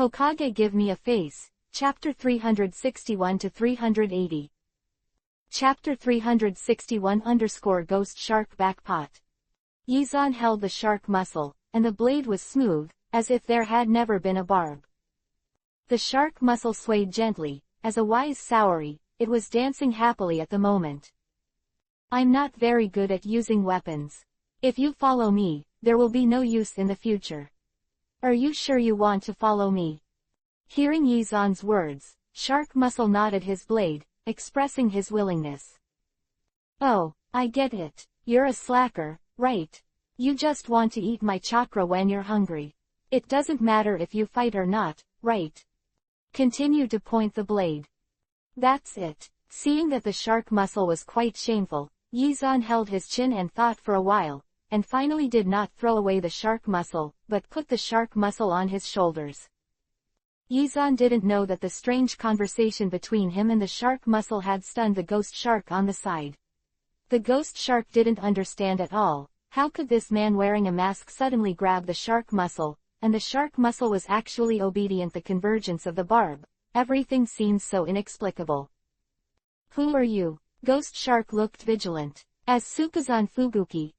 Hokage give me a face, Chapter 361-380. Chapter 361-Ghost Shark Backpot. Yizan held the shark muscle, and the blade was smooth, as if there had never been a barb. The shark muscle swayed gently, as a wise saori, it was dancing happily at the moment. I'm not very good at using weapons. If you follow me, there will be no use in the future. Are you sure you want to follow me? Hearing Yizan's words, Shark Muscle nodded his blade, expressing his willingness. Oh, I get it. You're a slacker, right? You just want to eat my chakra when you're hungry. It doesn't matter if you fight or not, right? Continue to point the blade. That's it. Seeing that the shark muscle was quite shameful, Yizan held his chin and thought for a while, and finally did not throw away the shark muscle, but put the shark muscle on his shoulders. Yizan didn't know that the strange conversation between him and the shark muscle had stunned the ghost shark on the side. The ghost shark didn't understand at all. How could this man wearing a mask suddenly grab the shark muscle, and the shark muscle was actually obedient? The convergence of the barb. Everything seemed so inexplicable. Who are you? Ghost Shark looked vigilant. As Sukazan Fuguki's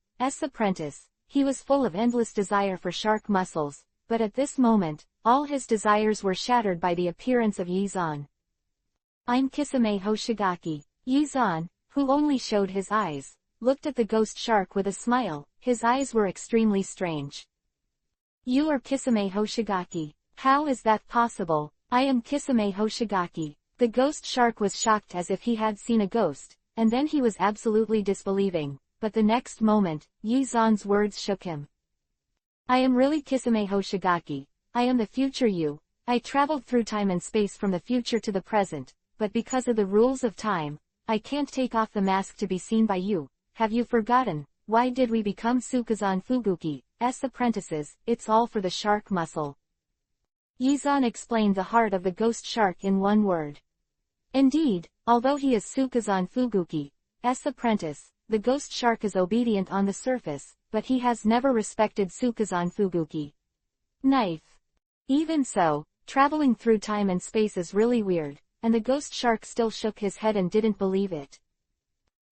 apprentice, he was full of endless desire for shark muscles, but at this moment, all his desires were shattered by the appearance of Yizan. I'm Kisame Hoshigaki. Yizan, who only showed his eyes, looked at the ghost shark with a smile. His eyes were extremely strange. You are Kisame Hoshigaki. How is that possible? I am Kisame Hoshigaki. The ghost shark was shocked as if he had seen a ghost, and then he was absolutely disbelieving, but the next moment, Yizan's words shook him. I am really Kisame Hoshigaki. I am the future you. I traveled through time and space from the future to the present, but because of the rules of time, I can't take off the mask to be seen by you. Have you forgotten? Why did we become Sukazan Fuguki's apprentices? It's all for the shark muscle. Yizan explained the heart of the ghost shark in one word. Indeed, although he is Sukazan Fuguki's apprentice, the ghost shark is obedient on the surface, but he has never respected Sukazan Fuguki. Knife. Even so, traveling through time and space is really weird, and the ghost shark still shook his head and didn't believe it.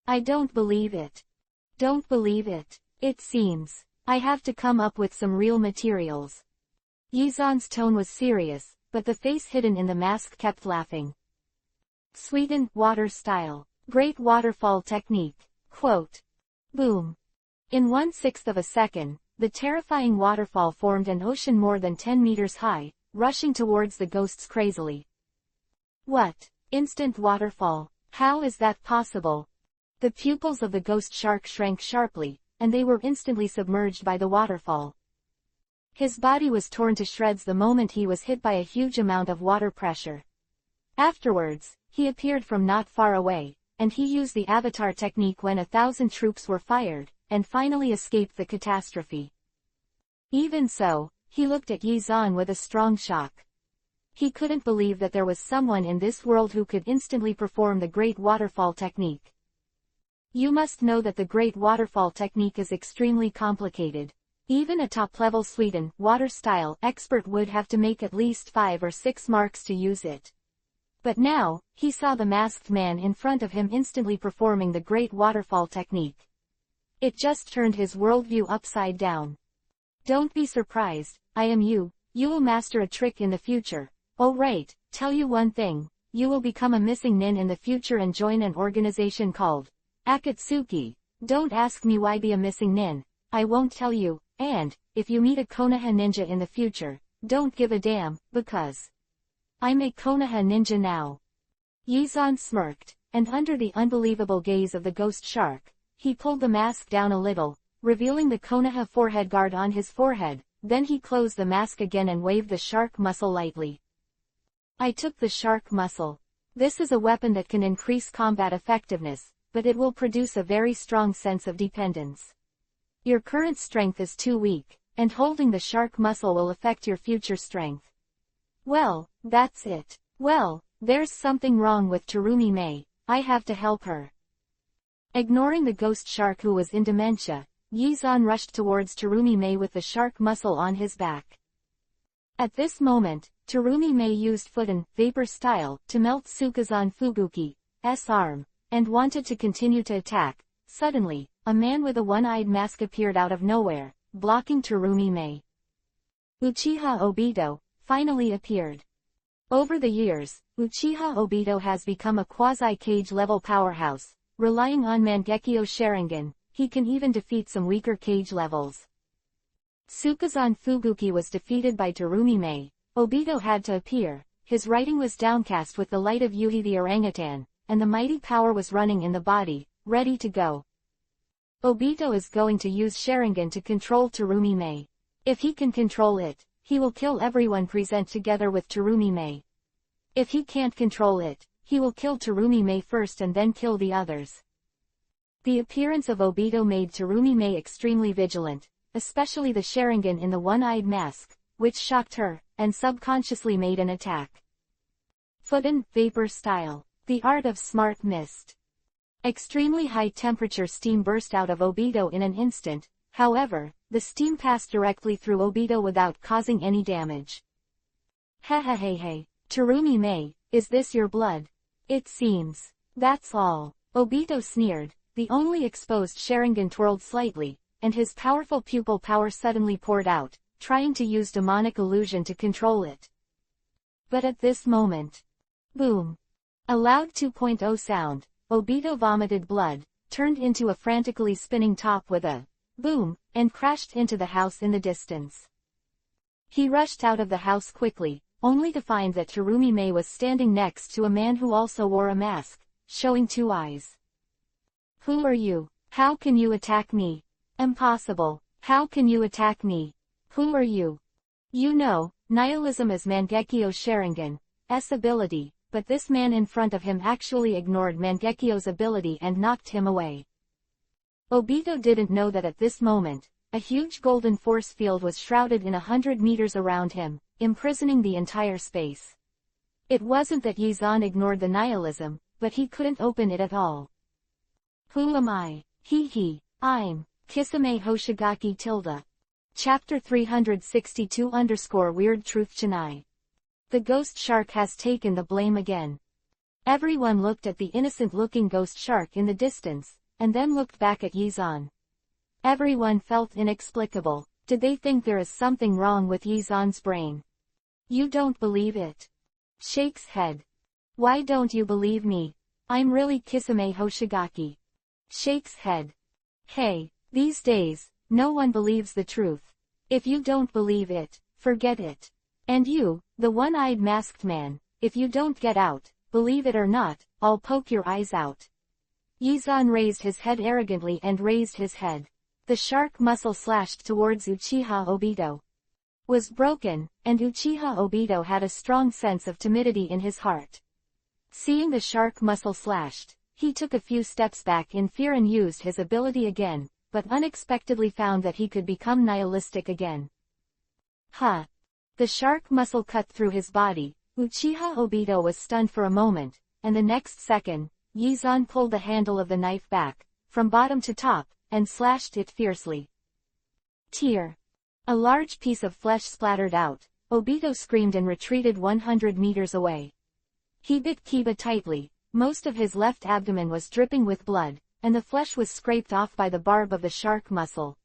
I don't believe it. Don't believe it. It seems I have to come up with some real materials. Yizan's tone was serious, but the face hidden in the mask kept laughing. Sweden, water style. Great waterfall technique. Quote. Boom. In 1/6 of a second, the terrifying waterfall formed an ocean more than 10 meters high, rushing towards the ghosts crazily. What? Instant waterfall. How is that possible? The pupils of the ghost shark shrank sharply, and they were instantly submerged by the waterfall. His body was torn to shreds the moment he was hit by a huge amount of water pressure. Afterwards, he appeared from not far away, and he used the avatar technique when 1,000 troops were fired, and finally escaped the catastrophe. Even so, he looked at Yizan with a strong shock. He couldn't believe that there was someone in this world who could instantly perform the Great Waterfall technique. You must know that the Great Waterfall technique is extremely complicated. Even a top-level Sweden water-style expert would have to make at least 5 or 6 marks to use it. But now, he saw the masked man in front of him instantly performing the Great Waterfall technique. It just turned his worldview upside down. Don't be surprised, I am you. You will master a trick in the future. Oh right, tell you one thing, you will become a missing nin in the future and join an organization called Akatsuki. Don't ask me why be a missing nin. I won't tell you, and, if you meet a Konoha ninja in the future, don't give a damn, because I'm a Konoha ninja now. Yizan smirked, and under the unbelievable gaze of the ghost shark, he pulled the mask down a little, revealing the Konoha forehead guard on his forehead, then he closed the mask again and waved the shark muscle lightly. I took the shark muscle. This is a weapon that can increase combat effectiveness, but it will produce a very strong sense of dependence. Your current strength is too weak, and holding the shark muscle will affect your future strength. Well, that's it. Well, there's something wrong with Terumi Mei. I have to help her. Ignoring the ghost shark who was in dementia, Yizan rushed towards Terumi Mei with the shark muscle on his back. At this moment, Terumi Mei used Futon, vapor style, to melt Sukazan Fubuki's arm, and wanted to continue to attack. Suddenly, a man with a one-eyed mask appeared out of nowhere, blocking Terumi Mei. Uchiha Obito finally appeared. Over the years, Uchiha Obito has become a quasi-cage-level powerhouse. Relying on Mangekyo Sharingan, he can even defeat some weaker cage levels. Sukazan Fubuki was defeated by Terumi Mei. Obito had to appear. His writing was downcast with the light of Yuhi the orangutan, and the mighty power was running in the body, ready to go. Obito is going to use Sharingan to control Terumi Mei. If he can control it, he will kill everyone present together with Terumi Mei. If he can't control it, he will kill Terumi Mei first and then kill the others. The appearance of Obito made Terumi Mei extremely vigilant, especially the Sharingan in the one-eyed mask, which shocked her, and subconsciously made an attack. Futon, vapor style. The art of smart mist. Extremely high-temperature steam burst out of Obito in an instant. However, the steam passed directly through Obito without causing any damage. Hey, Terumi Mei, is this your blood? It seems. That's all. Obito sneered. The only exposed Sharingan twirled slightly, and his powerful pupil power suddenly poured out, trying to use demonic illusion to control it. But at this moment, boom! A loud 2.0 sound, Obito vomited blood, turned into a frantically spinning top with a boom, and crashed into the house in the distance. He rushed out of the house quickly, only to find that Terumi Mei was standing next to a man who also wore a mask, showing two eyes. Who are you? How can you attack me? Impossible. How can you attack me? Who are you? You know, nihilism is Mangekyo Sharingan's ability, but this man in front of him actually ignored Mangekyo's ability and knocked him away. Obito didn't know that at this moment, a huge golden force field was shrouded in 100 meters around him, imprisoning the entire space. It wasn't that Yizan ignored the nihilism, but he couldn't open it at all. Who am I? I'm Kisame Hoshigaki tilde. Chapter 362-Weird Truth Chennai. The ghost shark has taken the blame again. Everyone looked at the innocent-looking ghost shark in the distance, and then looked back at Yizan. Everyone felt inexplicable. Did they think there is something wrong with Yizan's brain? You don't believe it? Shakes head. Why don't you believe me? I'm really Kisame Hoshigaki. Shakes head. Hey, these days, no one believes the truth. If you don't believe it, forget it. And you, the one-eyed masked man, if you don't get out, believe it or not, I'll poke your eyes out. Yizan raised his head arrogantly and raised his head. The shark muscle slashed towards Uchiha Obito. Was broken, and Uchiha Obito had a strong sense of timidity in his heart. Seeing the shark muscle slashed, he took a few steps back in fear and used his ability again, but unexpectedly found that he could become nihilistic again. The shark muscle cut through his body. Uchiha Obito was stunned for a moment, and the next second, Yizan pulled the handle of the knife back, from bottom to top, and slashed it fiercely. Tear. A large piece of flesh splattered out. Obito screamed and retreated 100 meters away. He bit Kiba tightly. Most of his left abdomen was dripping with blood, and the flesh was scraped off by the barb of the shark muscle.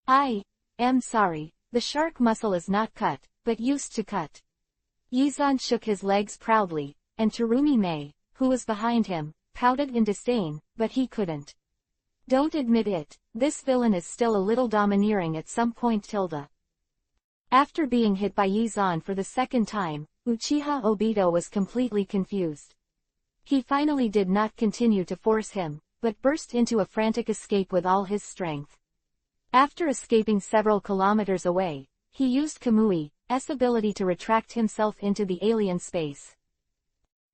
I am sorry, the shark muscle is not cut, but used to cut. Yizan shook his legs proudly, and Terumi Mei, who was behind him, pouted in disdain, but he couldn't. Don't admit it, this villain is still a little domineering at some point tilde. After being hit by Yizan for the second time, Uchiha Obito was completely confused. He finally did not continue to force him, but burst into a frantic escape with all his strength. After escaping several kilometers away, he used Kamui's ability to retract himself into the alien space.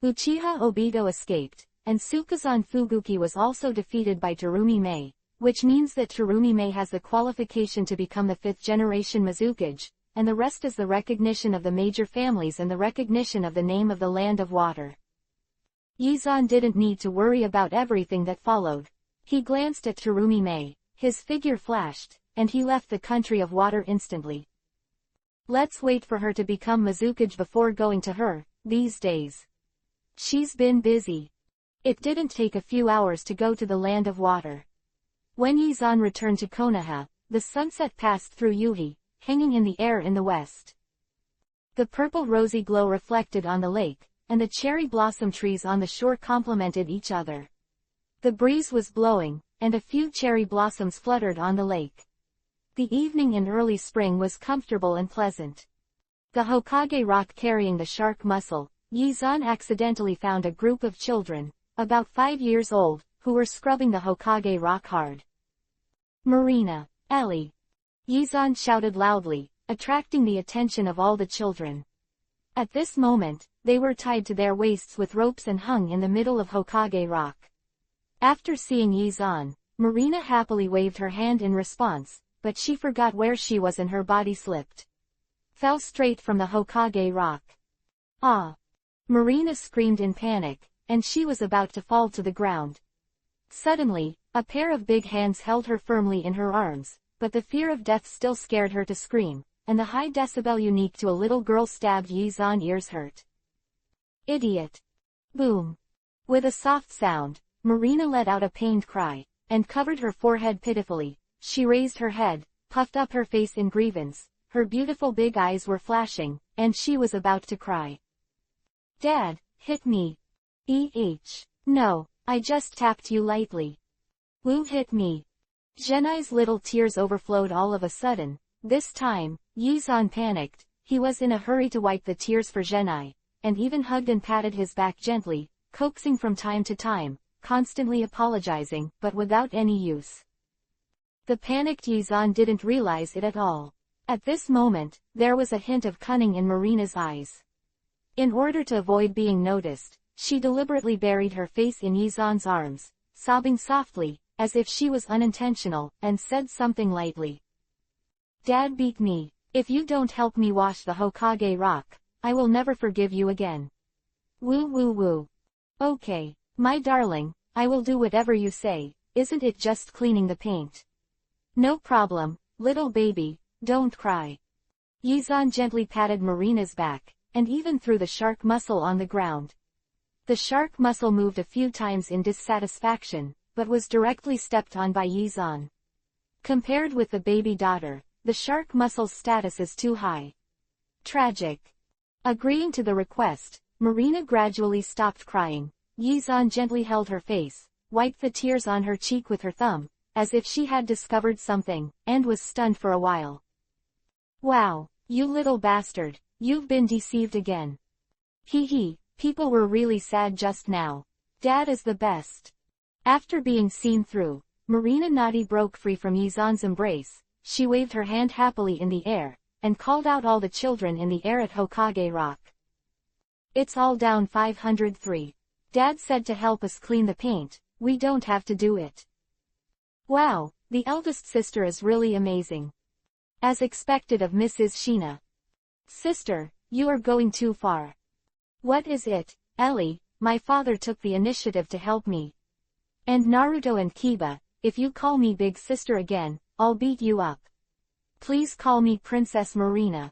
Uchiha Obito escaped, and Sukazan Fubuki was also defeated by Terumi Mei, which means that Terumi Mei has the qualification to become the 5th generation Mizukage, and the rest is the recognition of the major families and the recognition of the name of the land of water. Yizan didn't need to worry about everything that followed. He glanced at Terumi Mei, his figure flashed, and he left the country of water instantly. Let's wait for her to become Mizukage before going to her, these days. She's been busy. It didn't take a few hours to go to the land of water. When Yizan returned to Konoha, the sunset passed through Yuhi, hanging in the air in the west. The purple rosy glow reflected on the lake, and the cherry blossom trees on the shore complemented each other. The breeze was blowing, and a few cherry blossoms fluttered on the lake. The evening in early spring was comfortable and pleasant. The Hokage rock carrying the shark mussel, Yizan accidentally found a group of children, about 5 years old, who were scrubbing the Hokage rock hard. Marina, Ellie! Yizan shouted loudly, attracting the attention of all the children. At this moment, they were tied to their waists with ropes and hung in the middle of Hokage rock. After seeing Yizan, Marina happily waved her hand in response, but she forgot where she was and her body slipped. Fell straight from the Hokage rock. Ah! Marina screamed in panic, and she was about to fall to the ground. Suddenly, a pair of big hands held her firmly in her arms, but the fear of death still scared her to scream, and the high decibel unique to a little girl stabbed Yizan's ears hurt. Idiot! Boom! With a soft sound, Marina let out a pained cry, and covered her forehead pitifully. She raised her head, puffed up her face in grievance, her beautiful big eyes were flashing, and she was about to cry. Dad, hit me. No, I just tapped you lightly. Who hit me? Genai's little tears overflowed all of a sudden. This time, Yizan panicked. He was in a hurry to wipe the tears for Genai, and even hugged and patted his back gently, coaxing from time to time, constantly apologizing, but without any use. The panicked Yizan didn't realize it at all. At this moment, there was a hint of cunning in Marina's eyes. In order to avoid being noticed, she deliberately buried her face in Yizan's arms, sobbing softly, as if she was unintentional, and said something lightly. Dad beat me. If you don't help me wash the Hokage rock, I will never forgive you again. Woo woo woo. Okay, my darling, I will do whatever you say. Isn't it just cleaning the paint? No problem, little baby, don't cry. Yizan gently patted Marina's back, and even threw the shark mussel on the ground. The shark mussel moved a few times in dissatisfaction, but was directly stepped on by Yizan. Compared with the baby daughter, the shark mussel's status is too high. Tragic. Agreeing to the request, Marina gradually stopped crying. Yizan gently held her face, wiped the tears on her cheek with her thumb, as if she had discovered something, and was stunned for a while. Wow, you little bastard, you've been deceived again. Hee, people were really sad just now. Dad is the best. After being seen through, Marina Naughty broke free from Yizan's embrace. She waved her hand happily in the air, and called out all the children in the air at Hokage Rock. It's all down 503. Dad said to help us clean the paint, we don't have to do it. Wow, the eldest sister is really amazing. As expected of Mrs. Sheena. Sister, you are going too far. What is it, Ellie? My father took the initiative to help me. And Naruto and Kiba, if you call me big sister again, I'll beat you up. Please call me Princess Marina.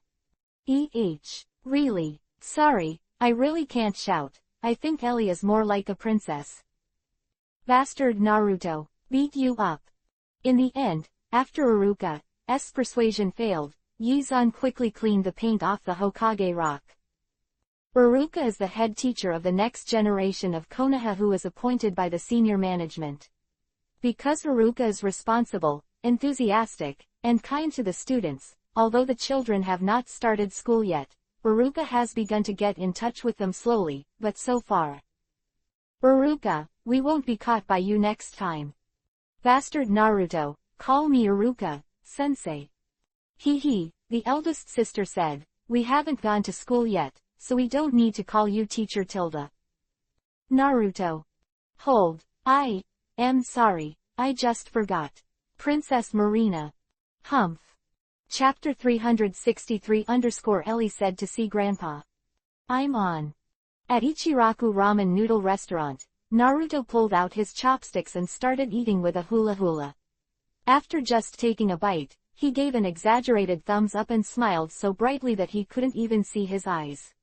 Really? Sorry, I really can't shout. I think Ellie is more like a princess. Bastard Naruto, beat you up. In the end, after Iruka's persuasion failed, Yizan quickly cleaned the paint off the Hokage rock. Iruka is the head teacher of the next generation of Konoha who is appointed by the senior management. Because Iruka is responsible, enthusiastic, and kind to the students, although the children have not started school yet, Iruka has begun to get in touch with them slowly, but so far. Iruka, we won't be caught by you next time. Bastard Naruto, call me Iruka, sensei. The eldest sister said, we haven't gone to school yet, so we don't need to call you teacher Tilda. Naruto. Hold, I am sorry, I just forgot. Princess Marina. Humph. Chapter 363-Ellie said to see Grandpa. I'm on. At Ichiraku Ramen Noodle Restaurant, Naruto pulled out his chopsticks and started eating with a hula hula. After just taking a bite, he gave an exaggerated thumbs up and smiled so brightly that he couldn't even see his eyes.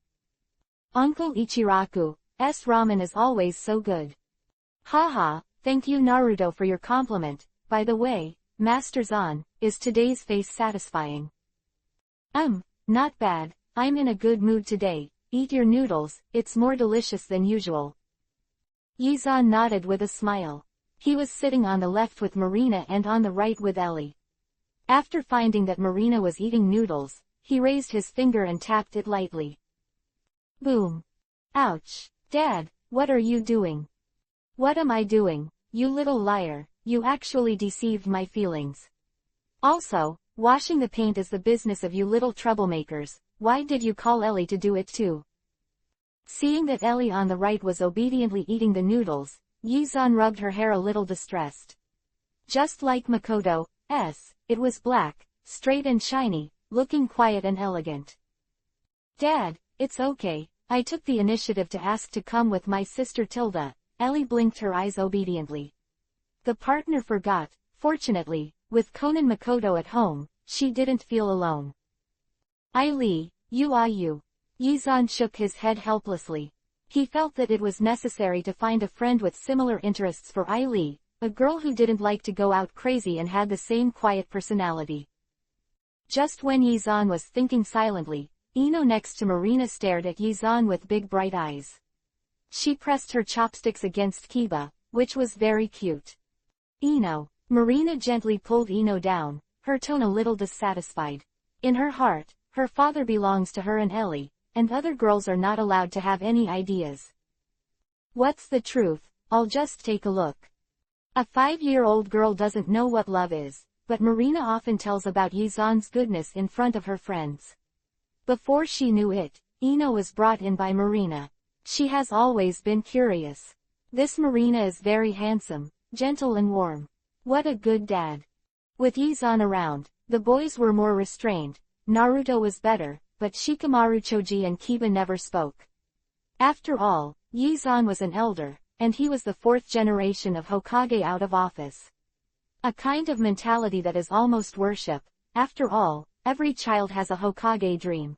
Uncle Ichiraku's ramen is always so good. Haha, thank you Naruto for your compliment. By the way, Master Zan, is today's face satisfying? Not bad, I'm in a good mood today. Eat your noodles, it's more delicious than usual. Yizan nodded with a smile. He was sitting on the left with Marina and on the right with Ellie. After finding that Marina was eating noodles, he raised his finger and tapped it lightly. Boom. Ouch. Dad, what are you doing? What am I doing? You little liar, you actually deceived my feelings. Also, washing the paint is the business of you little troublemakers. Why did you call Ellie to do it too? Seeing that Ellie on the right was obediently eating the noodles, Yizan rubbed her hair a little distressed. Just like Makoto's, it was black, straight and shiny, looking quiet and elegant. Dad, it's okay, I took the initiative to ask to come with my sister Tilda. Ellie blinked her eyes obediently. The partner forgot. Fortunately, with Konan Makoto at home, she didn't feel alone. You. Yizan shook his head helplessly. He felt that it was necessary to find a friend with similar interests for Ai, a girl who didn't like to go out crazy and had the same quiet personality. Just when Yizan was thinking silently, Ino next to Marina stared at Yizan with big bright eyes. She pressed her chopsticks against Kiba, which was very cute. Ino. Marina gently pulled Ino down, her tone a little dissatisfied. In her heart, her father belongs to her and Ellie, and other girls are not allowed to have any ideas. What's the truth? I'll just take a look. A 5-year-old girl doesn't know what love is, but Marina often tells about Yizan's goodness in front of her friends. Before she knew it, Ino was brought in by Marina. She has always been curious. This Marina is very handsome, gentle and warm. What a good dad. With Yizan around, the boys were more restrained. Naruto was better, but Shikamaru Choji and Kiba never spoke. After all, Yizan was an elder, and he was the 4th generation of Hokage out of office. A kind of mentality that is almost worship. After all, every child has a Hokage dream.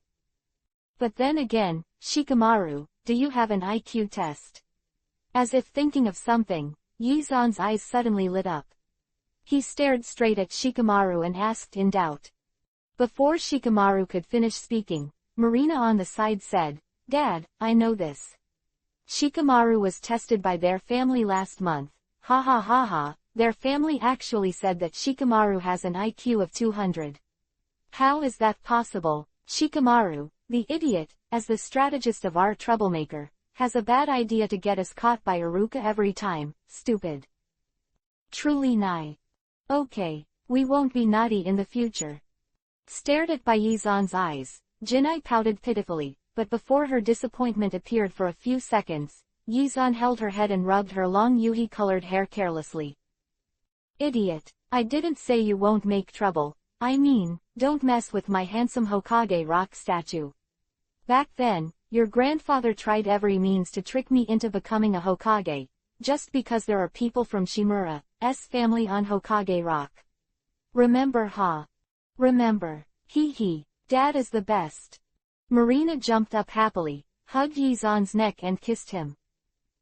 But then again, Shikamaru, do you have an IQ test? As if thinking of something, Yizan's eyes suddenly lit up. He stared straight at Shikamaru and asked in doubt. Before Shikamaru could finish speaking, Marina on the side said, Dad, I know this. Shikamaru was tested by their family last month. Ha ha ha ha, their family actually said that Shikamaru has an IQ of 200. How is that possible? Shikamaru, the idiot, as the strategist of our troublemaker, has a bad idea to get us caught by Iruka every time. Stupid. Truly nigh. Okay, we won't be naughty in the future. Stared at by Yizan's eyes, Jinai pouted pitifully, but before her disappointment appeared for a few seconds, Yizan held her head and rubbed her long yuhi-colored hair carelessly. Idiot, I didn't say you won't make trouble. I mean, don't mess with my handsome Hokage rock statue. Back then, your grandfather tried every means to trick me into becoming a Hokage, just because there are people from Shimura's family on Hokage Rock. Remember ha? Remember. Hee hee, Dad is the best. Marina jumped up happily, hugged Yizan's neck and kissed him.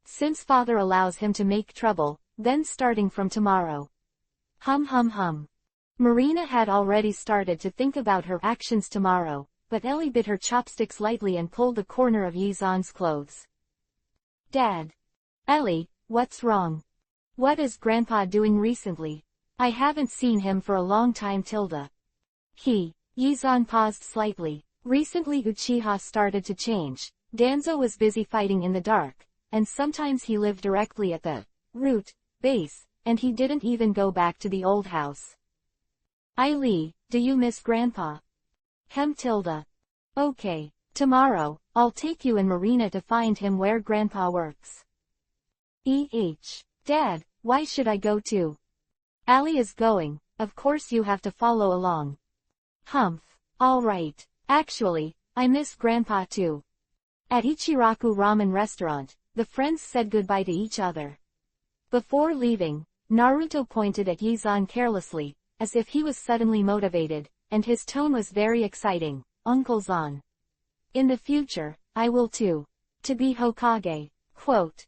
Since father allows him to make trouble, then starting from tomorrow. Hum hum hum. Marina had already started to think about her actions tomorrow, but Ellie bit her chopsticks lightly and pulled the corner of Yizan's clothes. Dad. Ellie, what's wrong? What is Grandpa doing recently? I haven't seen him for a long time Tilda. Yizan paused slightly. Recently Uchiha started to change. Danzo was busy fighting in the dark, and sometimes he lived directly at the root base, and he didn't even go back to the old house. Do you miss Grandpa? Tilda. Okay, tomorrow, I'll take you and Marina to find him where Grandpa works. Dad, why should I go too? Ali is going, of course you have to follow along. Humph, alright, actually, I miss Grandpa too. At Ichiraku Ramen Restaurant, the friends said goodbye to each other. Before leaving, Naruto pointed at Yizan carelessly, as if he was suddenly motivated, and his tone was very exciting. Uncle Zan. In the future, I will too. To be Hokage. Quote.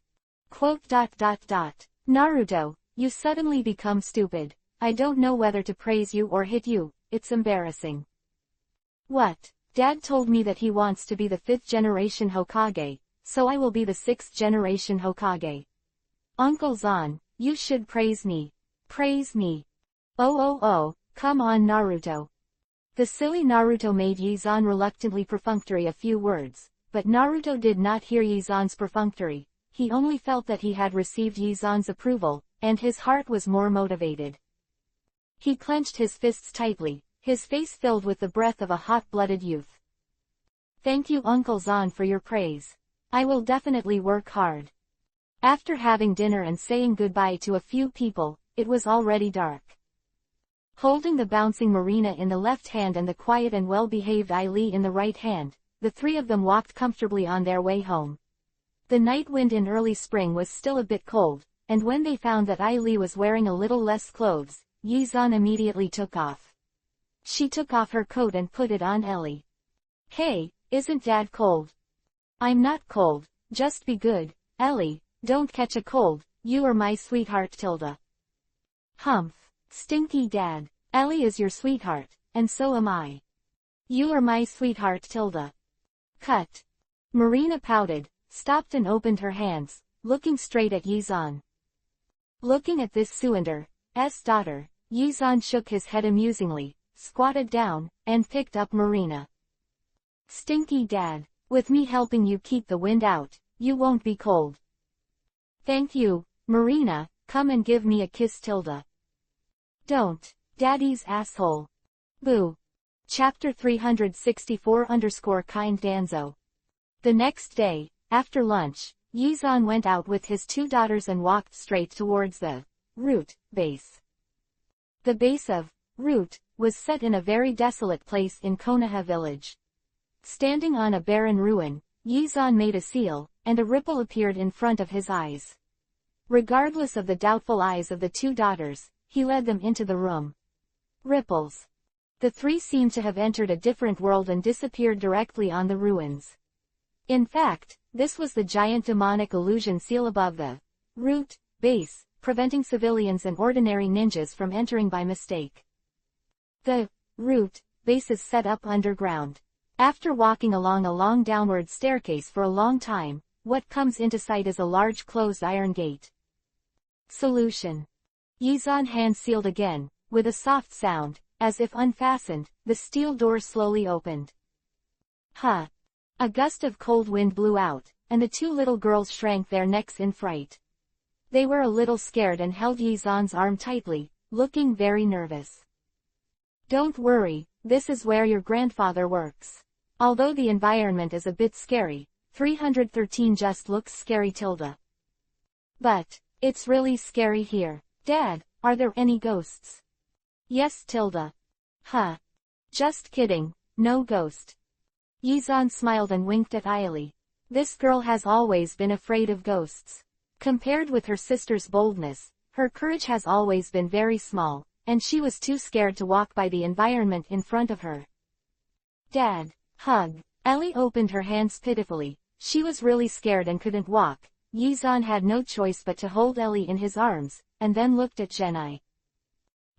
Naruto, you suddenly become stupid. I don't know whether to praise you or hit you, it's embarrassing. What? Dad told me that he wants to be the 5th generation Hokage, so I will be the 6th generation Hokage. Uncle Zan, you should praise me. Praise me. Oh, come on Naruto. The silly Naruto made Yi-zan reluctantly perfunctory a few words, but Naruto did not hear Yi-zan's perfunctory. He only felt that he had received Yi-zan's approval, and his heart was more motivated. He clenched his fists tightly, his face filled with the breath of a hot-blooded youth. Thank you Uncle Zan for your praise. I will definitely work hard. After having dinner and saying goodbye to a few people, it was already dark. Holding the bouncing Marina in the left hand and the quiet and well-behaved Ai Li in the right hand, the three of them walked comfortably on their way home. The night wind in early spring was still a bit cold, and when they found that Ai Li was wearing a little less clothes, Yi-zan immediately took off. She took off her coat and put it on Ellie. Hey, isn't Dad cold? I'm not cold, just be good, Ellie, don't catch a cold, you are my sweetheart Tilda. Humph, stinky Dad, Ellie is your sweetheart, and so am I. You are my sweetheart Tilda. Cut. Marina pouted, stopped and opened her hands, looking straight at Yi-zan. Looking at this Suinder's daughter, Yi-zan shook his head amusingly, squatted down, and picked up Marina. Stinky Dad, with me helping you keep the wind out, you won't be cold. Thank you, Marina, come and give me a kiss Tilda. Don't, Daddy's asshole. Boo. Chapter 364-Kind Danzo. The next day, after lunch, Yi-zan went out with his two daughters and walked straight towards the root base. The base of root was set in a very desolate place in Konoha village. Standing on a barren ruin, Yi-zan made a seal, and a ripple appeared in front of his eyes. Regardless of the doubtful eyes of the two daughters, he led them into the room. Ripples. The three seemed to have entered a different world and disappeared directly on the ruins. In fact, this was the giant demonic illusion seal above the root base, preventing civilians and ordinary ninjas from entering by mistake. The root base is set up underground. After walking along a long downward staircase for a long time, what comes into sight is a large closed iron gate. Solution. Yi-zan hand sealed again, with a soft sound, as if unfastened, the steel door slowly opened. Huh. A gust of cold wind blew out, and the two little girls shrank their necks in fright. They were a little scared and held Yi-zan's arm tightly, looking very nervous. Don't worry, this is where your grandfather works. Although the environment is a bit scary, 313 just looks scary Tilda. But, it's really scary here. Dad, are there any ghosts? Yes Tilda. Huh. Just kidding, no ghost. Yi-zan smiled and winked at Aili. This girl has always been afraid of ghosts. Compared with her sister's boldness, her courage has always been very small, and she was too scared to walk by the environment in front of her. Dad, hug. Ellie opened her hands pitifully. She was really scared and couldn't walk. Yi-zan had no choice but to hold Ellie in his arms, and then looked at Genai.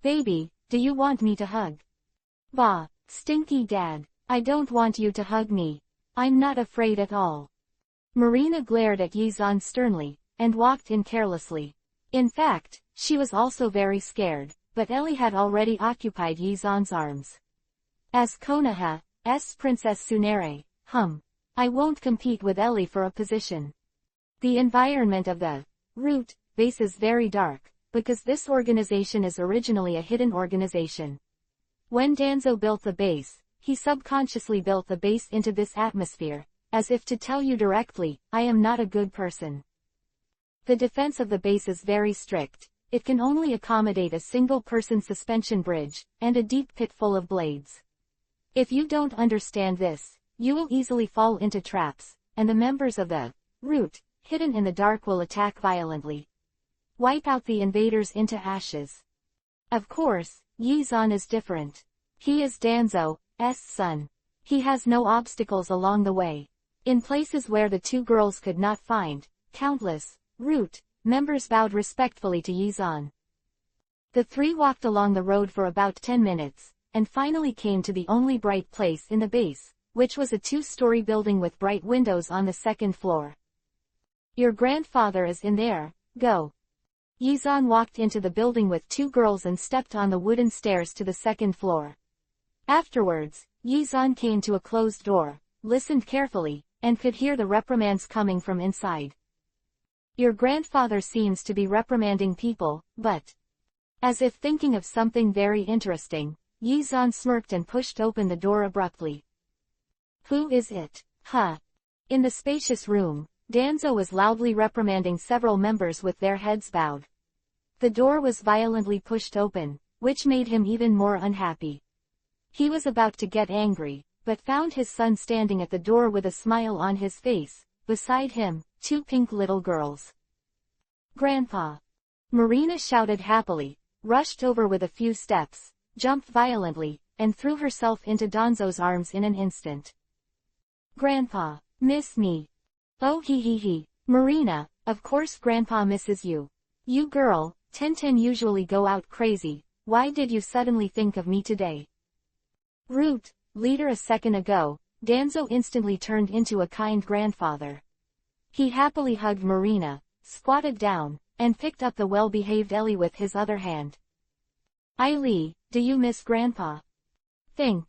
Baby, do you want me to hug? Bah, stinky Dad, I don't want you to hug me. I'm not afraid at all. Marina glared at Yi-zan sternly, and walked in carelessly. In fact, she was also very scared, but Ellie had already occupied Yi-zan's arms. As Konoha's Princess Tsunere, I won't compete with Ellie for a position. The environment of the root base is very dark, because this organization is originally a hidden organization. When Danzo built the base, he subconsciously built the base into this atmosphere, as if to tell you directly, I am not a good person. The defense of the base is very strict. It can only accommodate a single-person suspension bridge, and a deep pit full of blades. If you don't understand this, you will easily fall into traps, and the members of the root, hidden in the dark, will attack violently. Wipe out the invaders into ashes. Of course, Yizan is different. He is Danzo's son. He has no obstacles along the way. In places where the two girls could not find, countless route members bowed respectfully to Yizan. The three walked along the road for about 10 minutes, and finally came to the only bright place in the base, which was a 2-story building with bright windows on the second floor. Your grandfather is in there, go. Yizan walked into the building with two girls and stepped on the wooden stairs to the second floor. Afterwards, Yizan came to a closed door, listened carefully, and could hear the reprimands coming from inside. Your grandfather seems to be reprimanding people, but... As if thinking of something very interesting, Yizan smirked and pushed open the door abruptly. Who is it? Huh? In the spacious room, Danzo was loudly reprimanding several members with their heads bowed. The door was violently pushed open, which made him even more unhappy. He was about to get angry, but found his son standing at the door with a smile on his face, beside him, two pink little girls. Grandpa! Marina shouted happily, rushed over with a few steps, jumped violently, and threw herself into Danzo's arms in an instant. Grandpa, miss me. Oh he. Marina, of course Grandpa misses you. You girl, 10 usually go out crazy, why did you suddenly think of me today? Root, leader a second ago, Danzo instantly turned into a kind grandfather. He happily hugged Marina, squatted down, and picked up the well-behaved Ellie with his other hand. Eileen, do you miss Grandpa? Think.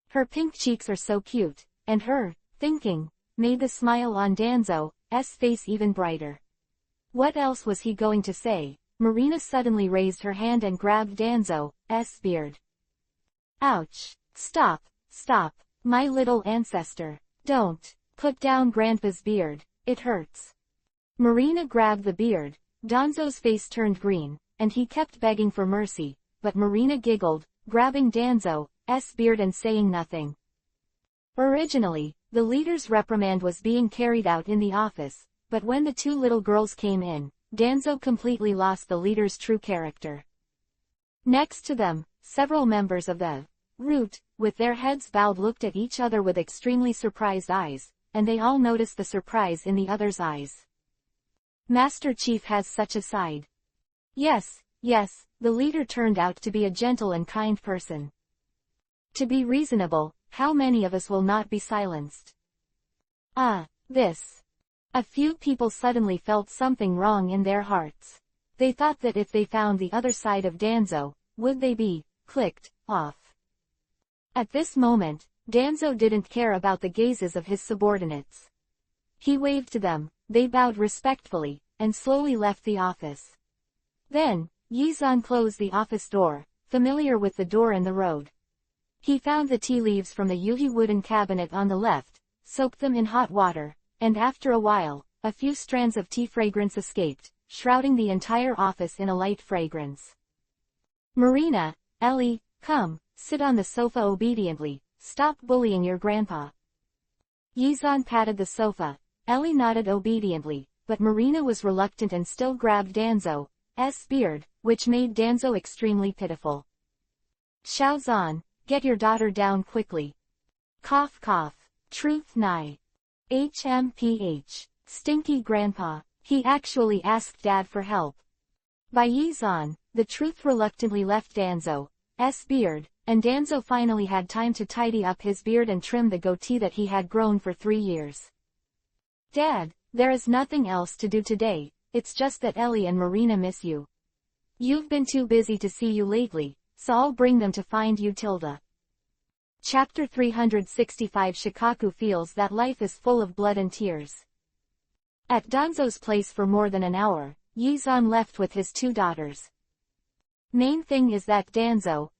Her pink cheeks are so cute, and her, thinking, made the smile on Danzo's face even brighter. What else was he going to say? Marina suddenly raised her hand and grabbed Danzo's beard. Ouch! Stop, my little ancestor. Don't. Put down Grandpa's beard, it hurts. Marina grabbed the beard, Danzo's face turned green, and he kept begging for mercy, but Marina giggled, grabbing Danzo's beard and saying nothing. Originally, the leader's reprimand was being carried out in the office, but when the two little girls came in, Danzo completely lost the leader's true character. Next to them, several members of the root, with their heads bowed, looked at each other with extremely surprised eyes, and they all noticed the surprise in the other's eyes. Master Chief has such a side. Yes, the leader turned out to be a gentle and kind person. To be reasonable, how many of us will not be silenced? This. A few people suddenly felt something wrong in their hearts. They thought that if they found the other side of Danzo, would they be clicked off? At this moment, Danzo didn't care about the gazes of his subordinates. He waved to them, they bowed respectfully, and slowly left the office. Then, Yizan closed the office door, familiar with the door in the road. He found the tea leaves from the Yuhi wooden cabinet on the left, soaked them in hot water, and after a while, a few strands of tea fragrance escaped, shrouding the entire office in a light fragrance. Marina, Ellie, come, sit on the sofa obediently, stop bullying your grandpa. Yizan patted the sofa, Ellie nodded obediently, but Marina was reluctant and still grabbed Danzo's beard, which made Danzo extremely pitiful. Xiaozan, get your daughter down quickly. Cough cough. Truth nigh. HMPH. Stinky grandpa. He actually asked Dad for help. By Yizan, the truth reluctantly left Danzo's beard, and Danzo finally had time to tidy up his beard and trim the goatee that he had grown for 3 years. Dad, there is nothing else to do today, it's just that Ellie and Marina miss you. You've been too busy to see you lately, so I'll bring them to find you. Chapter 365. Shikaku feels that life is full of blood and tears. At Danzo's place for more than an hour, Yizan left with his 2 daughters. Main thing is that Danzo's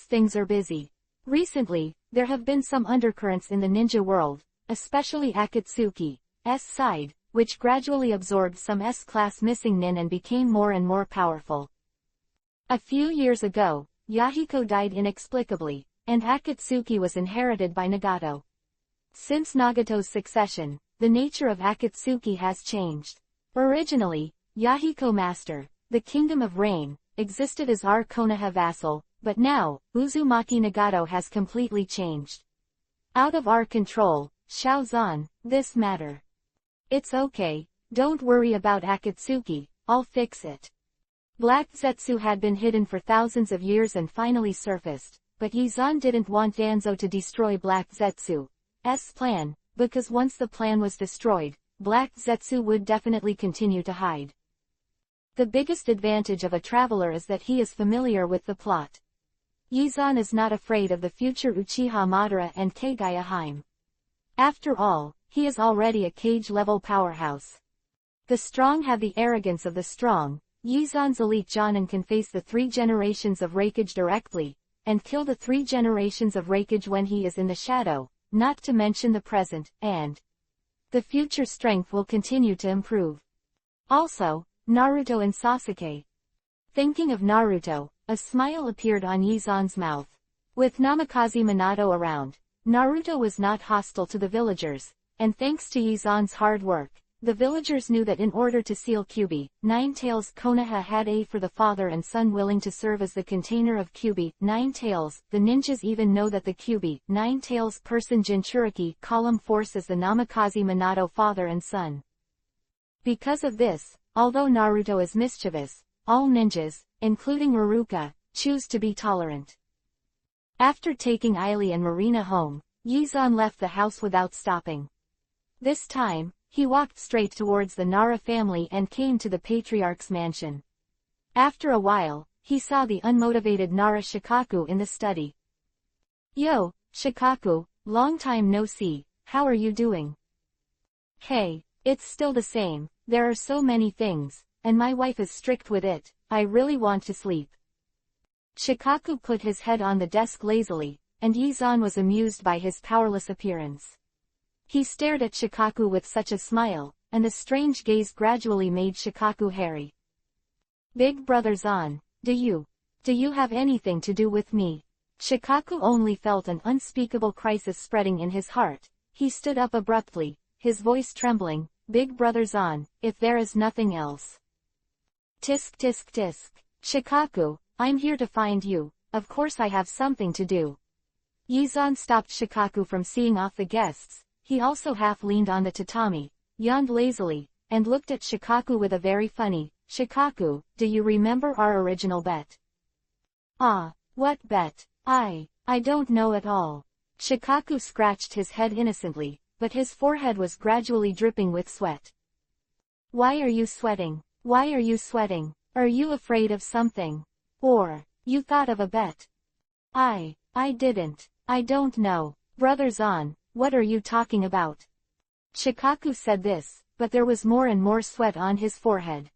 things are busy. Recently, there have been some undercurrents in the ninja world, especially Akatsuki's side, which gradually absorbed some S-class missing nin and became more and more powerful. A few years ago, Yahiko died inexplicably, and Akatsuki was inherited by Nagato. Since Nagato's succession, the nature of Akatsuki has changed. Originally, Yahiko Master, the Kingdom of Rain, existed as our Konoha vassal, but now, Uzumaki Nagato has completely changed. Out of our control, Xiaozan, this matter. It's okay, don't worry about Akatsuki, I'll fix it. Black Zetsu had been hidden for thousands of years and finally surfaced, but Yizan didn't want Danzo to destroy Black Zetsu's plan, because once the plan was destroyed, Black Zetsu would definitely continue to hide. The biggest advantage of a traveler is that he is familiar with the plot. Yizan is not afraid of the future Uchiha Madara and Kagaya Haim. After all, he is already a Kage-level powerhouse. The strong have the arrogance of the strong. Yizan's elite Jonin can face the 3 generations of Raikage directly, and kill the 3 generations of Raikage when he is in the shadow, not to mention the present, and the future strength will continue to improve. Also, Naruto and Sasuke. Thinking of Naruto, a smile appeared on Yizan's mouth. With Namikaze Minato around, Naruto was not hostile to the villagers, and thanks to Yizan's hard work, the villagers knew that in order to seal Kyuubi, Nine-Tails Konoha had a for the father and son willing to serve as the container of Kyuubi, Nine-Tails. The ninjas even know that the Kyuubi, Nine-Tails person Jinchuriki column force is the Namikaze Minato father and son. Because of this, although Naruto is mischievous, all ninjas, including Ruruka, choose to be tolerant. After taking Aili and Marina home, Yizan left the house without stopping. This time, he walked straight towards the Nara family and came to the patriarch's mansion. After a while, he saw the unmotivated Nara Shikaku in the study. Yo, Shikaku, long time no see, how are you doing? Hey, it's still the same, there are so many things, and my wife is strict with it, I really want to sleep. Shikaku put his head on the desk lazily, and Yizan was amused by his powerless appearance. He stared at Shikaku with such a smile, and the strange gaze gradually made Shikaku hairy. Big brother Zan, do you have anything to do with me? Shikaku only felt an unspeakable crisis spreading in his heart. He stood up abruptly, his voice trembling. Big brother Zan, if there is nothing else. Tisk tisk tisk. Shikaku, I'm here to find you, of course I have something to do. Yizan stopped Shikaku from seeing off the guests. He also half leaned on the tatami, yawned lazily, and looked at Shikaku with a very funny, Shikaku, do you remember our original bet? Ah, what bet? I don't know at all. Shikaku scratched his head innocently, but his forehead was gradually dripping with sweat. Why are you sweating? Why are you sweating? Are you afraid of something? Or, you thought of a bet? I didn't. I don't know. Brother Zan, what are you talking about? Shikaku said this, but there was more and more sweat on his forehead.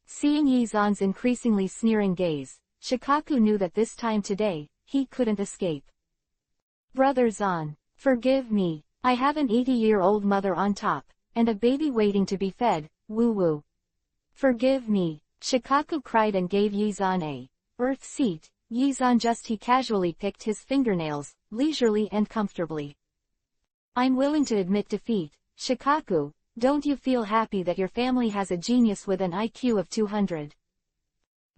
Seeing Yizan's increasingly sneering gaze, Shikaku knew that this time today, he couldn't escape. Brother Zan, forgive me, I have an 80-year-old mother on top, and a baby waiting to be fed, woo-woo. Forgive me, Shikaku cried and gave Yizan a earth seat. Yizan he casually picked his fingernails, leisurely and comfortably. I'm willing to admit defeat, Shikaku, don't you feel happy that your family has a genius with an IQ of 200?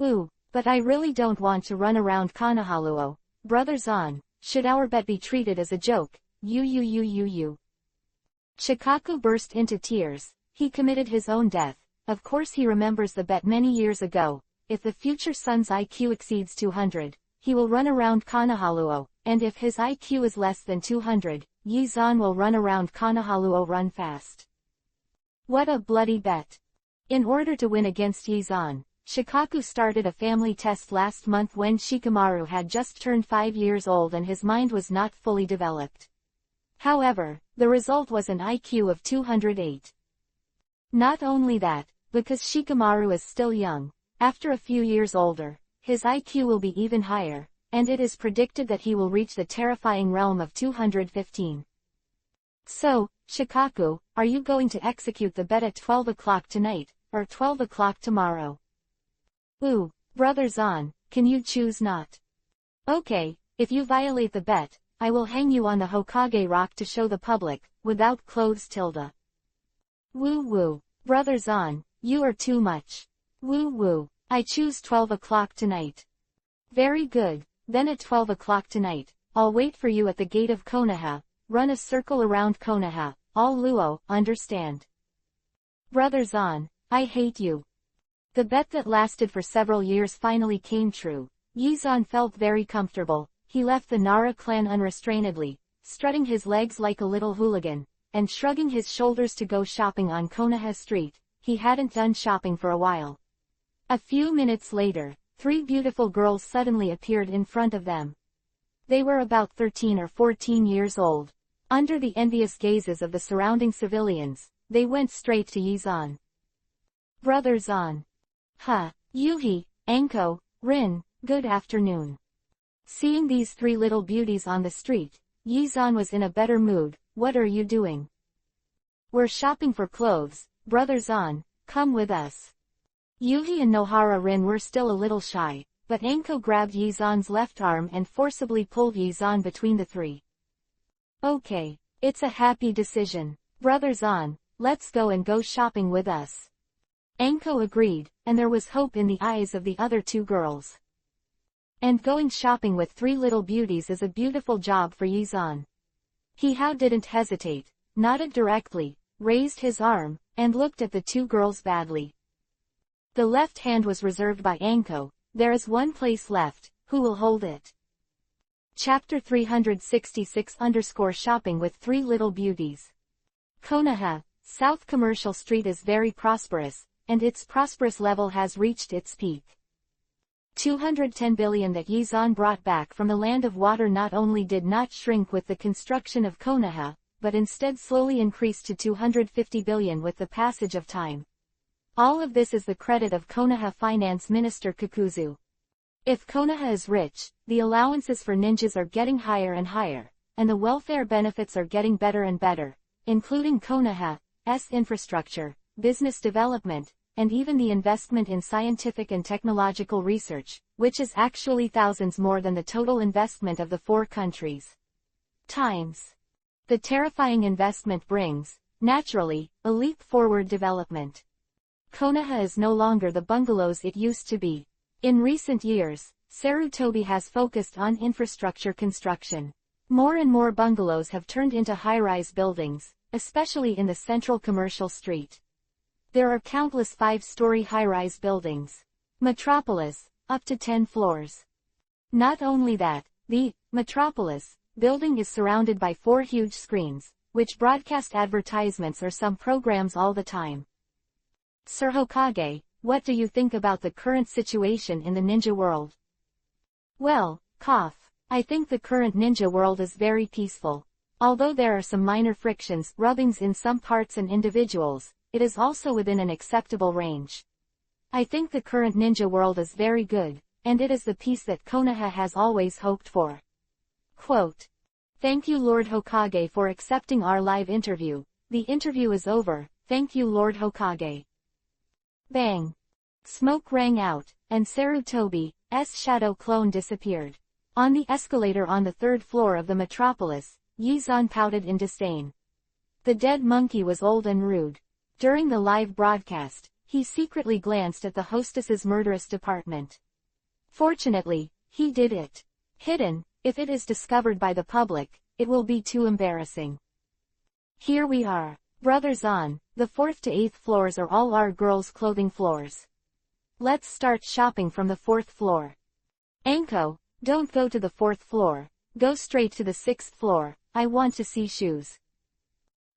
Ooh, but I really don't want to run around Konohaluo, brother Zan, should our bet be treated as a joke, you. Shikaku burst into tears, he committed his own death, of course he remembers the bet many years ago, if the future son's IQ exceeds 200, he will run around Konohaluo, and if his IQ is less than 200, Yizan will run around Konohaluo run fast. What a bloody bet. In order to win against Yizan, Shikaku started a family test last month when Shikamaru had just turned 5 years old and his mind was not fully developed. However, the result was an IQ of 208. Not only that, because Shikamaru is still young, after a few years older, his IQ will be even higher, and it is predicted that he will reach the terrifying realm of 215. So, Shikaku, are you going to execute the bet at 12 o'clock tonight, or 12 o'clock tomorrow? Ooh, brother Zan, can you choose not? Okay, if you violate the bet, I will hang you on the Hokage rock to show the public, without clothes tilde. Woo, brother Zan, you are too much. Woo, I choose 12 o'clock tonight. Very good, then at 12 o'clock tonight, I'll wait for you at the gate of Konoha. Run a circle around Konoha, all Luo, understand? Brother Zan, I hate you. The bet that lasted for several years finally came true. Yizan felt very comfortable. He left the Nara clan unrestrainedly, strutting his legs like a little hooligan, and shrugging his shoulders to go shopping on Konoha Street. He hadn't done shopping for a while. A few minutes later, 3 beautiful girls suddenly appeared in front of them. They were about 13 or 14 years old. Under the envious gazes of the surrounding civilians, they went straight to Yizan. Brother Zan. Yuhi, Anko, Rin, good afternoon. Seeing these 3 little beauties on the street, Yizan was in a better mood. What are you doing? We're shopping for clothes, Brother Zan, come with us. Yuhi and Nohara Rin were still a little shy, but Anko grabbed Yizan's left arm and forcibly pulled Yizan between the 3. Okay, it's a happy decision. Brother Zan, let's go and go shopping with us. Anko agreed, and there was hope in the eyes of the other 2 girls. And going shopping with 3 little beauties is a beautiful job for Yizan. He didn't hesitate, nodded directly, raised his arm, and looked at the 2 girls badly. The left hand was reserved by Anko. There is one place left. Who will hold it? Chapter 366-Shopping with 3 Little Beauties. Konoha, South Commercial Street is very prosperous, and its prosperous level has reached its peak. 210 billion that Yizan brought back from the land of water not only did not shrink with the construction of Konoha, but instead slowly increased to 250 billion with the passage of time. All of this is the credit of Konoha Finance Minister Kakuzu. If Konoha is rich, the allowances for ninjas are getting higher and higher, and the welfare benefits are getting better and better, including Konoha's infrastructure, business development, and even the investment in scientific and technological research, which is actually thousands more than the total investment of the 4 countries. Times. The terrifying investment brings, naturally, a leap-forward development. Konoha is no longer the bungalows it used to be. In recent years, Sarutobi has focused on infrastructure construction. More and more bungalows have turned into high-rise buildings, especially in the central commercial street. There are countless 5-story high-rise buildings. Metropolis, up to 10 floors. Not only that, the Metropolis building is surrounded by 4 huge screens, which broadcast advertisements or some programs all the time. Sir Hokage, what do you think about the current situation in the ninja world? Well, I think the current ninja world is very peaceful. Although there are some minor frictions, rubbings in some parts and individuals, it is also within an acceptable range. I think the current ninja world is very good, and it is the peace that Konoha has always hoped for. Quote. Thank you Lord Hokage for accepting our live interview. The interview is over, thank you Lord Hokage. Bang! Smoke rang out, and Sarutobi's shadow clone disappeared. On the escalator on the 3rd floor of the Metropolis, Yizan pouted in disdain. The dead monkey was old and rude. During the live broadcast, he secretly glanced at the hostess's murderous department. Fortunately, he did it hidden. If it is discovered by the public, it will be too embarrassing. Here we are. Brother Zan, the 4th to 8th floors are all our girls' clothing floors. Let's start shopping from the 4th floor. Anko, don't go to the 4th floor, go straight to the 6th floor, I want to see shoes.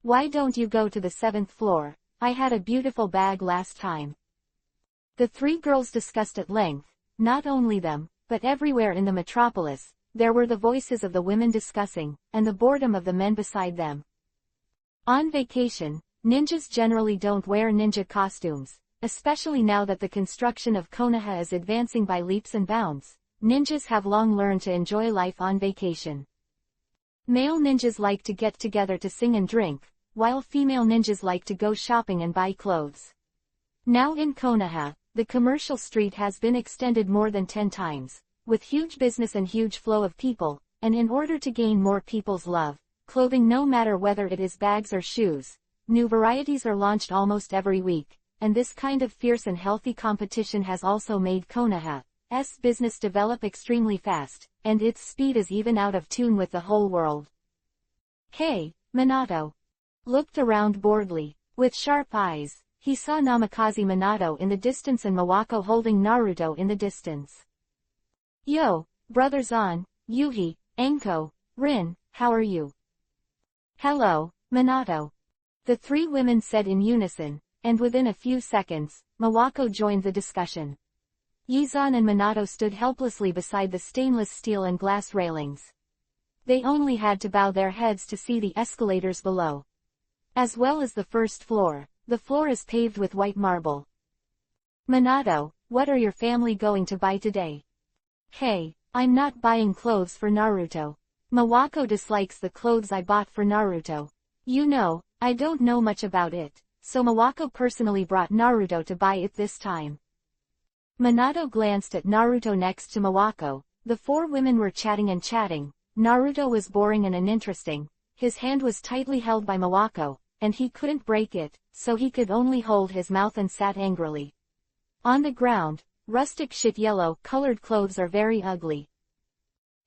Why don't you go to the 7th floor, I had a beautiful bag last time. The 3 girls discussed at length, not only them, but everywhere in the metropolis, there were the voices of the women discussing, and the boredom of the men beside them. On vacation, ninjas generally don't wear ninja costumes, especially now that the construction of Konoha is advancing by leaps and bounds. Ninjas have long learned to enjoy life on vacation. Male ninjas like to get together to sing and drink, while female ninjas like to go shopping and buy clothes. Now in Konoha, the commercial street has been extended more than 10 times, with huge business and huge flow of people, and in order to gain more people's love, clothing no matter whether it is bags or shoes, new varieties are launched almost every week, and this kind of fierce and healthy competition has also made Konoha's business develop extremely fast, and its speed is even out of tune with the whole world. Hey, Minato! Looked around boredly. With sharp eyes, he saw Namikaze Minato in the distance and Mawako holding Naruto in the distance. Yo, Brother Zan, Yuhi, Anko, Rin, how are you? Hello, Minato. The three women said in unison, and within a few seconds, Mawako joined the discussion. Yizan and Minato stood helplessly beside the stainless steel and glass railings. They only had to bow their heads to see the escalators below. As well as the first floor, the floor is paved with white marble. Minato, what are your family going to buy today? Hey, I'm not buying clothes for Naruto. Mawako dislikes the clothes I bought for Naruto. You know, I don't know much about it, so Mawako personally brought Naruto to buy it this time. Minato glanced at Naruto next to Mawako. The four women were chatting and chatting. Naruto was boring and uninteresting. His hand was tightly held by Mawako, and he couldn't break it, so he could only hold his mouth and sat angrily. On the ground, rustic shit yellow-colored clothes are very ugly.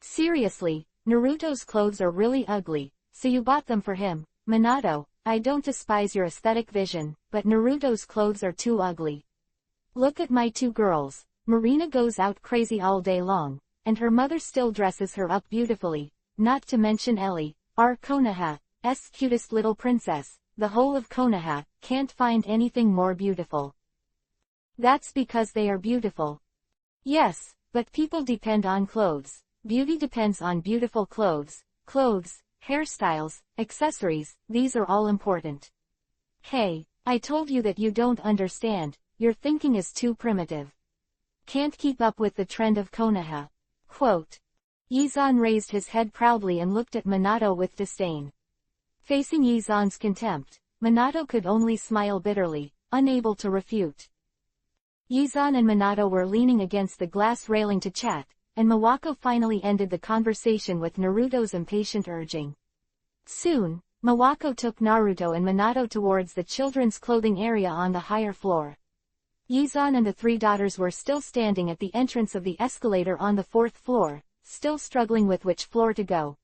Seriously, Naruto's clothes are really ugly, so you bought them for him. Minato, I don't despise your aesthetic vision, but Naruto's clothes are too ugly. Look at my two girls. Marina goes out crazy all day long, and her mother still dresses her up beautifully, not to mention Ellie, our Konoha's cutest little princess. The whole of Konoha can't find anything more beautiful. That's because they are beautiful. Yes, but people depend on clothes. Beauty depends on beautiful clothes. Clothes, hairstyles, accessories, these are all important. Hey, I told you that you don't understand, your thinking is too primitive. Can't keep up with the trend of Konoha. Quote. Yizan raised his head proudly and looked at Minato with disdain. Facing Yizan's contempt, Minato could only smile bitterly, unable to refute. Yizan and Minato were leaning against the glass railing to chat, and Mawako finally ended the conversation with Naruto's impatient urging. Soon, Mawako took Naruto and Minato towards the children's clothing area on the higher floor. Yizan and the three daughters were still standing at the entrance of the escalator on the fourth floor, still struggling with which floor to go.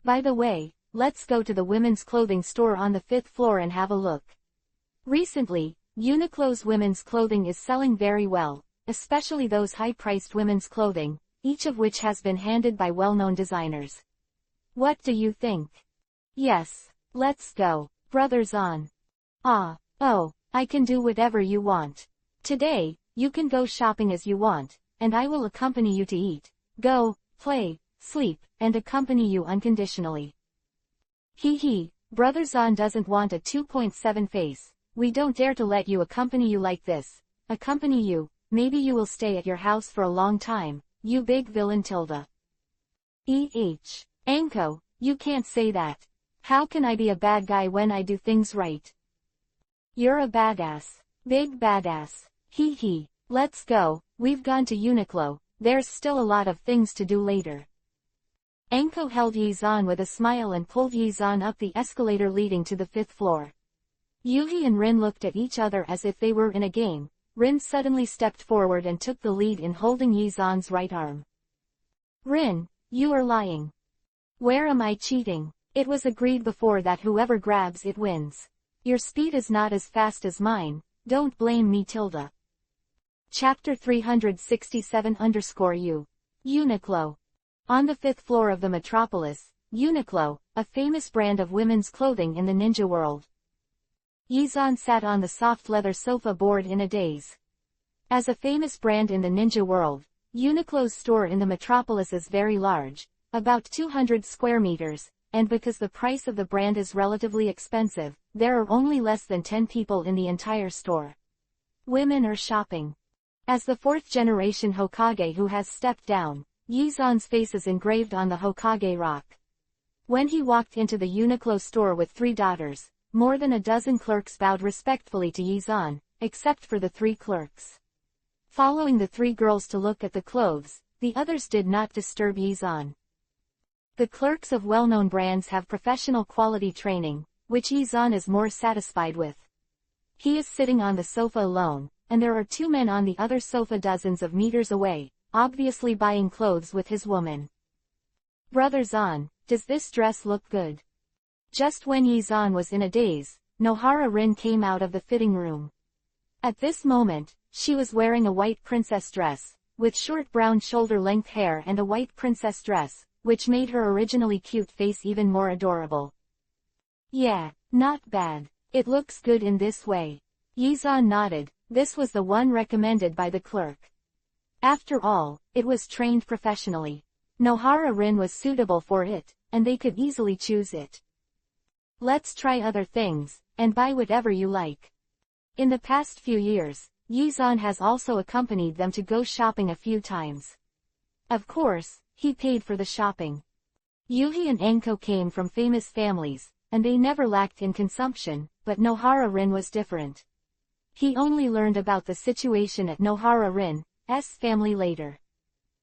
By the way, let's go to the women's clothing store on the fifth floor and have a look. Recently, Uniqlo's women's clothing is selling very well, especially those high-priced women's clothing, each of which has been handed by well-known designers. What do you think? Yes, let's go, Brother Zan. Oh, I can do whatever you want. Today, you can go shopping as you want, and I will accompany you to eat, go, play, sleep, and accompany you unconditionally. Hee, Brother Zan doesn't want a 2.7 face. We don't dare to let you accompany you like this. Accompany you, maybe you will stay at your house for a long time, you big villain Tilda. Anko, you can't say that. How can I be a bad guy when I do things right? You're a badass. Big badass. Hee, let's go, we've gone to Uniqlo, there's still a lot of things to do later. Anko held Yizan with a smile and pulled Yizan up the escalator leading to the fifth floor. Yuhi and Rin looked at each other as if they were in a game. Rin suddenly stepped forward and took the lead in holding Yizan's right arm. Rin, you are lying. Where am I cheating? It was agreed before that whoever grabs it wins. Your speed is not as fast as mine, don't blame me Tilda. Chapter 367-U. Uniqlo. On the fifth floor of the metropolis, Uniqlo, a famous brand of women's clothing in the ninja world. Yizan sat on the soft leather sofa bored in a daze. As a famous brand in the ninja world, Uniqlo's store in the metropolis is very large, about 200 square meters, and because the price of the brand is relatively expensive, there are only less than 10 people in the entire store. Women are shopping. As the fourth-generation Hokage who has stepped down, Yizan's face is engraved on the Hokage rock. When he walked into the Uniqlo store with three daughters, more than a dozen clerks bowed respectfully to Yizan, except for the three clerks. Following the three girls to look at the clothes, the others did not disturb Yizan. The clerks of well-known brands have professional quality training, which Yizan is more satisfied with. He is sitting on the sofa alone, and there are two men on the other sofa dozens of meters away, obviously buying clothes with his woman. "Brother Zan, does this dress look good?" Just when Yi-zan was in a daze, Nohara Rin came out of the fitting room. At this moment, she was wearing a white princess dress, with short brown shoulder-length hair and a white princess dress, which made her originally cute face even more adorable. "Yeah, not bad. It looks good in this way." Yi-zan nodded. This was the one recommended by the clerk. After all, it was trained professionally. Nohara Rin was suitable for it, and they could easily choose it. "Let's try other things, and buy whatever you like." In the past few years, Yi-zan has also accompanied them to go shopping a few times. Of course, he paid for the shopping. Yuhi and Enko came from famous families, and they never lacked in consumption, but Nohara Rin was different. He only learned about the situation at Nohara Rin's family later.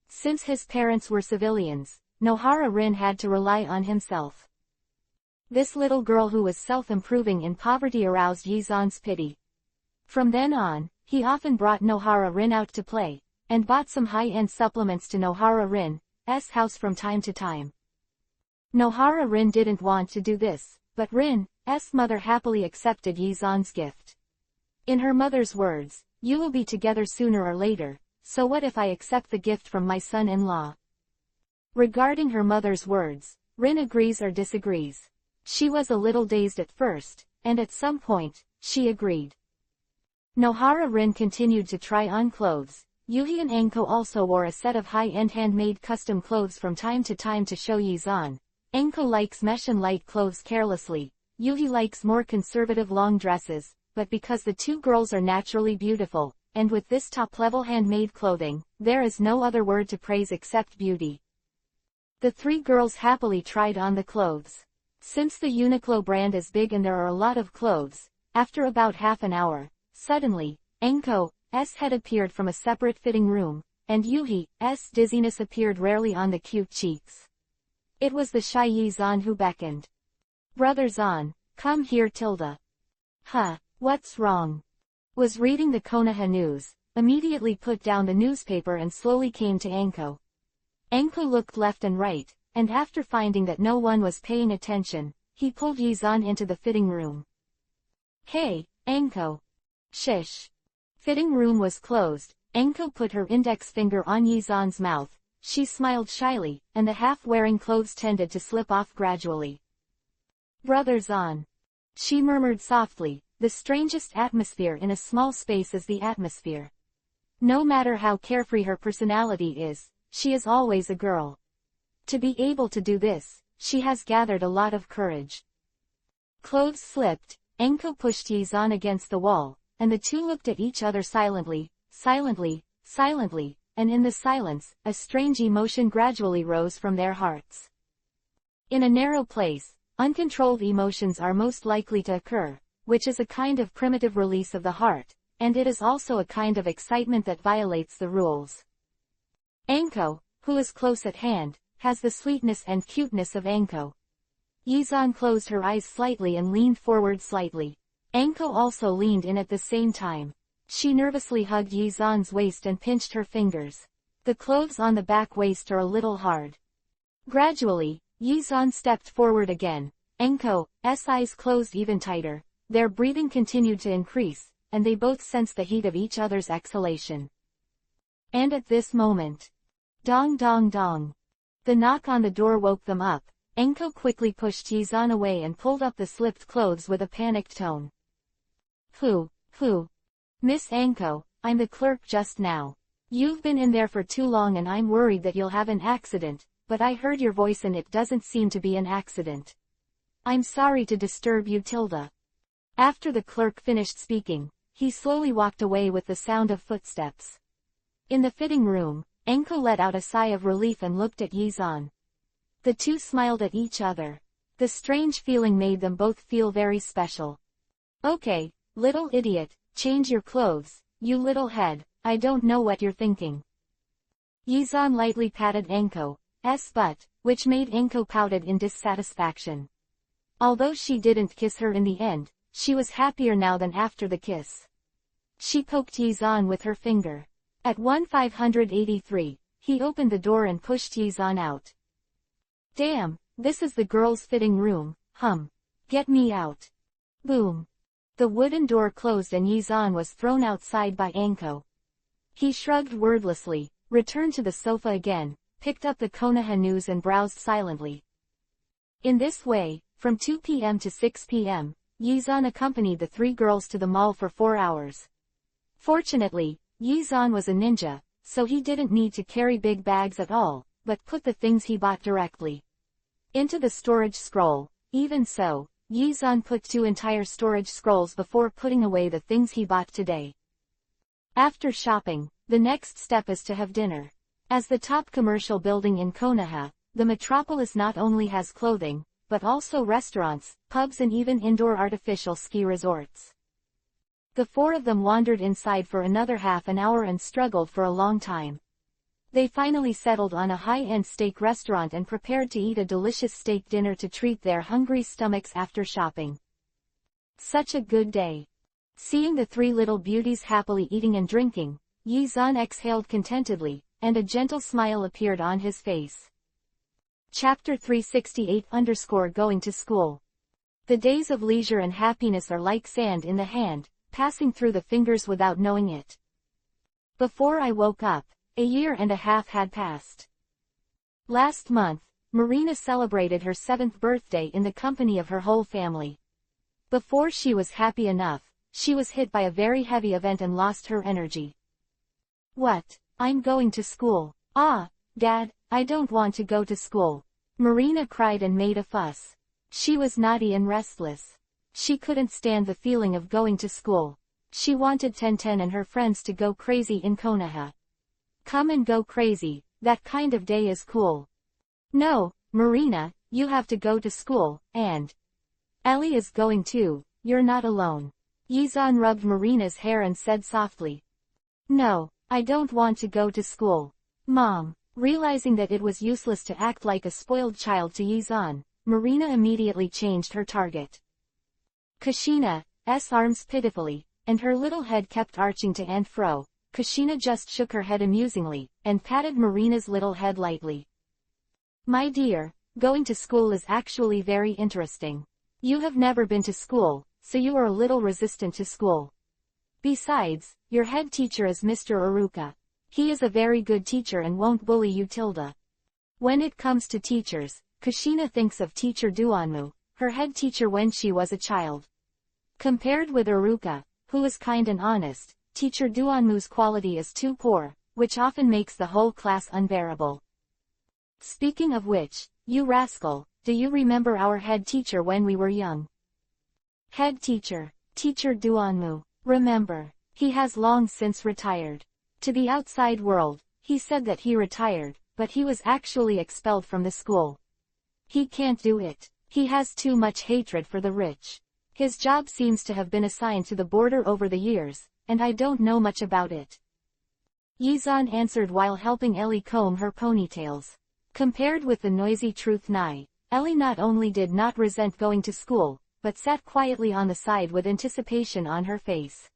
Since his parents were civilians, Nohara Rin had to rely on himself. This little girl who was self-improving in poverty aroused Yi-zan's pity. From then on, he often brought Nohara Rin out to play, and bought some high-end supplements to Nohara Rin's house from time to time. Nohara Rin didn't want to do this, but Rin's mother happily accepted Yi-zan's gift. In her mother's words, "You will be together sooner or later, so what if I accept the gift from my son-in-law?" Regarding her mother's words, Rin agrees or disagrees. She was a little dazed at first, and at some point, she agreed. Nohara Rin continued to try on clothes. Yuhi and Enko also wore a set of high-end handmade custom clothes from time to time to show Yi-zan. Enko likes mesh and light clothes carelessly. Yuhi likes more conservative long dresses, but because the two girls are naturally beautiful, and with this top-level handmade clothing, there is no other word to praise except beauty. The three girls happily tried on the clothes. Since the Uniqlo brand is big and there are a lot of clothes, after about half an hour, suddenly, Enko's head appeared from a separate fitting room, and Yuhi's dizziness appeared rarely on the cute cheeks. It was the shy Yi-zan who beckoned. "Brother Zan, come here tilde." "Huh, what's wrong?" Was reading the Konoha news, immediately put down the newspaper and slowly came to Enko. Enko looked left and right, and after finding that no one was paying attention, he pulled Yi-zan into the fitting room. "Hey, Enko." "Shish." Fitting room was closed. Enko put her index finger on Yi-zan's mouth. She smiled shyly, and the half-wearing clothes tended to slip off gradually. "Brother Zan." She murmured softly. The strangest atmosphere in a small space is the atmosphere. No matter how carefree her personality is, she is always a girl. To be able to do this, she has gathered a lot of courage. Clothes slipped, Enko pushed Yi-zan against the wall, and the two looked at each other silently, and in the silence, a strange emotion gradually rose from their hearts. In a narrow place, uncontrolled emotions are most likely to occur, which is a kind of primitive release of the heart, and it is also a kind of excitement that violates the rules. Enko, who is close at hand, has the sweetness and cuteness of Enko. Yi-zan closed her eyes slightly and leaned forward slightly. Enko also leaned in at the same time. She nervously hugged Yi-zan's waist and pinched her fingers. The clothes on the back waist are a little hard. Gradually, Yi-zan stepped forward again. Enko's eyes closed even tighter. Their breathing continued to increase, and they both sensed the heat of each other's exhalation. And at this moment, dong dong dong. The knock on the door woke them up. Enko quickly pushed Yi-zan away and pulled up the slipped clothes with a panicked tone. Who? Miss Enko, I'm the clerk just now. You've been in there for too long and I'm worried that you'll have an accident, but I heard your voice and it doesn't seem to be an accident. I'm sorry to disturb you tilde. After the clerk finished speaking, he slowly walked away with the sound of footsteps. In the fitting room, Enko let out a sigh of relief and looked at Yi-zan. The two smiled at each other. The strange feeling made them both feel very special. Okay, little idiot, change your clothes, you little head, I don't know what you're thinking. Yi-zan lightly patted Enko's butt, which made Enko pouted in dissatisfaction. Although she didn't kiss her in the end, she was happier now than after the kiss. She poked Yi-zan with her finger. At 1583, he opened the door and pushed Yizan out. Damn, this is the girls' fitting room, Get me out. Boom. The wooden door closed and Yizan was thrown outside by Anko. He shrugged wordlessly, returned to the sofa again, picked up the Konoha news and browsed silently. In this way, from 2 p.m. to 6 p.m., Yizan accompanied the three girls to the mall for 4 hours. Fortunately, Yizan was a ninja, so he didn't need to carry big bags at all, but put the things he bought directly into the storage scroll. Even so, Yizan put 2 entire storage scrolls before putting away the things he bought today. After shopping, the next step is to have dinner. As the top commercial building in Konoha, the metropolis not only has clothing, but also restaurants, pubs and even indoor artificial ski resorts. The 4 of them wandered inside for another half an hour and struggled for a long time. They finally settled on a high-end steak restaurant and prepared to eat a delicious steak dinner to treat their hungry stomachs after shopping. Such a good day. Seeing the 3 little beauties happily eating and drinking, Yizan exhaled contentedly, and a gentle smile appeared on his face. Chapter 368 Going to School. The days of leisure and happiness are like sand in the hand, passing through the fingers without knowing it. Before I woke up, a year and a half had passed. Last month, Marina celebrated her 7th birthday in the company of her whole family. Before she was happy enough, she was hit by a very heavy event and lost her energy. What? I'm going to school. Ah, Dad, I don't want to go to school. Marina cried and made a fuss. She was naughty and restless. She couldn't stand the feeling of going to school. She wanted Tenten and her friends to go crazy in Konoha. Come and go crazy, that kind of day is cool. No, Marina, you have to go to school, and Ellie is going too, you're not alone. Yizan rubbed Marina's hair and said softly. No, I don't want to go to school. Mom. Realizing that it was useless to act like a spoiled child to Yizan, Marina immediately changed her target. Kushina's arms pitifully, and her little head kept arching to and fro. Kushina just shook her head amusingly, and patted Marina's little head lightly. My dear, going to school is actually very interesting. You have never been to school, so you are a little resistant to school. Besides, your head teacher is Mr. Aruka. He is a very good teacher and won't bully you. When it comes to teachers, Kushina thinks of Teacher Duanmu, her head teacher when she was a child. Compared with Aruka, who is kind and honest, Teacher Duanmu's quality is too poor, which often makes the whole class unbearable. Speaking of which, you rascal, do you remember our head teacher when we were young? Head teacher, Teacher Duanmu, remember, he has long since retired. To the outside world, he said that he retired, but he was actually expelled from the school. He can't do it. He has too much hatred for the rich. His job seems to have been assigned to the border over the years, and I don't know much about it. Yizan answered while helping Ellie comb her ponytails. Compared with the noisy truth Nai, Ellie not only did not resent going to school, but sat quietly on the side with anticipation on her face.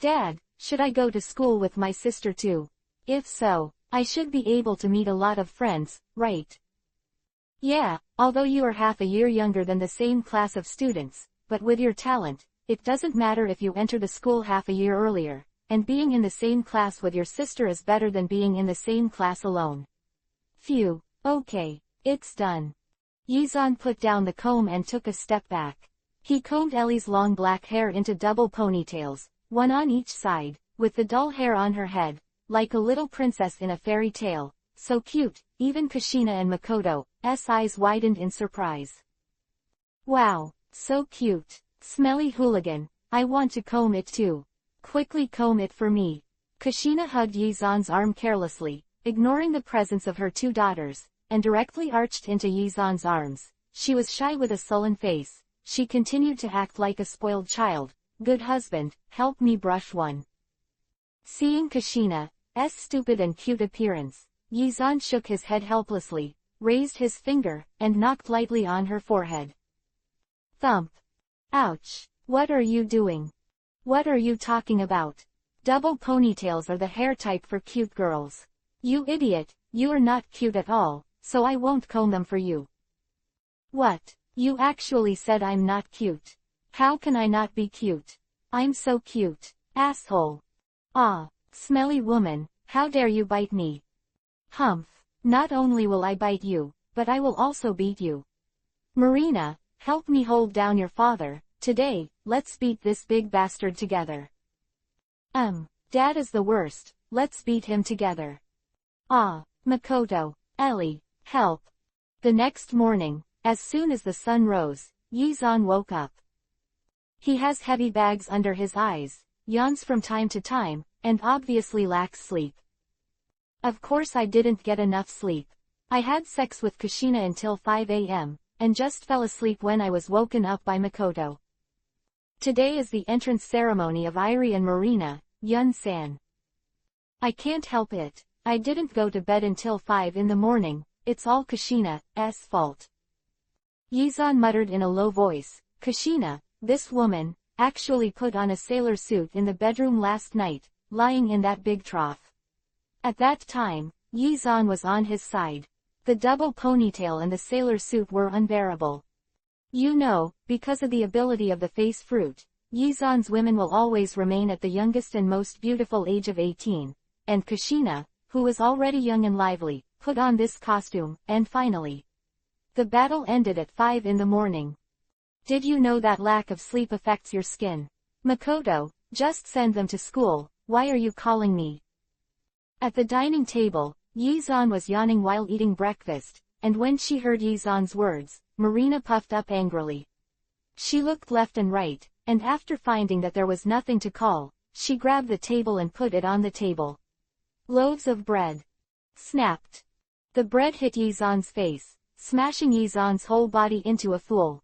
Dad, should I go to school with my sister too? If so, I should be able to meet a lot of friends, right? Yeah, although you are half a year younger than the same class of students, but with your talent, it doesn't matter if you enter the school half a year earlier, and being in the same class with your sister is better than being in the same class alone. Phew, okay, it's done. Yizan put down the comb and took a step back. He combed Ellie's long black hair into double ponytails, one on each side, with the dull hair on her head, like a little princess in a fairy tale. So cute, even Kushina and Makoto's eyes widened in surprise. Wow, so cute. Smelly hooligan, I want to comb it too. Quickly comb it for me. Kushina hugged Yizan's arm carelessly, ignoring the presence of her 2 daughters, and directly arched into Yizan's arms. She was shy with a sullen face. She continued to act like a spoiled child. Good husband, help me brush one. Seeing Kushina's stupid and cute appearance, Yizan shook his head helplessly, raised his finger, and knocked lightly on her forehead. Thump. Ouch. What are you doing? What are you talking about? Double ponytails are the hair type for cute girls. You idiot, you're not cute at all, so I won't comb them for you. What? You actually said I'm not cute. How can I not be cute? I'm so cute. Asshole. Ah, smelly woman, how dare you bite me? Humph. Not only will I bite you, but I will also beat you. Marina, help me hold down your father. Today, let's beat this big bastard together. Dad is the worst, let's beat him together. Ah, Makoto, Ellie, help. The next morning, as soon as the sun rose, Yizan woke up. He has heavy bags under his eyes, yawns from time to time, and obviously lacks sleep. Of course I didn't get enough sleep. I had sex with Kushina until 5 a.m., and just fell asleep when I was woken up by Makoto. Today is the entrance ceremony of Irie and Marina, Yun-san. I can't help it, I didn't go to bed until 5 in the morning, it's all Kushina's fault. Yizan muttered in a low voice, Kushina, this woman, actually put on a sailor suit in the bedroom last night, lying in that big trough. At that time, Yizan was on his side. The double ponytail and the sailor suit were unbearable. You know, because of the ability of the face fruit, Yizan's women will always remain at the youngest and most beautiful age of 18, and Kushina, who was already young and lively, put on this costume, and finally. The battle ended at 5 in the morning. Did you know that lack of sleep affects your skin? Makoto, just send them to school, why are you calling me? At the dining table, Yizan was yawning while eating breakfast, and when she heard Yizan's words, Marina puffed up angrily. She looked left and right, and after finding that there was nothing to call, she grabbed the table and put it on the table. Loaves of bread. Snapped. The bread hit Yizan's face, smashing Yizan's whole body into a pool.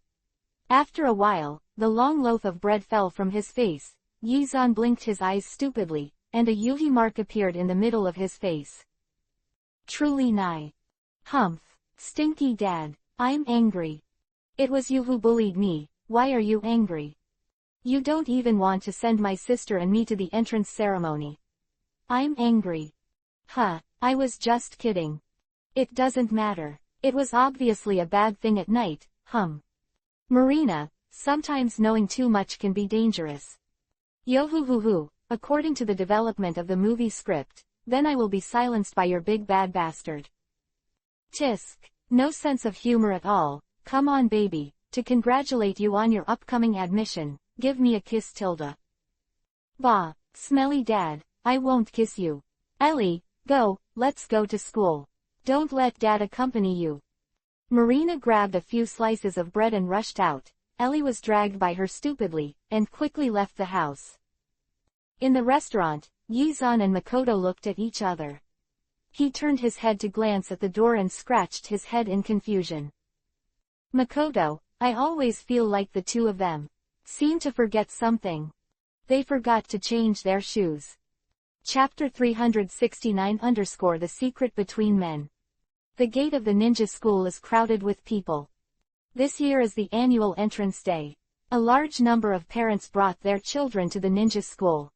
After a while, the long loaf of bread fell from his face. Yizan blinked his eyes stupidly, and a Yuhi mark appeared in the middle of his face. Truly nigh. Humph. Stinky dad, I'm angry. It was you who bullied me, why are you angry? You don't even want to send my sister and me to the entrance ceremony. I'm angry. Huh, I was just kidding. It doesn't matter. It was obviously a bad thing at night, Marina, sometimes knowing too much can be dangerous. Yo-hoo-hoo-hoo, according to the development of the movie script, then I will be silenced by your big bad bastard. Tisk, no sense of humor at all. Come on baby, to congratulate you on your upcoming admission, give me a kiss Tilda. Bah, smelly dad, I won't kiss you. Ellie, go, let's go to school. Don't let dad accompany you. Marina grabbed a few slices of bread and rushed out. Ellie was dragged by her stupidly, and quickly left the house. In the restaurant, Yizan and Makoto looked at each other. He turned his head to glance at the door and scratched his head in confusion. Makoto, I always feel like the two of them seem to forget something. They forgot to change their shoes. Chapter 369 _ The Secret Between Men. The gate of the ninja school is crowded with people. This year is the annual entrance day. A large number of parents brought their children to the ninja school.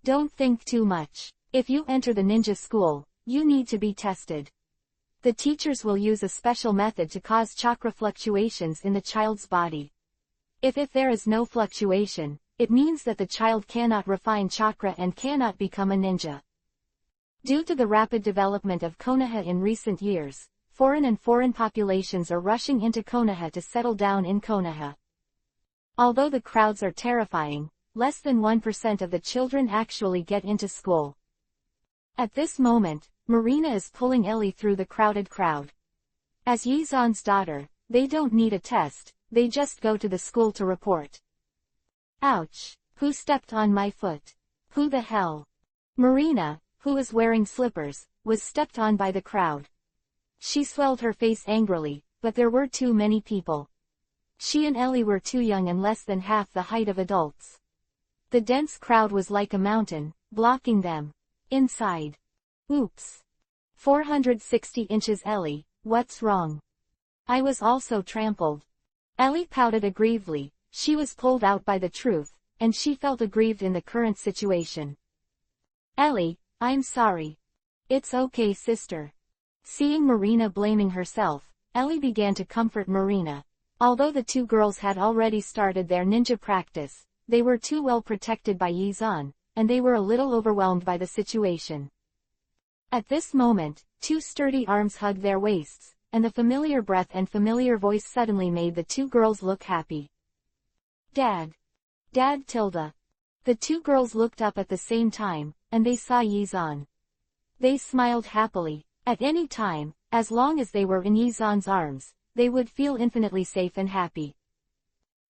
Don't think too much. If you enter the ninja school, you need to be tested. The teachers will use a special method to cause chakra fluctuations in the child's body. If there is no fluctuation, it means that the child cannot refine chakra and cannot become a ninja. Due to the rapid development of Konoha in recent years, foreign populations are rushing into Konoha to settle down in Konoha. Although the crowds are terrifying, less than 1% of the children actually get into school. At this moment, Marina is pulling Ellie through the crowded crowd. As Yizan's daughter, they don't need a test, they just go to the school to report. Ouch! Who stepped on my foot? Who the hell? Marina, who was wearing slippers, was stepped on by the crowd. She swelled her face angrily, but there were too many people. She and Ellie were too young and less than half the height of adults. The dense crowd was like a mountain, blocking them. Inside. Oops. 460 inches Ellie, what's wrong? I was also trampled. Ellie pouted aggrievedly, she was pulled out by the truth, and she felt aggrieved in the current situation. Ellie, I'm sorry. It's okay, sister. Seeing Marina blaming herself, Ellie began to comfort Marina. Although the two girls had already started their ninja practice, they were too well protected by Yizan, and they were a little overwhelmed by the situation. At this moment, two sturdy arms hugged their waists, and the familiar breath and familiar voice suddenly made the two girls look happy. Dad. Dad Tilda. The two girls looked up at the same time, and they saw Yizan. They smiled happily. At any time, as long as they were in Yizan's arms, they would feel infinitely safe and happy.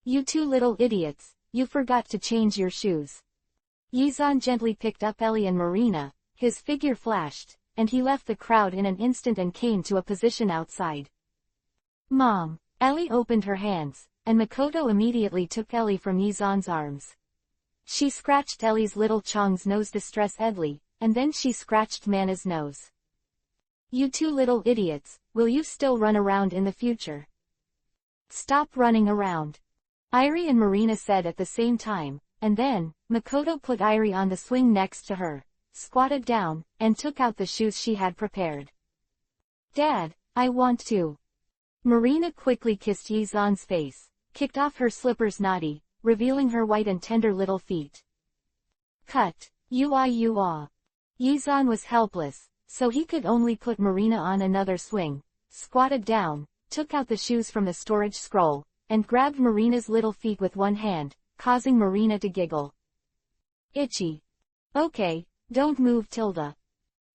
You two little idiots, you forgot to change your shoes. Yizan gently picked up Ellie and Marina, his figure flashed, and he left the crowd in an instant and came to a position outside. Mom. Ellie opened her hands, and Makoto immediately took Ellie from Yizan's arms. She scratched Ellie's little Chong's nose distressingly, and then she scratched Mana's nose. You two little idiots, will you still run around in the future? Stop running around. Irie and Marina said at the same time, and then, Makoto put Irie on the swing next to her, squatted down, and took out the shoes she had prepared. Dad, I want to. Marina quickly kissed Yizan's face, kicked off her slippers naughty, revealing her white and tender little feet. Cut. You. Yizan was helpless, so he could only put Marina on another swing, squatted down, took out the shoes from the storage scroll, and grabbed Marina's little feet with one hand, causing Marina to giggle. Itchy. Okay, don't move, Tilda.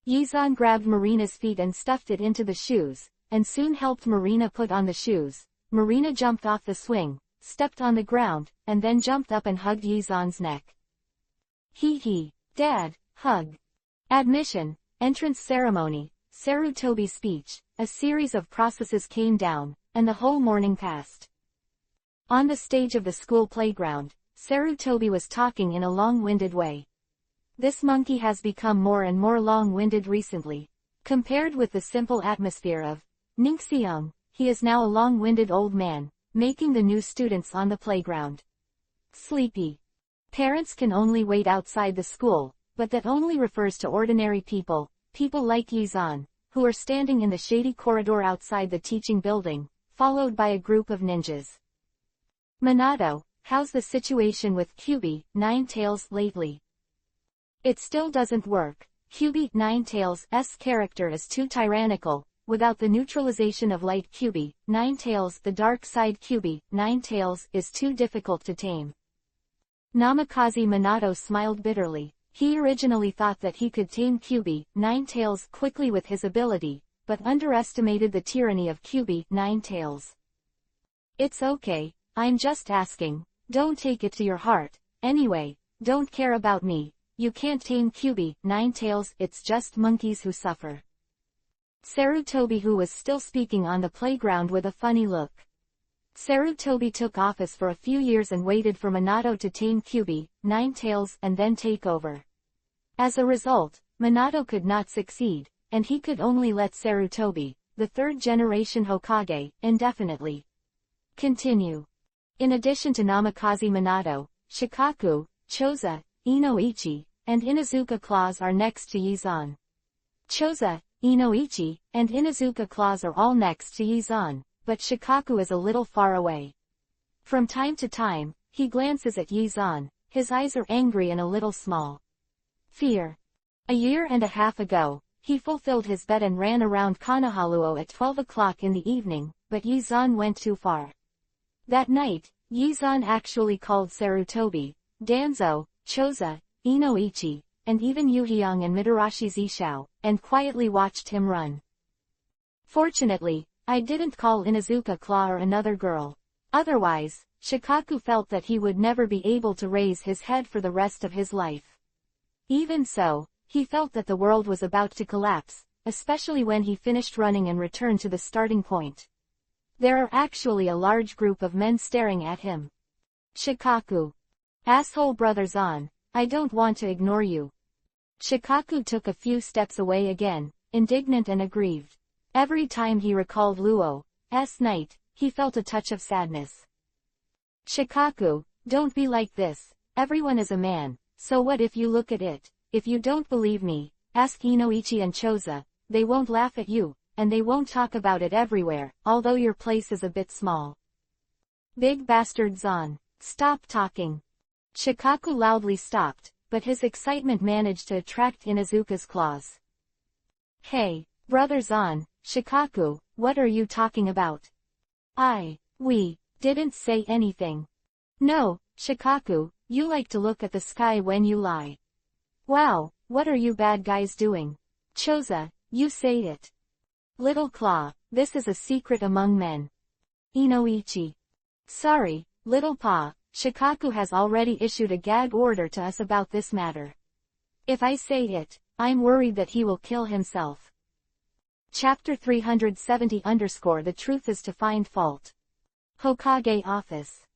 Yizan grabbed Marina's feet and stuffed it into the shoes, and soon helped Marina put on the shoes. Marina jumped off the swing, stepped on the ground, and then jumped up and hugged Yizan's neck. Hee. Dad, hug. Admission, entrance ceremony, Sarutobi's speech, a series of processes came down, and the whole morning passed. On the stage of the school playground, Sarutobi was talking in a long-winded way. This monkey has become more and more long-winded recently. Compared with the simple atmosphere of Ningxiong, he is now a long-winded old man, making the new students on the playground sleepy. Parents can only wait outside the school, but that only refers to ordinary people, people like Yizan, who are standing in the shady corridor outside the teaching building, followed by a group of ninjas. Minato, how's the situation with QB, Ninetales lately? It still doesn't work. QB, Ninetales' character is too tyrannical. Without the neutralization of light QB, Ninetales, the dark side QB, Ninetales, is too difficult to tame. Namikaze Minato smiled bitterly. He originally thought that he could tame QB, Ninetales quickly with his ability, but underestimated the tyranny of QB, Ninetales. It's okay, I'm just asking, don't take it to your heart, anyway, don't care about me, you can't tame QB, Ninetales, it's just monkeys who suffer. Sarutobi, who was still speaking on the playground with a funny look. Sarutobi took office for a few years and waited for Minato to tame QB, Ninetales, and then take over. As a result, Minato could not succeed, and he could only let Sarutobi, the third-generation Hokage, indefinitely continue. In addition to Namikaze Minato, Shikaku, Choza, Inoichi, and Inuzuka Claws are next to Yizan. Choza, Inoichi, and Inuzuka Claws are all next to Yizan, but Shikaku is a little far away. From time to time, he glances at Yizan, his eyes are angry and a little small. Fear. A year and a half ago, he fulfilled his bet and ran around Konohaluo at 12 o'clock in the evening, but Yizan went too far. That night, Yizan actually called Sarutobi, Danzo, Choza, Inoichi, and even Yuhyang and Mitarashi Zishao, and quietly watched him run. Fortunately, I didn't call Inuzuka Claw or another girl. Otherwise, Shikaku felt that he would never be able to raise his head for the rest of his life. Even so, he felt that the world was about to collapse, especially when he finished running and returned to the starting point. There are actually a large group of men staring at him. Shikaku. Asshole brother Zan, I don't want to ignore you. Shikaku took a few steps away again, indignant and aggrieved. Every time he recalled Luo's night, he felt a touch of sadness. Shikaku, don't be like this, everyone is a man, so what if you look at it? If you don't believe me, Ask Inoichi and Choza, they won't laugh at you, and they won't talk about it everywhere, although your place is a bit small. Big bastard Zan. Stop talking. Shikaku loudly stopped, but his excitement managed to attract Inuzuka's claws. Hey, brother Zan, Shikaku, what are you talking about? We didn't say anything. No, Shikaku, you like to look at the sky when you lie. Wow, what are you bad guys doing? Choza, you say it. Little Claw, this is a secret among men. Inoichi. Sorry, Little Paw, Shikaku has already issued a gag order to us about this matter. If I say it, I'm worried that he will kill himself. Chapter 370 _ The truth is to find fault. Hokage office.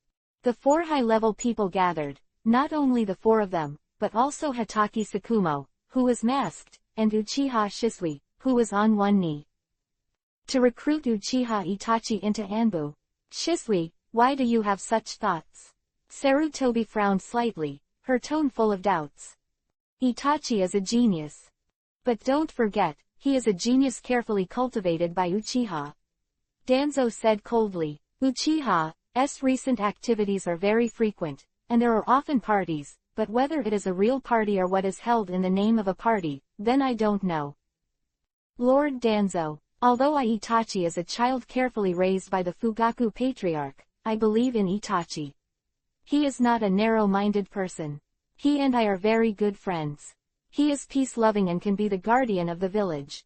The 4 high-level people gathered, not only the 4 of them, but also Hatake Tsukumo, who was masked, and Uchiha Shisui, who was on one knee. To recruit Uchiha Itachi into Anbu. Shisui, why do you have such thoughts? Sarutobi frowned slightly, her tone full of doubts. Itachi is a genius. But don't forget, he is a genius carefully cultivated by Uchiha. Danzo said coldly. Uchiha's recent activities are very frequent, and there are often parties, but whether it is a real party or what is held in the name of a party, then I don't know. Lord Danzo, although Itachi is a child carefully raised by the Fugaku patriarch, I believe in Itachi. He is not a narrow-minded person. He and I are very good friends. He is peace-loving and can be the guardian of the village.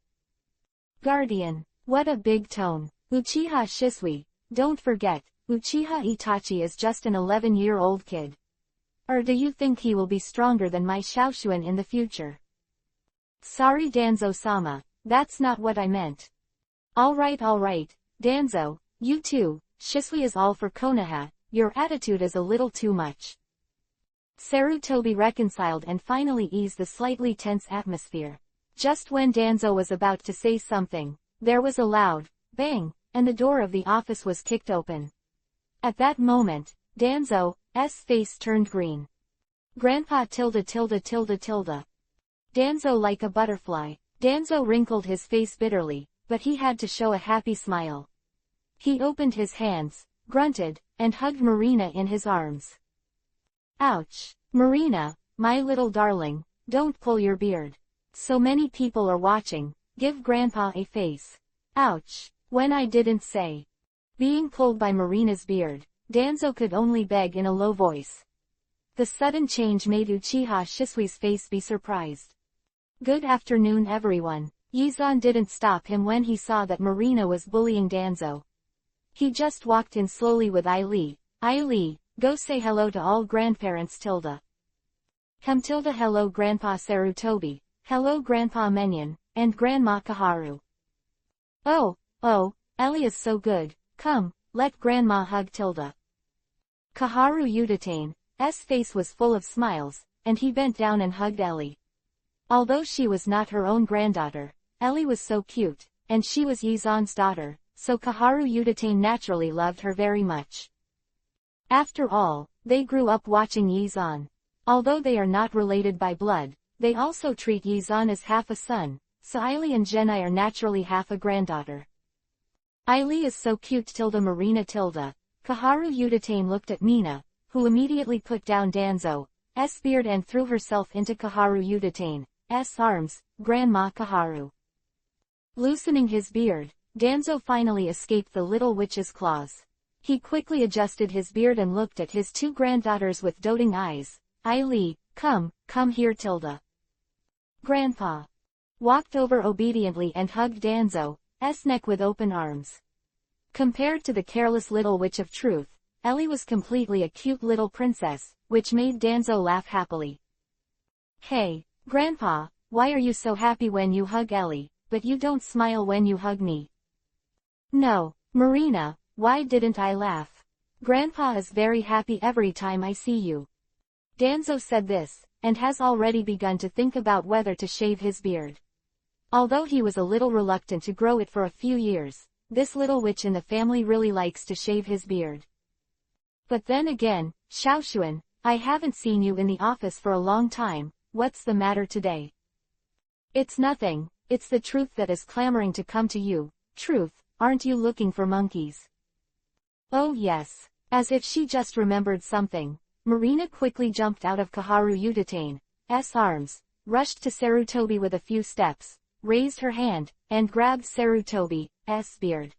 Guardian, what a big tone. Uchiha Shisui, don't forget, Uchiha Itachi is just an 11-year-old kid. Or do you think he will be stronger than my Shaoshuan in the future? Sorry Danzo-sama, that's not what I meant. Alright, Danzo, you too, Shisui is all for Konoha, your attitude is a little too much. Sarutobi reconciled and finally eased the slightly tense atmosphere. Just when Danzo was about to say something, there was a loud bang, and the door of the office was kicked open. At that moment, Danzo's face turned green. Grandpa tilde. Danzo like a butterfly. Danzo wrinkled his face bitterly, but he had to show a happy smile. He opened his hands, grunted, and hugged Marina in his arms. Ouch! Marina, my little darling, don't pull your beard. So many people are watching, give Grandpa a face. Ouch! When I didn't say. Being pulled by Marina's beard, Danzo could only beg in a low voice. The sudden change made Uchiha Shisui's face be surprised. Good afternoon everyone. Yizan didn't stop him when he saw that Marina was bullying Danzo. He just walked in slowly with Ai-Li, go say hello to all grandparents tilde. Come tilde hello Grandpa Sarutobi, hello Grandpa Menyon, and Grandma Kaharu. Oh, Ellie is so good, come, let Grandma hug tilde. Kaharu Udatane's face was full of smiles, and he bent down and hugged Ellie. Although she was not her own granddaughter, Ellie was so cute, and she was Yizan's daughter, so Kaharu Udatane naturally loved her very much. After all, they grew up watching Yizan. Although they are not related by blood, they also treat Yizan as half a son, so Aili and Genai are naturally half a granddaughter. Aili is so cute tilde Marina tilde. Kaharu Udatane looked at Mina, who immediately put down Danzo's beard and threw herself into Kaharu Udatane's arms, Grandma Kaharu. Loosening his beard, Danzo finally escaped the little witch's claws. He quickly adjusted his beard and looked at his 2 granddaughters with doting eyes. Aili, come here tilde. Grandpa walked over obediently and hugged Danzo's neck with open arms. Compared to the careless little witch of truth, Ellie was completely a cute little princess, which made Danzo laugh happily. Hey, Grandpa, why are you so happy when you hug Ellie, but you don't smile when you hug me? No, Marina, why didn't I laugh? Grandpa is very happy every time I see you. Danzo said this, and has already begun to think about whether to shave his beard. Although he was a little reluctant to grow it for a few years, this little witch in the family really likes to shave his beard. But then again, Shaoshuan, I haven't seen you in the office for a long time, what's the matter today? It's nothing, it's the truth that is clamoring to come to you. Truth, aren't you looking for monkeys? Oh yes. As if she just remembered something, Marina quickly jumped out of Kaharu Utatane's arms, rushed to Sarutobi with a few steps, raised her hand, and grabbed Sarutobi's beard.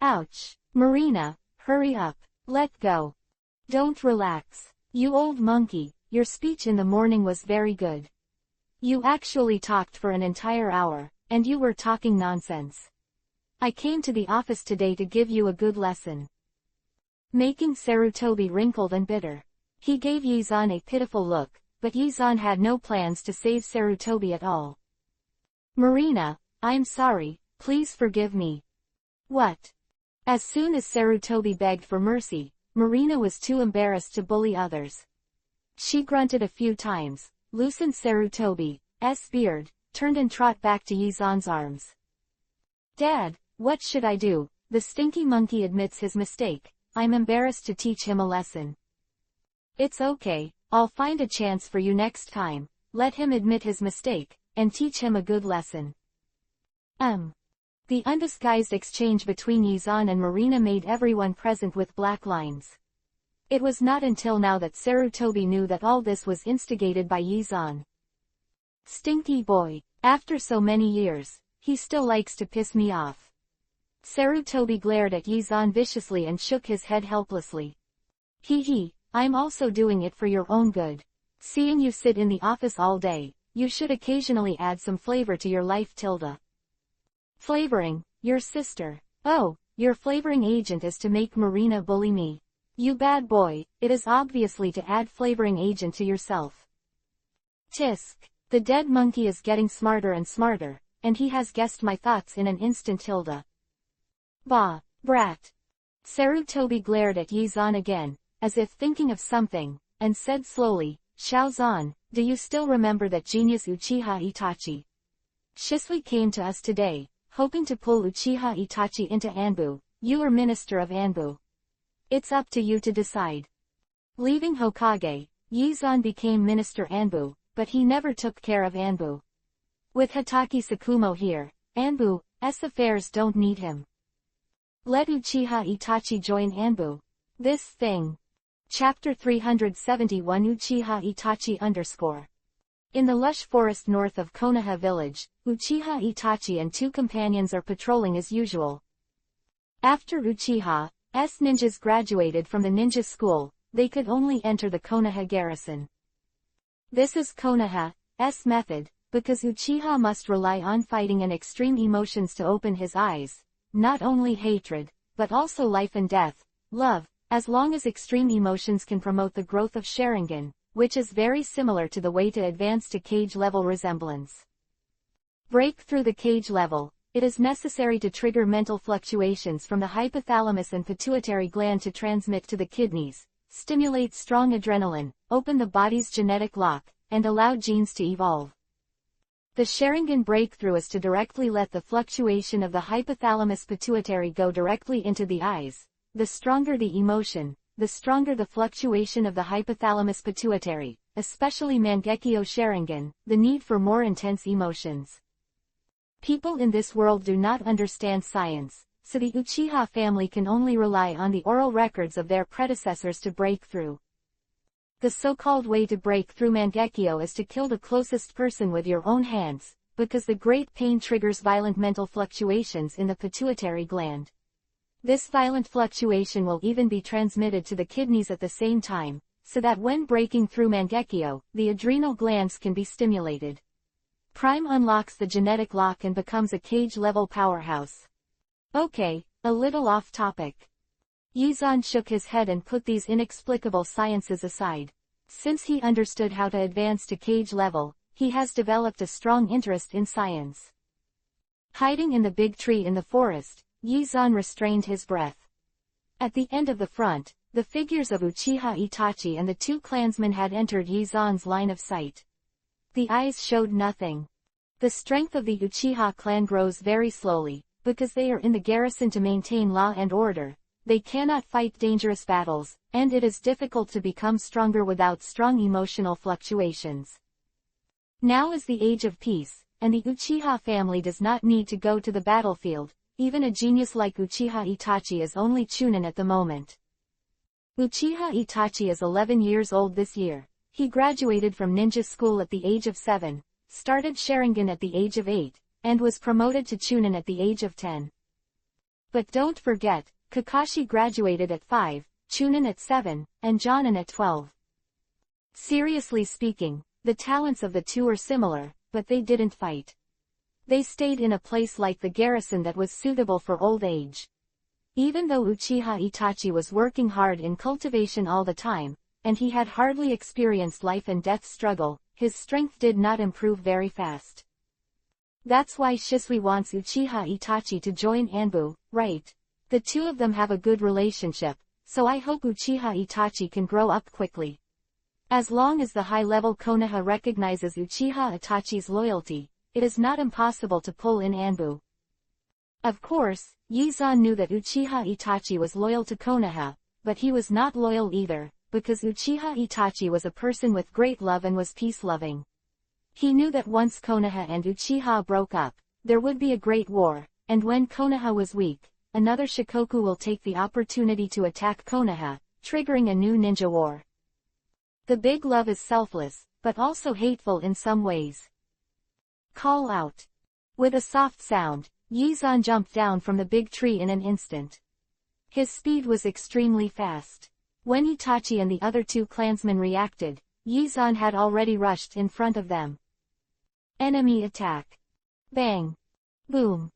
Ouch! Marina, hurry up. Let go. Don't relax. You old monkey, your speech in the morning was very good. You actually talked for an entire hour, and you were talking nonsense. I came to the office today to give you a good lesson. Making Sarutobi wrinkled and bitter. He gave Yizan a pitiful look, but Yizan had no plans to save Sarutobi at all. Marina, I'm sorry, please forgive me. What? As soon as Sarutobi begged for mercy, Marina was too embarrassed to bully others. She grunted a few times, loosened Sarutobi's beard, turned and trot back to Yizan's arms. Dad, what should I do? The stinky monkey admits his mistake. I'm embarrassed to teach him a lesson. It's okay, I'll find a chance for you next time. Let him admit his mistake, and teach him a good lesson. The undisguised exchange between Yizan and Marina made everyone present with black lines. It was not until now that Sarutobi knew that all this was instigated by Yizan. Stinky boy, after so many years, he still likes to piss me off. Sarutobi glared at Yizan viciously and shook his head helplessly. Hee, I'm also doing it for your own good. Seeing you sit in the office all day, you should occasionally add some flavor to your life. Flavoring, your sister. Oh, your flavoring agent is to make Marina bully me. You bad boy, it is obviously to add flavoring agent to yourself. Tisk, the dead monkey is getting smarter and smarter, and he has guessed my thoughts in an instant. Bah, brat. Sarutobi glared at Yizan again, as if thinking of something, and said slowly, Xiaozan, do you still remember that genius Uchiha Itachi? Shisui came to us today, hoping to pull Uchiha Itachi into Anbu. You are minister of Anbu. It's up to you to decide. Leaving Hokage, Yizan became minister Anbu, but he never took care of Anbu. With Hatake Sakumo here, Anbu's affairs don't need him. Let Uchiha Itachi join Anbu. This thing. Chapter 371 Uchiha Itachi _ In the lush forest north of Konoha village, Uchiha Itachi and two companions are patrolling as usual. After Uchiha's ninjas graduated from the ninja school, they could only enter the Konoha garrison. This is Konoha's method, because Uchiha must rely on fighting and extreme emotions to open his eyes. Not only hatred, but also life and death, love, as long as extreme emotions can promote the growth of Sharingan, which is very similar to the way to advance to cage level resemblance. Break through the cage level, it is necessary to trigger mental fluctuations from the hypothalamus and pituitary gland to transmit to the kidneys, stimulate strong adrenaline, open the body's genetic lock, and allow genes to evolve. The Sharingan breakthrough is to directly let the fluctuation of the hypothalamus pituitary go directly into the eyes. The stronger the emotion, the stronger the fluctuation of the hypothalamus pituitary, especially Mangekyo Sharingan, the need for more intense emotions. People in this world do not understand science, so the Uchiha family can only rely on the oral records of their predecessors to break through. The so-called way to break through Mangekyo is to kill the closest person with your own hands, because the great pain triggers violent mental fluctuations in the pituitary gland. This violent fluctuation will even be transmitted to the kidneys at the same time, so that when breaking through Mangekyo, the adrenal glands can be stimulated. Prime unlocks the genetic lock and becomes a cage-level powerhouse. Okay, a little off topic. Yizan shook his head and put these inexplicable sciences aside. Since he understood how to advance to cage level, he has developed a strong interest in science. Hiding in the big tree in the forest, Yizan restrained his breath. At the end of the front, the figures of Uchiha Itachi and the two clansmen had entered Yizan's line of sight. The eyes showed nothing. The strength of the Uchiha clan grows very slowly, because they are in the garrison to maintain law and order. They cannot fight dangerous battles, and it is difficult to become stronger without strong emotional fluctuations. Now is the age of peace, and the Uchiha family does not need to go to the battlefield. Even a genius like Uchiha Itachi is only chunin at the moment. Uchiha Itachi is 11 years old this year. He graduated from ninja school at the age of 7, started Sharingan at the age of 8, and was promoted to chunin at the age of 10. But don't forget, Kakashi graduated at 5, chunin at 7, and Jonin at 12. Seriously speaking, the talents of the two are similar, but they didn't fight. They stayed in a place like the garrison that was suitable for old age. Even though Uchiha Itachi was working hard in cultivation all the time, and he had hardly experienced life and death struggle, his strength did not improve very fast. That's why Shisui wants Uchiha Itachi to join Anbu, right? The two of them have a good relationship, so I hope Uchiha Itachi can grow up quickly. As long as the high-level Konoha recognizes Uchiha Itachi's loyalty, it is not impossible to pull in Anbu. Of course, Yizan knew that Uchiha Itachi was loyal to Konoha, but he was not loyal either, because Uchiha Itachi was a person with great love and was peace-loving. He knew that once Konoha and Uchiha broke up, there would be a great war, and when Konoha was weak, another Shikoku will take the opportunity to attack Konoha, triggering a new ninja war. The big love is selfless, but also hateful in some ways. Call out. With a soft sound, Yizan jumped down from the big tree in an instant. His speed was extremely fast. When Itachi and the other two clansmen reacted, Yizan had already rushed in front of them. Enemy attack. Bang. Boom.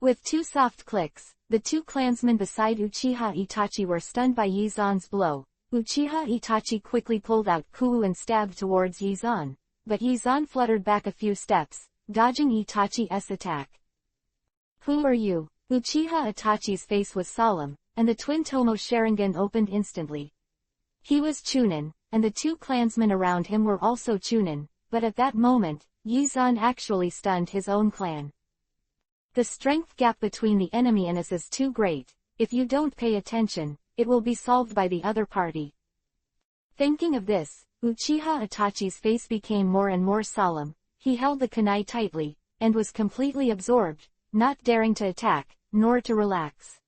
With two soft clicks, the two clansmen beside Uchiha Itachi were stunned by Yizan's blow. Uchiha Itachi quickly pulled out Kuu and stabbed towards Yizan, but Yizan fluttered back a few steps, dodging Itachi's attack. Who are you? Uchiha Itachi's face was solemn, and the twin Tomo Sharingan opened instantly. He was chunin, and the two clansmen around him were also chunin, but at that moment, Yizan actually stunned his own clan. The strength gap between the enemy and us is too great. If you don't pay attention, it will be solved by the other party. Thinking of this, Uchiha Itachi's face became more and more solemn. He held the kunai tightly, and was completely absorbed, not daring to attack, nor to relax.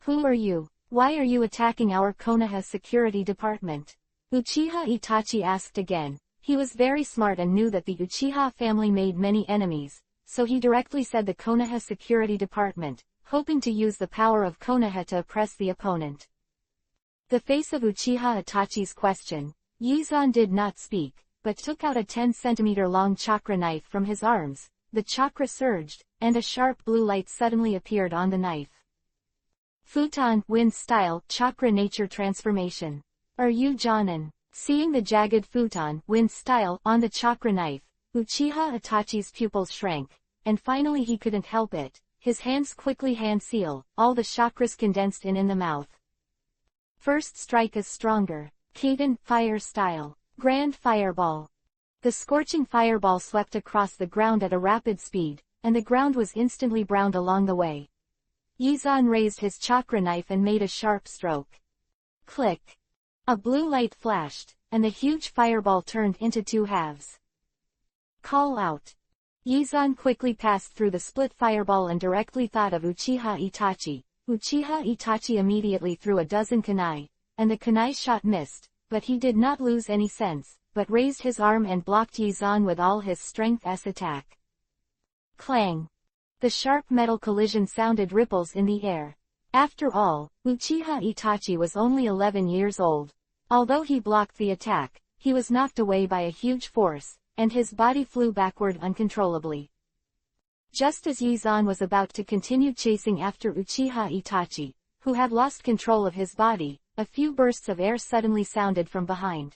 Who are you? Why are you attacking our Konoha security department? Uchiha Itachi asked again. He was very smart and knew that the Uchiha family made many enemies, so he directly said the Konoha security department, hoping to use the power of Konoha to oppress the opponent. The face of Uchiha Itachi's question, Yizan did not speak, but took out a 10-centimeter-long chakra knife from his arms. The chakra surged, and a sharp blue light suddenly appeared on the knife. Futon, wind style, chakra nature transformation. Are you Jonin? Seeing the jagged futon, wind style, on the chakra knife, Uchiha Itachi's pupils shrank, and finally he couldn't help it. His hands quickly hand seal, all the chakras condensed in the mouth. First strike is stronger. Kaden, fire style. Grand fireball. The scorching fireball swept across the ground at a rapid speed, and the ground was instantly browned along the way. Yizan raised his chakra knife and made a sharp stroke. Click. A blue light flashed, and the huge fireball turned into two halves. Call out. Yizan quickly passed through the split fireball and directly thought of Uchiha Itachi. Uchiha Itachi immediately threw a dozen kunai, and the kunai shot missed, but he did not lose any sense, but raised his arm and blocked Yizan with all his strength's attack. Clang. The sharp metal collision sounded ripples in the air. After all, Uchiha Itachi was only 11 years old. Although he blocked the attack, he was knocked away by a huge force, and his body flew backward uncontrollably. Just as Yizan was about to continue chasing after Uchiha Itachi, who had lost control of his body, a few bursts of air suddenly sounded from behind.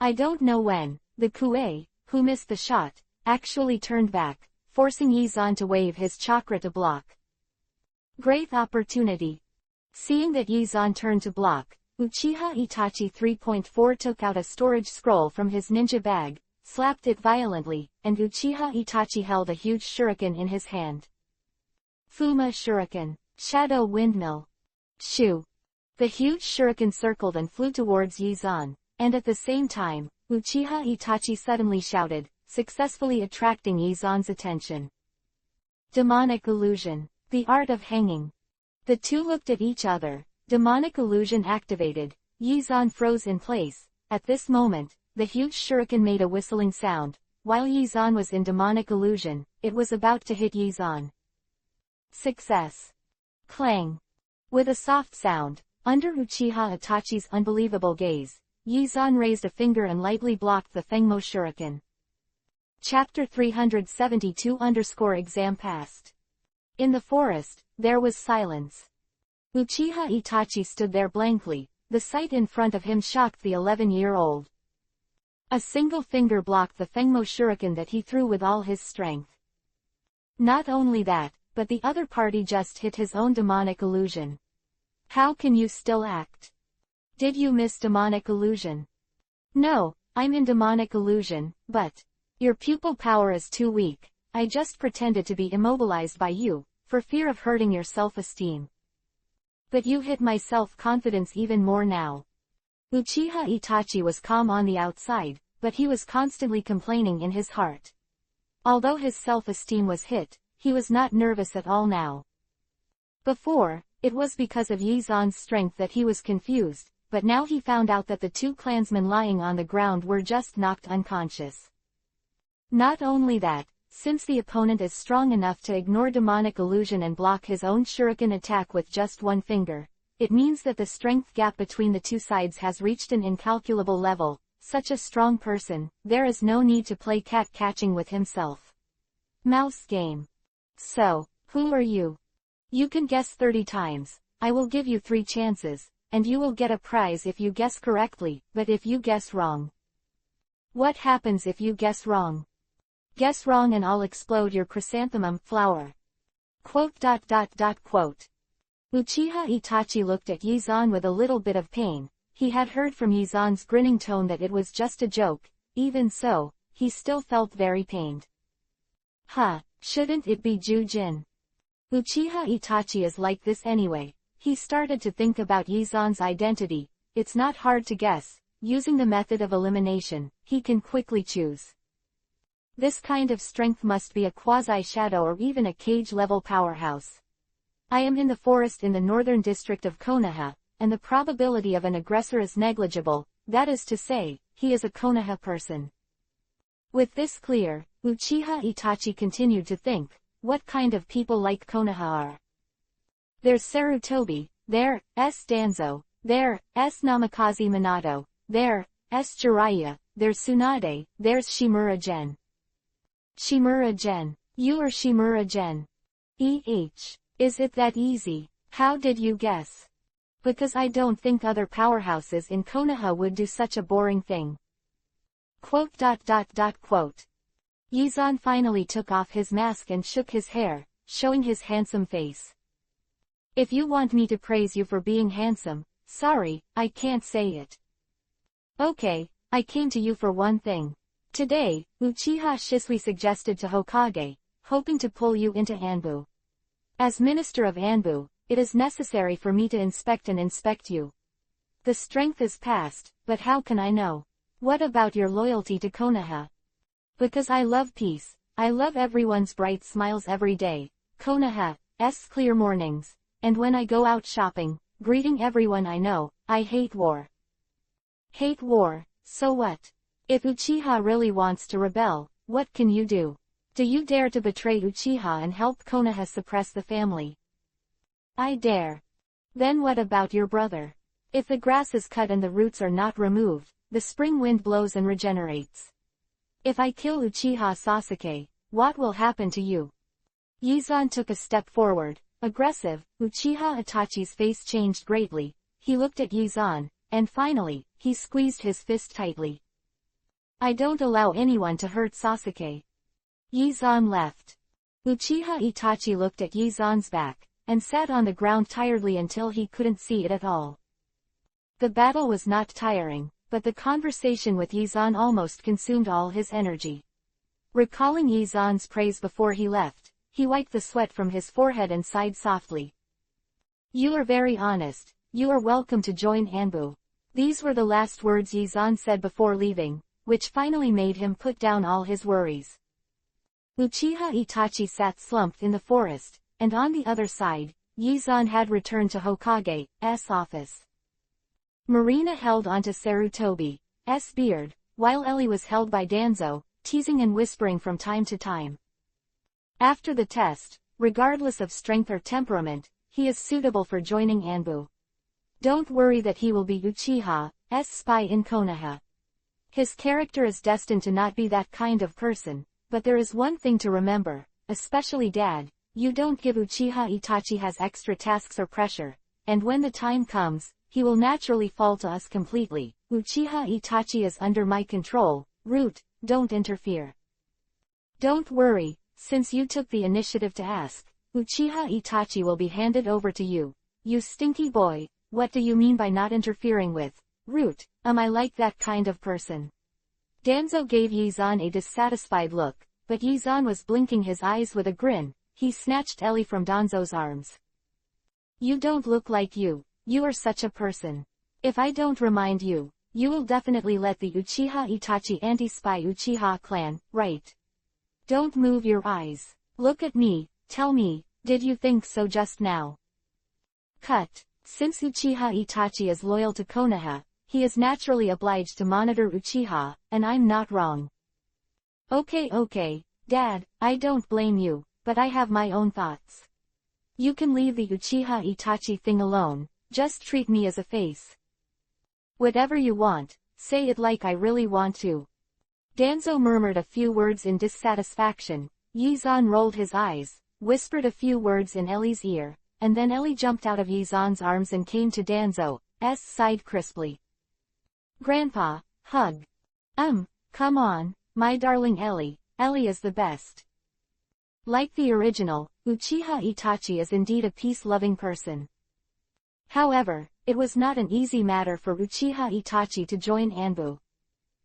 I don't know when, the Kuei, who missed the shot, actually turned back, forcing Yizan to wave his chakra to block. Great opportunity. Seeing that Yizan turned to block, Uchiha Itachi 3.4 took out a storage scroll from his ninja bag, slapped it violently, and Uchiha Itachi held a huge shuriken in his hand. Fuma Shuriken. Shadow Windmill. Shoo. The huge shuriken circled and flew towards Yizan, and at the same time, Uchiha Itachi suddenly shouted, successfully attracting Yizan's attention. Demonic illusion. The art of hanging. The two looked at each other. Demonic illusion activated. Yizan froze in place. At this moment, the huge shuriken made a whistling sound. While Yizan was in demonic illusion, it was about to hit Yizan. Success. Clang. With a soft sound, under Uchiha Itachi's unbelievable gaze, Yizan raised a finger and lightly blocked the Fengmo shuriken. Chapter 372_exam passed. In the forest, there was silence. Uchiha Itachi stood there blankly. The sight in front of him shocked the 11-year-old. A single finger blocked the Fengmo shuriken that he threw with all his strength. Not only that, but the other party just hit his own demonic illusion. How can you still act? Did you miss demonic illusion? No, I'm in demonic illusion, but your pupil power is too weak. I just pretended to be immobilized by you, for fear of hurting your self-esteem. But you hit my self-confidence even more now. Uchiha Itachi was calm on the outside, but he was constantly complaining in his heart. Although his self-esteem was hit, he was not nervous at all now. Before, it was because of Yizan's strength that he was confused, but now he found out that the two clansmen lying on the ground were just knocked unconscious. Not only that, since the opponent is strong enough to ignore demonic illusion and block his own shuriken attack with just one finger, it means that the strength gap between the two sides has reached an incalculable level. Such a strong person, there is no need to play cat-catching with himself. Mouse game. So, who are you? You can guess 30 times, I will give you 3 chances, and you will get a prize if you guess correctly, but if you guess wrong. What happens if you guess wrong? Guess wrong and I'll explode your chrysanthemum flower. Quote. Uchiha Itachi looked at Yizan with a little bit of pain. He had heard from Yizan's grinning tone that it was just a joke. Even so, he still felt very pained. Shouldn't it be Jujin? Uchiha Itachi is like this anyway. He started to think about Yizan's identity. It's not hard to guess. Using the method of elimination, he can quickly choose. This kind of strength must be a quasi-shadow or even a cage-level powerhouse. I am in the forest in the northern district of Konoha, and the probability of an aggressor is negligible, that is to say, he is a Konoha person. With this clear, Uchiha Itachi continued to think, what kind of people like Konoha are? There's Sarutobi, there's Danzo, there's Namikaze Minato, there's Jiraiya, there's Tsunade, there's Shimura-gen. Shimura-gen. You are Shimura-gen. Is it that easy? How did you guess? Because I don't think other powerhouses in Konoha would do such a boring thing. Quote. Yizan finally took off his mask and shook his hair, showing his handsome face. If you want me to praise you for being handsome, sorry, I can't say it. Okay, I came to you for one thing. Today, Uchiha Shisui suggested to Hokage, hoping to pull you into Anbu. As Minister of Anbu, it is necessary for me to inspect you. The strength is past, but how can I know? What about your loyalty to Konoha? Because I love peace, I love everyone's bright smiles every day, Konoha's clear mornings, and when I go out shopping, greeting everyone I know. I hate war. Hate war, so what? If Uchiha really wants to rebel, what can you do? Do you dare to betray Uchiha and help Konoha suppress the family? I dare. Then what about your brother? If the grass is cut and the roots are not removed, the spring wind blows and regenerates. If I kill Uchiha Sasuke, what will happen to you? Yizan took a step forward, aggressive. Uchiha Itachi's face changed greatly. He looked at Yizan, and finally, he squeezed his fist tightly. I don't allow anyone to hurt Sasuke. Yizan left. Uchiha Itachi looked at Yizan's back, and sat on the ground tiredly until he couldn't see it at all. The battle was not tiring, but the conversation with Yizan almost consumed all his energy. Recalling Yizan's praise before he left, he wiped the sweat from his forehead and sighed softly. You are very honest. You are welcome to join Anbu. These were the last words Yizan said before leaving. which finally made him put down all his worries. Uchiha Itachi sat slumped in the forest, and on the other side, Yizan had returned to Hokage's office. Marina held onto Sarutobi's beard, while Ellie was held by Danzo, teasing and whispering from time to time. After the test, regardless of strength or temperament, he is suitable for joining Anbu. Don't worry that he will be Uchiha's spy in Konoha. His character is destined to not be that kind of person, but there is one thing to remember, especially Dad, you don't give Uchiha Itachi has extra tasks or pressure, and when the time comes, he will naturally fall to us completely. Uchiha Itachi is under my control, Root, don't interfere. Don't worry, since you took the initiative to ask, Uchiha Itachi will be handed over to you. You stinky boy, what do you mean by not interfering with Root? Am I like that kind of person? Danzo gave Yizan a dissatisfied look, but Yizan was blinking his eyes with a grin. He snatched Ellie from Danzo's arms. You don't look like you are such a person. If I don't remind you, you will definitely let the Uchiha Itachi anti-spy Uchiha clan, right? Don't move your eyes. Look at me, tell me, did you think so just now? Cut. Since Uchiha Itachi is loyal to Konoha, he is naturally obliged to monitor Uchiha, and I'm not wrong. Okay, Dad, I don't blame you, but I have my own thoughts. You can leave the Uchiha Itachi thing alone, just treat me as a face. Whatever you want, say it like I really want to. Danzo murmured a few words in dissatisfaction. Yizan rolled his eyes, whispered a few words in Ellie's ear, and then Ellie jumped out of Yizan's arms and came to Danzo's side crisply. Grandpa, hug. Come on, my darling Ellie is the best. Like the original, Uchiha Itachi is indeed a peace-loving person. However, it was not an easy matter for Uchiha Itachi to join Anbu.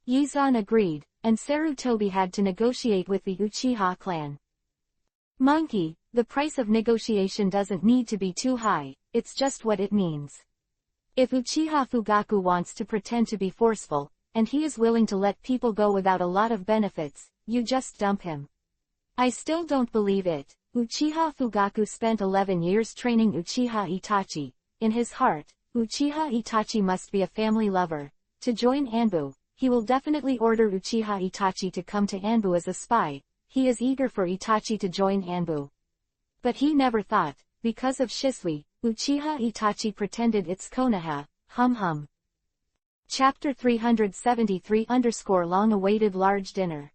Yizan agreed, and Sarutobi had to negotiate with the Uchiha clan. Monkey, the price of negotiation doesn't need to be too high, it's just what it means. If Uchiha Fugaku wants to pretend to be forceful, and he is willing to let people go without a lot of benefits, you just dump him. I still don't believe it. Uchiha Fugaku spent 11 years training Uchiha Itachi. In his heart, Uchiha Itachi must be a family lover. To join Anbu, he will definitely order Uchiha Itachi to come to Anbu as a spy. He is eager for Itachi to join Anbu. But he never thought, because of Shisui, Uchiha Itachi pretended it's Konoha. Hum. Chapter 373 long-awaited large dinner.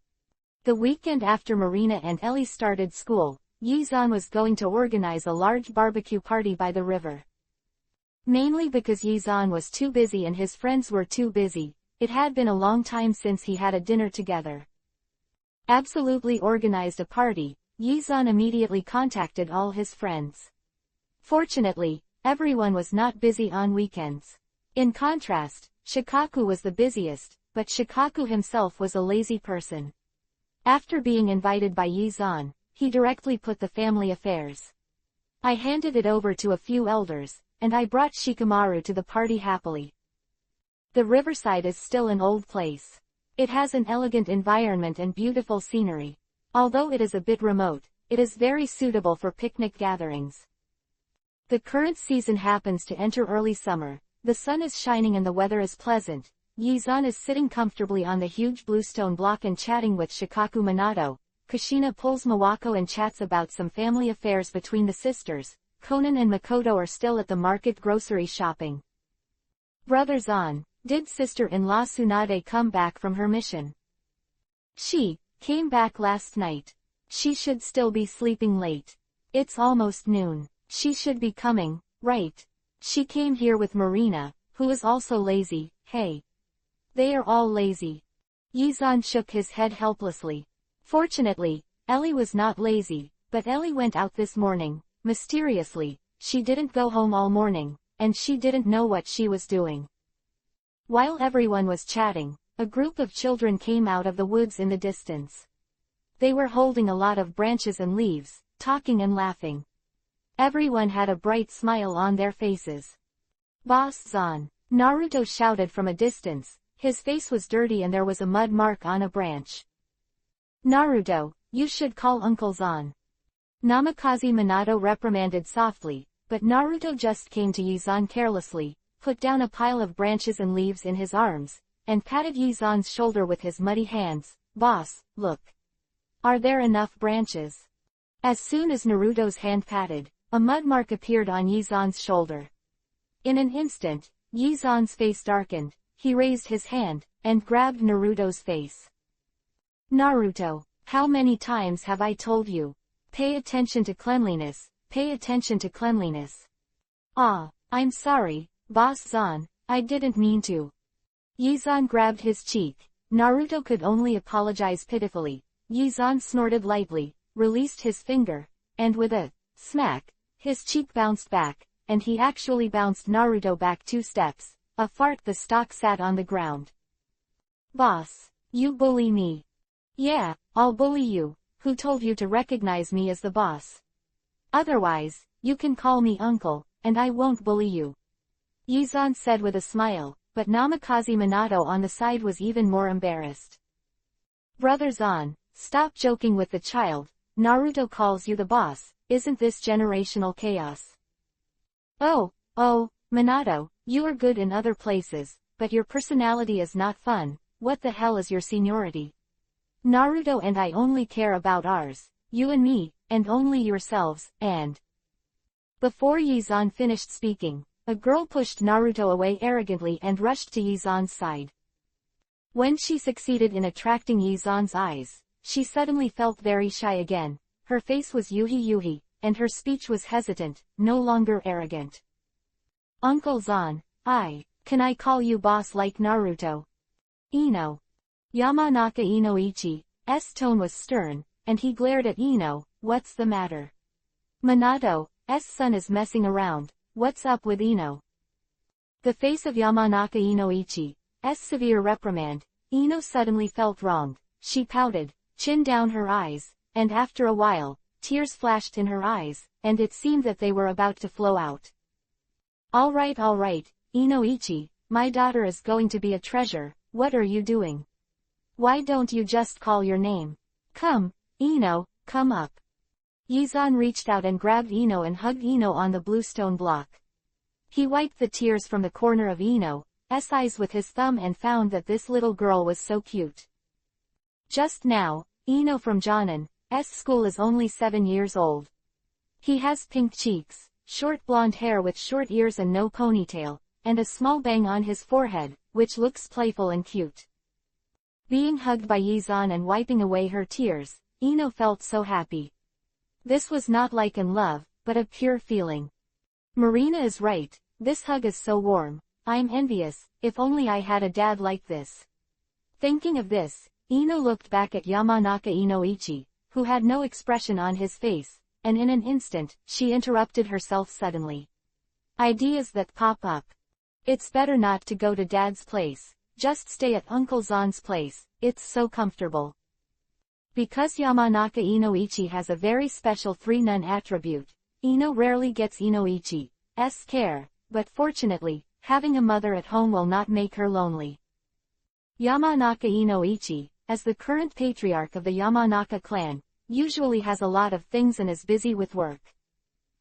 The weekend after Marina and Ellie started school, Yizan was going to organize a large barbecue party by the river. Mainly because Yizan was too busy and his friends were too busy, it had been a long time since he had a dinner together. Absolutely organized a party, Yizan immediately contacted all his friends. Fortunately, everyone was not busy on weekends. In contrast, Shikaku was the busiest, but Shikaku himself was a lazy person. After being invited by Yizan, he directly put the family affairs. I handed it over to a few elders, and I brought Shikamaru to the party happily. The riverside is still an old place. It has an elegant environment and beautiful scenery. Although it is a bit remote, it is very suitable for picnic gatherings. The current season happens to enter early summer. The sun is shining and the weather is pleasant. Yizan is sitting comfortably on the huge bluestone block and chatting with Shikaku Minato. Kushina pulls Mawako and chats about some family affairs between the sisters. Konan and Makoto are still at the market grocery shopping. Brother Zan, did sister-in-law Tsunade come back from her mission? She came back last night. She should still be sleeping late. It's almost noon. She should be coming, right? She came here with Marina, who is also lazy. Hey. They are all lazy. Yizan shook his head helplessly. Fortunately, Ellie was not lazy, but Ellie went out this morning. Mysteriously, she didn't go home all morning, and she didn't know what she was doing. While everyone was chatting, a group of children came out of the woods in the distance. They were holding a lot of branches and leaves, talking and laughing. Everyone had a bright smile on their faces. Boss Zan, Naruto shouted from a distance. His face was dirty and there was a mud mark on a branch. "Naruto, you should call Uncle Zan." Namikaze Minato reprimanded softly, but Naruto just came to Yizan carelessly, put down a pile of branches and leaves in his arms, and patted Yizan's shoulder with his muddy hands. "Boss, look. Are there enough branches?" As soon as Naruto's hand patted, a mud mark appeared on Yizan's shoulder. In an instant, Yizan's face darkened. He raised his hand, and grabbed Naruto's face. "Naruto, how many times have I told you? Pay attention to cleanliness, pay attention to cleanliness." "Ah, I'm sorry, Boss Zan, I didn't mean to." Yizan grabbed his cheek. Naruto could only apologize pitifully. Yizan snorted lightly, released his finger, and with a smack, his cheek bounced back, and he actually bounced Naruto back 2 steps. A fart, the stock sat on the ground. "Boss, you bully me." "Yeah, I'll bully you. Who told you to recognize me as the boss? Otherwise, you can call me uncle, and I won't bully you," Yizan said with a smile, but Namikaze Minato on the side was even more embarrassed. "Brother Zan, stop joking with the child. Naruto calls you the boss. Isn't this generational chaos?" Oh, Minato, you are good in other places, but your personality is not fun. What the hell is your seniority? Naruto and I only care about ours, you and me, and only yourselves, and..." Before Yizan finished speaking, a girl pushed Naruto away arrogantly and rushed to Yizan's side. When she succeeded in attracting Yizan's eyes, she suddenly felt very shy again. Her face was yuhi, and her speech was hesitant, no longer arrogant. "Uncle Zan, can I call you boss like Naruto?" "Ino." Yamanaka Inoichi's tone was stern, and he glared at Ino. "What's the matter?" "Minato's son is messing around. What's up with Ino?" The face of Yamanaka Inoichi's severe reprimand. Ino suddenly felt wronged. She pouted, chin down her eyes, and after a while, tears flashed in her eyes, and it seemed that they were about to flow out. All right, Inoichi, my daughter is going to be a treasure. What are you doing? Why don't you just call your name? Come, Ino, come up." Yizan reached out and grabbed Ino and hugged Ino on the bluestone block. He wiped the tears from the corner of Ino's eyes with his thumb and found that this little girl was so cute. Just now, Ino from Jonan's school is only 7 years old. He has pink cheeks, short blonde hair with short ears and no ponytail, and a small bang on his forehead, which looks playful and cute. Being hugged by Yizan and wiping away her tears, Ino felt so happy. This was not like in love, but a pure feeling. Marina is right, this hug is so warm. I'm envious. If only I had a dad like this. Thinking of this, Ino looked back at Yamanaka Inoichi, who had no expression on his face, and in an instant, she interrupted herself suddenly. Ideas that pop up. It's better not to go to Dad's place. Just stay at Uncle Zan's place, it's so comfortable. Because Yamanaka Inoichi has a very special 3-nun attribute, Ino rarely gets Inoichi's care, but fortunately, having a mother at home will not make her lonely. Yamanaka Inoichi, as the current patriarch of the Yamanaka clan, usually has a lot of things and is busy with work.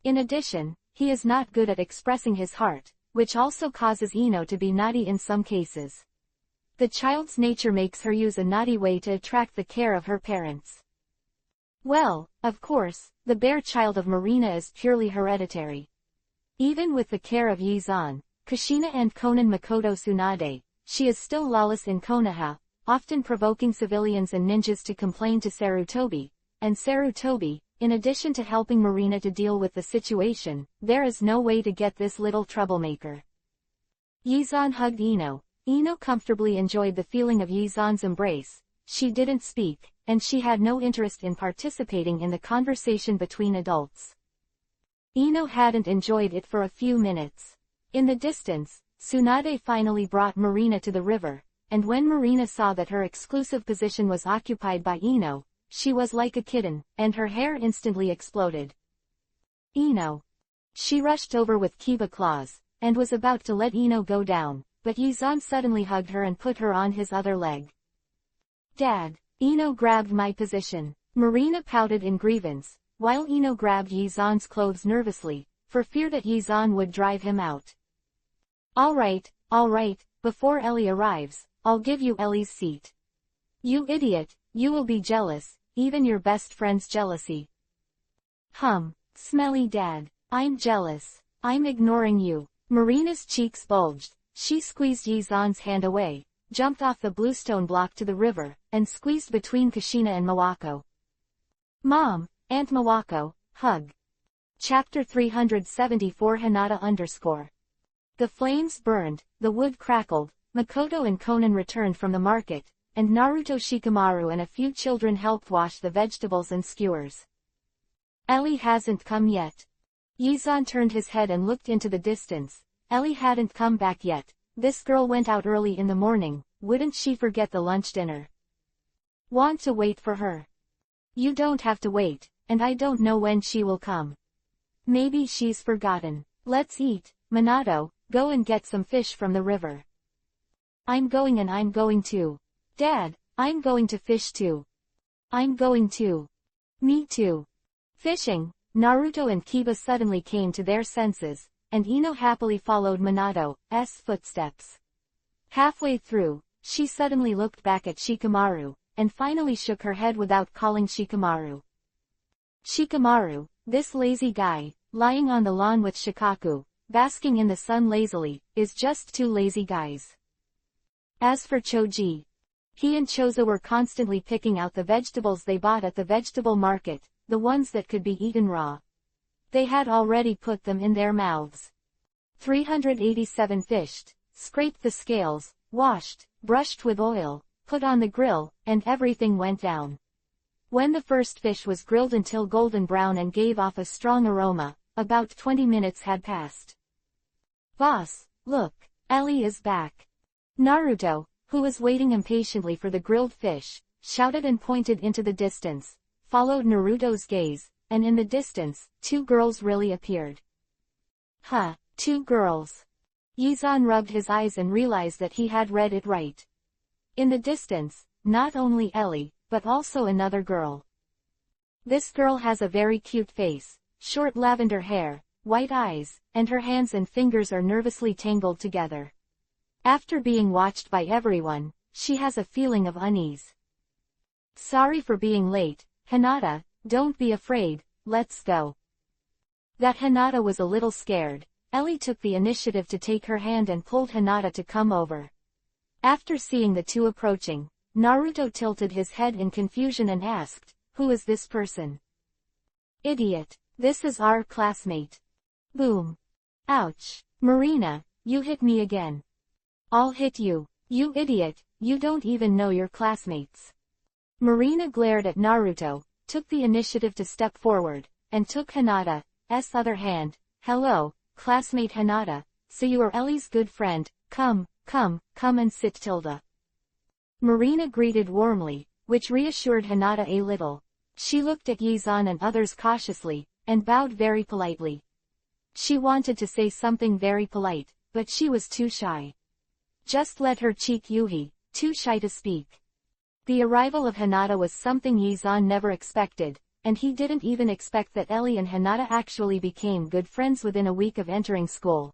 In addition, he is not good at expressing his heart, which also causes Ino to be naughty in some cases. The child's nature makes her use a naughty way to attract the care of her parents. Well, of course, the bear child of Marina is purely hereditary. Even with the care of Yizan, Kushina and Konan Makoto Tsunade, she is still lawless in Konoha, often provoking civilians and ninjas to complain to Sarutobi, and Sarutobi, in addition to helping Marina to deal with the situation, there is no way to get this little troublemaker. Yizan hugged Ino. Ino comfortably enjoyed the feeling of Yizan's embrace. She didn't speak, and she had no interest in participating in the conversation between adults. Ino hadn't enjoyed it for a few minutes. In the distance, Tsunade finally brought Marina to the river, and when Marina saw that her exclusive position was occupied by Ino, she was like a kitten, and her hair instantly exploded. Ino. She rushed over with Kiba claws, and was about to let Ino go down, but Yizan suddenly hugged her and put her on his other leg. Dad, Ino grabbed my position. Marina pouted in grievance, while Ino grabbed Yizan's clothes nervously, for fear that Yizan would drive him out. All right, before Ellie arrives, I'll give you Ellie's seat. You idiot, you will be jealous, even your best friend's jealousy. Smelly dad, I'm jealous. I'm ignoring you. Marina's cheeks bulged. She squeezed Yizan's hand away, jumped off the bluestone block to the river, and squeezed between Kushina and Mawako. Mom, Aunt Mawako, hug. Chapter 374 Hinata_. The flames burned, the wood crackled, Makoto and Conan returned from the market, and Naruto, Shikamaru and a few children helped wash the vegetables and skewers. Ellie hasn't come yet. Yizan turned his head and looked into the distance. Ellie hadn't come back yet. This girl went out early in the morning, wouldn't she forget the lunch dinner? Want to wait for her? You don't have to wait, and I don't know when she will come. Maybe she's forgotten. Let's eat, Minato, go and get some fish from the river. I'm going and I'm going too. Dad, I'm going to fish too. I'm going too. Me too. Fishing. Naruto and Kiba suddenly came to their senses, and Ino happily followed Minato's footsteps. Halfway through, she suddenly looked back at Shikamaru, and finally shook her head without calling Shikamaru. Shikamaru, this lazy guy, lying on the lawn with Shikaku, basking in the sun lazily, is just two lazy guys. As for Choji, he and Chozo were constantly picking out the vegetables they bought at the vegetable market, the ones that could be eaten raw. They had already put them in their mouths. 387 fished, scraped the scales, washed, brushed with oil, put on the grill, and everything went down. When the first fish was grilled until golden brown and gave off a strong aroma, about 20 minutes had passed. Boss, look, Ellie is back. Naruto, who was waiting impatiently for the grilled fish, shouted and pointed into the distance, followed Naruto's gaze, and in the distance, two girls really appeared. Two girls. Yizan rubbed his eyes and realized that he had read it right. In the distance, not only Ellie, but also another girl. This girl has a very cute face, short lavender hair, white eyes, and her hands and fingers are nervously tangled together. After being watched by everyone, she has a feeling of unease. Sorry for being late, Hinata, don't be afraid, let's go. That Hinata was a little scared, Ellie took the initiative to take her hand and pulled Hinata to come over. After seeing the two approaching, Naruto tilted his head in confusion and asked, "Who is this person?" "Idiot, this is our classmate." Boom. Ouch. Marina, you hit me again. I'll hit you. You idiot, you don't even know your classmates. Marina glared at Naruto, took the initiative to step forward, and took Hinata's other hand. "Hello, classmate Hinata, so you are Ellie's good friend, come and sit tilde." Marina greeted warmly, which reassured Hinata a little. She looked at Yizan and others cautiously, and bowed very politely. She wanted to say something very polite, but she was too shy. Just let her cheek Yuhi, too shy to speak. The arrival of Hinata was something Yizan never expected, and he didn't even expect that Ellie and Hinata actually became good friends within a week of entering school.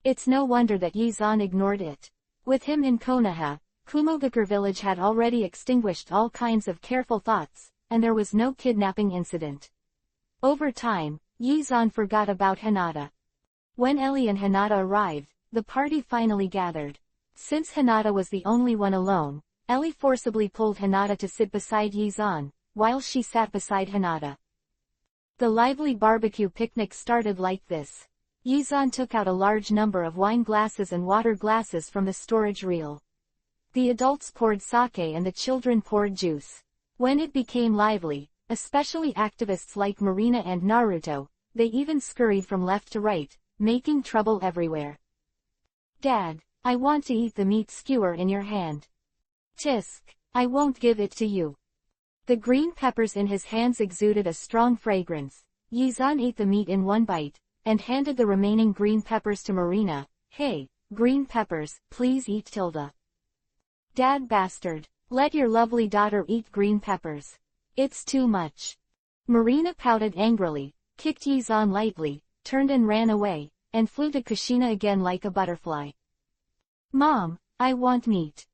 It's no wonder that Yizan ignored it. With him in Konoha, Kumogakure village had already extinguished all kinds of careful thoughts, and there was no kidnapping incident. Over time, Yizan forgot about Hinata. When Ellie and Hinata arrived, the party finally gathered. Since Hinata was the only one alone, Ellie forcibly pulled Hinata to sit beside Yizan, while she sat beside Hinata. The lively barbecue picnic started like this. Yizan took out a large number of wine glasses and water glasses from the storage reel. The adults poured sake and the children poured juice. When it became lively, especially activists like Marina and Naruto, they even scurried from left to right, making trouble everywhere. "Dad, I want to eat the meat skewer in your hand." "Tisk, I won't give it to you." The green peppers in his hands exuded a strong fragrance. Yizan ate the meat in one bite, and handed the remaining green peppers to Marina. "Hey, green peppers, please eat tilde. Dad bastard. Let your lovely daughter eat green peppers. It's too much. Marina pouted angrily, kicked Yizan lightly, turned and ran away, and flew to Kushina again like a butterfly. Mom, I want meat.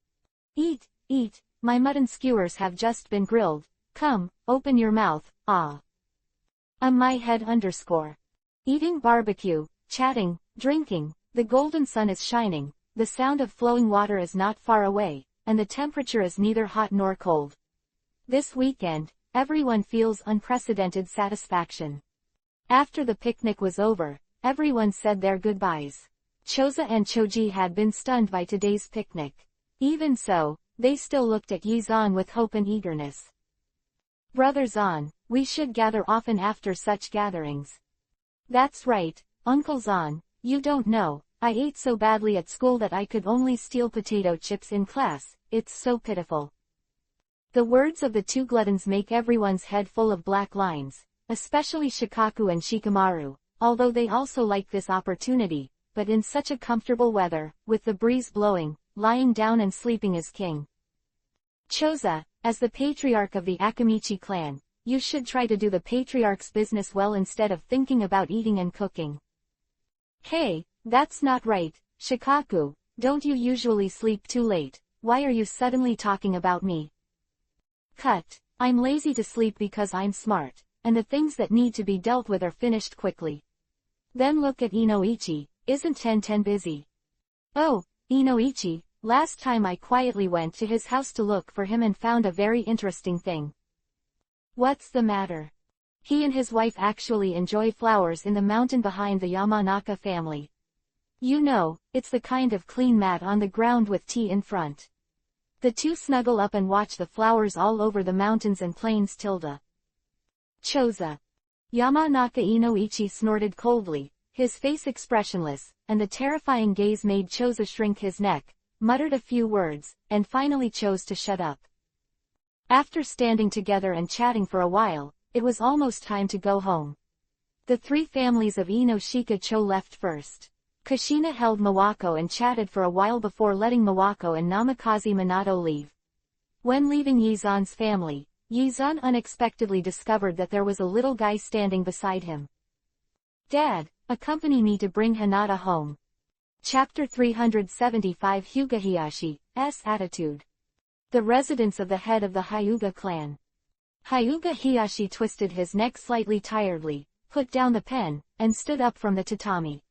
Eat, eat, my mutton skewers have just been grilled. Come, open your mouth, ah. My head underscore. Eating barbecue, chatting, drinking, the golden sun is shining, the sound of flowing water is not far away, and the temperature is neither hot nor cold. This weekend, everyone feels unprecedented satisfaction. After the picnic was over, everyone said their goodbyes. Choza and Choji had been stunned by today's picnic. Even so, they still looked at Yizan with hope and eagerness. Brother Zan, we should gather often after such gatherings. That's right, Uncle Zan, you don't know, I ate so badly at school that I could only steal potato chips in class, it's so pitiful. The words of the two gluttons make everyone's head full of black lines, especially Shikaku and Shikamaru, although they also like this opportunity, but in such a comfortable weather, with the breeze blowing, lying down and sleeping is king. Choza, as the patriarch of the Akamichi clan, you should try to do the patriarch's business well instead of thinking about eating and cooking. Hey, that's not right, Shikaku, don't you usually sleep too late, why are you suddenly talking about me? Cut, I'm lazy to sleep because I'm smart, and the things that need to be dealt with are finished quickly. Then look at Inoichi, isn't Ten busy? Oh, Inoichi, last time I quietly went to his house to look for him and found a very interesting thing. What's the matter? He and his wife actually enjoy flowers in the mountain behind the Yamanaka family. You know, it's the kind of clean mat on the ground with tea in front. The two snuggle up and watch the flowers all over the mountains and plains tilde. Choza. Yamanaka Inoichi snorted coldly, his face expressionless, and the terrifying gaze made Choza shrink his neck, muttered a few words, and finally chose to shut up. After standing together and chatting for a while, it was almost time to go home. The three families of Inoshika-cho left first. Kushina held Mawako and chatted for a while before letting Mawako and Namikaze Minato leave. When leaving Yizan's family, Yizan unexpectedly discovered that there was a little guy standing beside him. Dad, accompany me to bring Hinata home. Chapter 375 Hyuga Hiyashi's attitude. The residence of the head of the Hyuga clan. Hyuga Hiyashi twisted his neck slightly tiredly, put down the pen, and stood up from the tatami.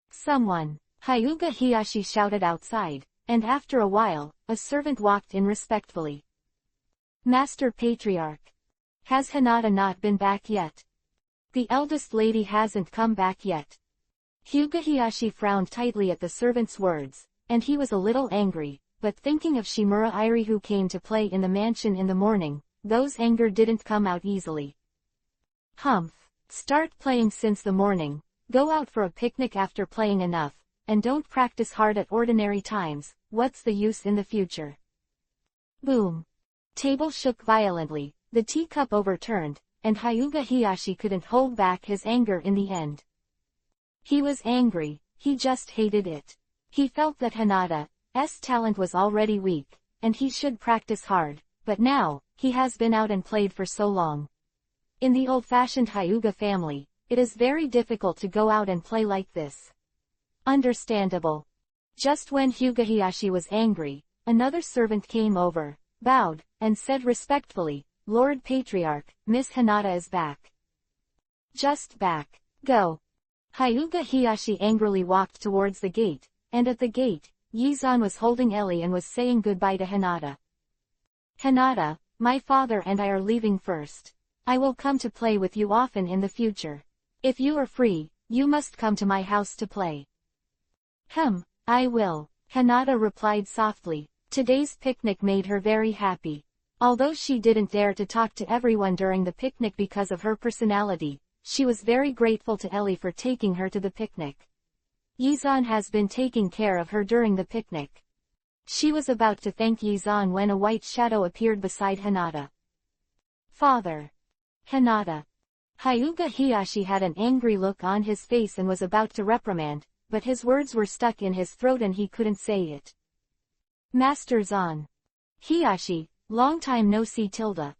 Someone. Hyuga Hiyashi shouted outside, and after a while, a servant walked in respectfully. Master Patriarch. Has Hinata not been back yet? The eldest lady hasn't come back yet. Hyuga Hiyashi frowned tightly at the servant's words, and he was a little angry, but thinking of Shimura Iri who came to play in the mansion in the morning, those anger didn't come out easily. Humph. Start playing since the morning. Go out for a picnic after playing enough, and don't practice hard at ordinary times, what's the use in the future? Boom. Table shook violently, the teacup overturned, and Hyuga Hiyashi couldn't hold back his anger in the end. He was angry, he just hated it. He felt that Hinata's talent was already weak, and he should practice hard, but now, he has been out and played for so long. In the old-fashioned Hyuga family, it is very difficult to go out and play like this. Understandable. Just when Hyuga Hiyashi was angry, another servant came over, bowed, and said respectfully, Lord Patriarch, Miss Hinata is back. Just back. Go. Hyuga Hiyashi angrily walked towards the gate, and at the gate, Yizan was holding Ellie and was saying goodbye to Hinata. Hinata, my father and I are leaving first. I will come to play with you often in the future. If you are free, you must come to my house to play. I will, Hinata replied softly. Today's picnic made her very happy. Although she didn't dare to talk to everyone during the picnic because of her personality, she was very grateful to Ellie for taking her to the picnic. Yizan has been taking care of her during the picnic. She was about to thank Yizan when a white shadow appeared beside Hinata. Father. Hinata. Hyuga Hiyashi had an angry look on his face and was about to reprimand, but his words were stuck in his throat and he couldn't say it. Master Zan. Hiyashi, long time no see tilde.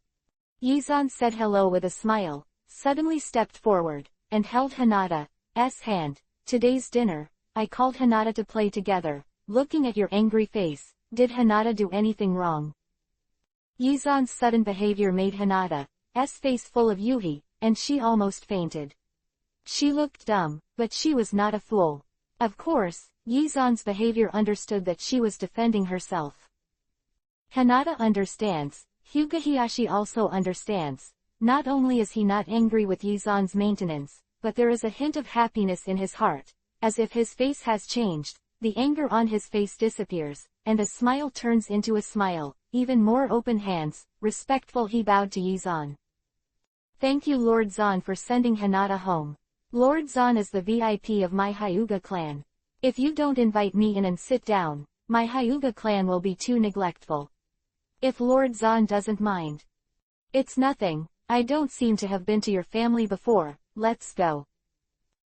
Yizan said hello with a smile, suddenly stepped forward, and held Hinata's hand. Today's dinner, I called Hinata to play together. Looking at your angry face, did Hinata do anything wrong? Yizan's sudden behavior made Hinata's face full of yuhi, and she almost fainted. She looked dumb, but she was not a fool. Of course, Yizan's behavior understood that she was defending herself. Hinata understands, Hyuga Hiyashi also understands. Not only is he not angry with Yizan's maintenance, but there is a hint of happiness in his heart, as if his face has changed, the anger on his face disappears, and a smile turns into a smile, even more open hands, respectful he bowed to Yizan. Thank you Lord Zan for sending Hinata home. Lord Zan is the VIP of my Hyuga clan. If you don't invite me in and sit down, my Hyuga clan will be too neglectful. If Lord Zan doesn't mind. It's nothing, I don't seem to have been to your family before, let's go.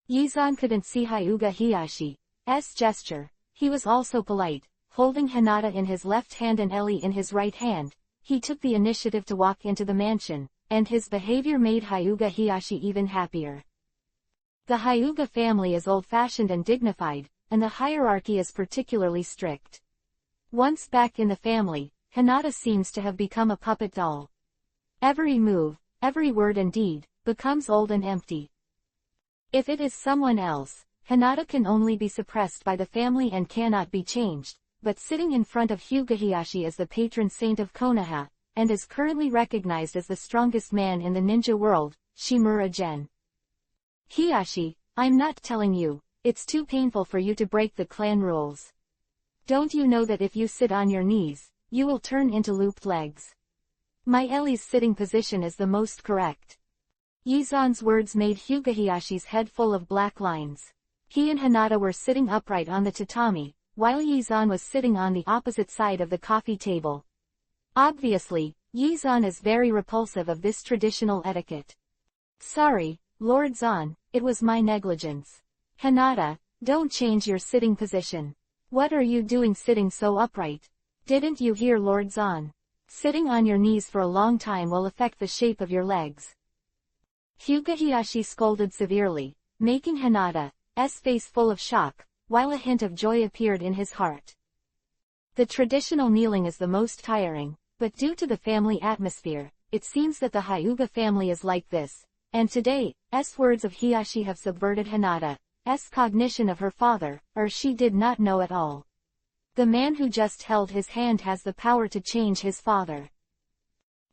Yizan couldn't see Hyuga Hiyashi's gesture. He was also polite, holding Hinata in his left hand and Ellie in his right hand. He took the initiative to walk into the mansion, and his behavior made Hyuga Hiyashi even happier. The Hyuga family is old-fashioned and dignified, and the hierarchy is particularly strict. Once back in the family, Hinata seems to have become a puppet doll. Every move, every word and deed, becomes old and empty. If it is someone else, Hinata can only be suppressed by the family and cannot be changed, but sitting in front of Hyuga Hiyashi is the patron saint of Konoha, and is currently recognized as the strongest man in the ninja world, Shimura Gen. Hiyashi, I'm not telling you, it's too painful for you to break the clan rules. Don't you know that if you sit on your knees, you will turn into looped legs? My Ellie's sitting position is the most correct. Yizan's words made Hyuga Hiyashi's head full of black lines. He and Hinata were sitting upright on the tatami, while Yizan was sitting on the opposite side of the coffee table. Obviously, Yizan is very repulsive of this traditional etiquette. Sorry, Lord Zan, it was my negligence. Hinata, don't change your sitting position. What are you doing sitting so upright? Didn't you hear Lord Zan? Sitting on your knees for a long time will affect the shape of your legs. Hyuga Hiyashi scolded severely, making Hinata's face full of shock, while a hint of joy appeared in his heart. The traditional kneeling is the most tiring, but due to the family atmosphere, it seems that the Hyuga family is like this, and today's words of Hiyashi have subverted Hinata's cognition of her father, or she did not know at all. The man who just held his hand has the power to change his father.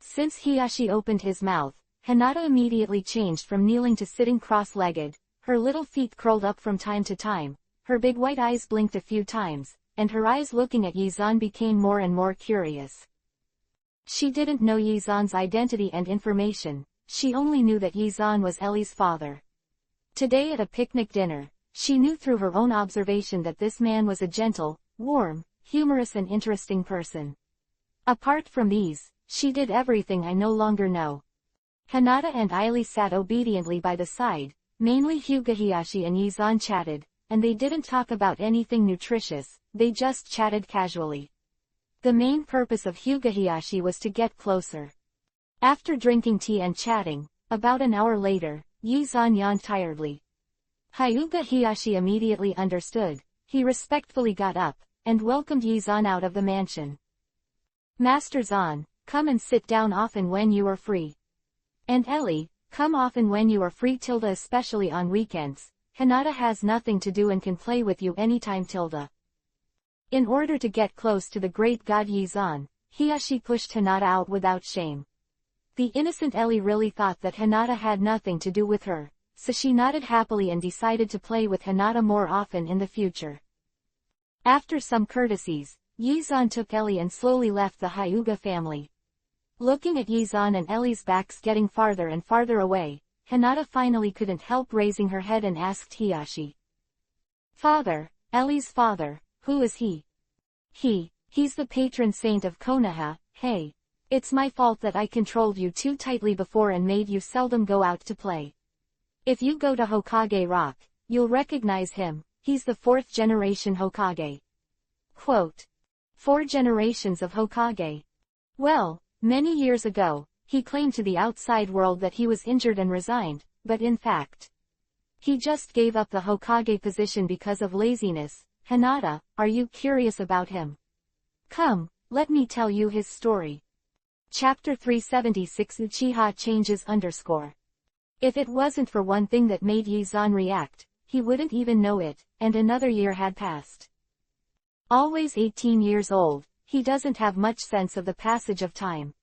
Since Hiyashi opened his mouth, Hinata immediately changed from kneeling to sitting cross-legged, her little feet curled up from time to time, her big white eyes blinked a few times, and her eyes looking at Yizan became more and more curious. She didn't know Yizan's identity and information, she only knew that Yizan was Ellie's father. Today at a picnic dinner, she knew through her own observation that this man was a gentle, warm, humorous and interesting person. Apart from these, she did everything I no longer know. Hinata and Aili sat obediently by the side, mainly Hyuga Hiyashi and Yizan chatted, and they didn't talk about anything nutritious, they just chatted casually. The main purpose of Hyuga Hiyashi was to get closer. After drinking tea and chatting, about an hour later, Yizan yawned tiredly. Hyuga Hiyashi immediately understood, he respectfully got up, and welcomed Yizan out of the mansion. Master Zan, come and sit down often when you are free. And Ellie, come often when you are free tilde especially on weekends, Hinata has nothing to do and can play with you anytime tilde. In order to get close to the great god Yizan, Hiyashi pushed Hinata out without shame. The innocent Ellie really thought that Hinata had nothing to do with her, so she nodded happily and decided to play with Hinata more often in the future. After some courtesies, Yizan took Ellie and slowly left the Hyuga family. Looking at Yizan and Ellie's backs getting farther and farther away, Hinata finally couldn't help raising her head and asked Hiyashi. Father, Ellie's father, who is he? He's the patron saint of Konoha. Hey. It's my fault that I controlled you too tightly before and made you seldom go out to play. If you go to Hokage Rock, you'll recognize him, he's the 4th generation Hokage. Quote. 4 generations of Hokage. Well, many years ago, he claimed to the outside world that he was injured and resigned, but in fact, he just gave up the Hokage position because of laziness. Hinata, are you curious about him? Come, let me tell you his story. Chapter 376 Uchiha changes _. If it wasn't for one thing that made Yi-zan react, he wouldn't even know it, and another year had passed. Always 18 years old, he doesn't have much sense of the passage of time.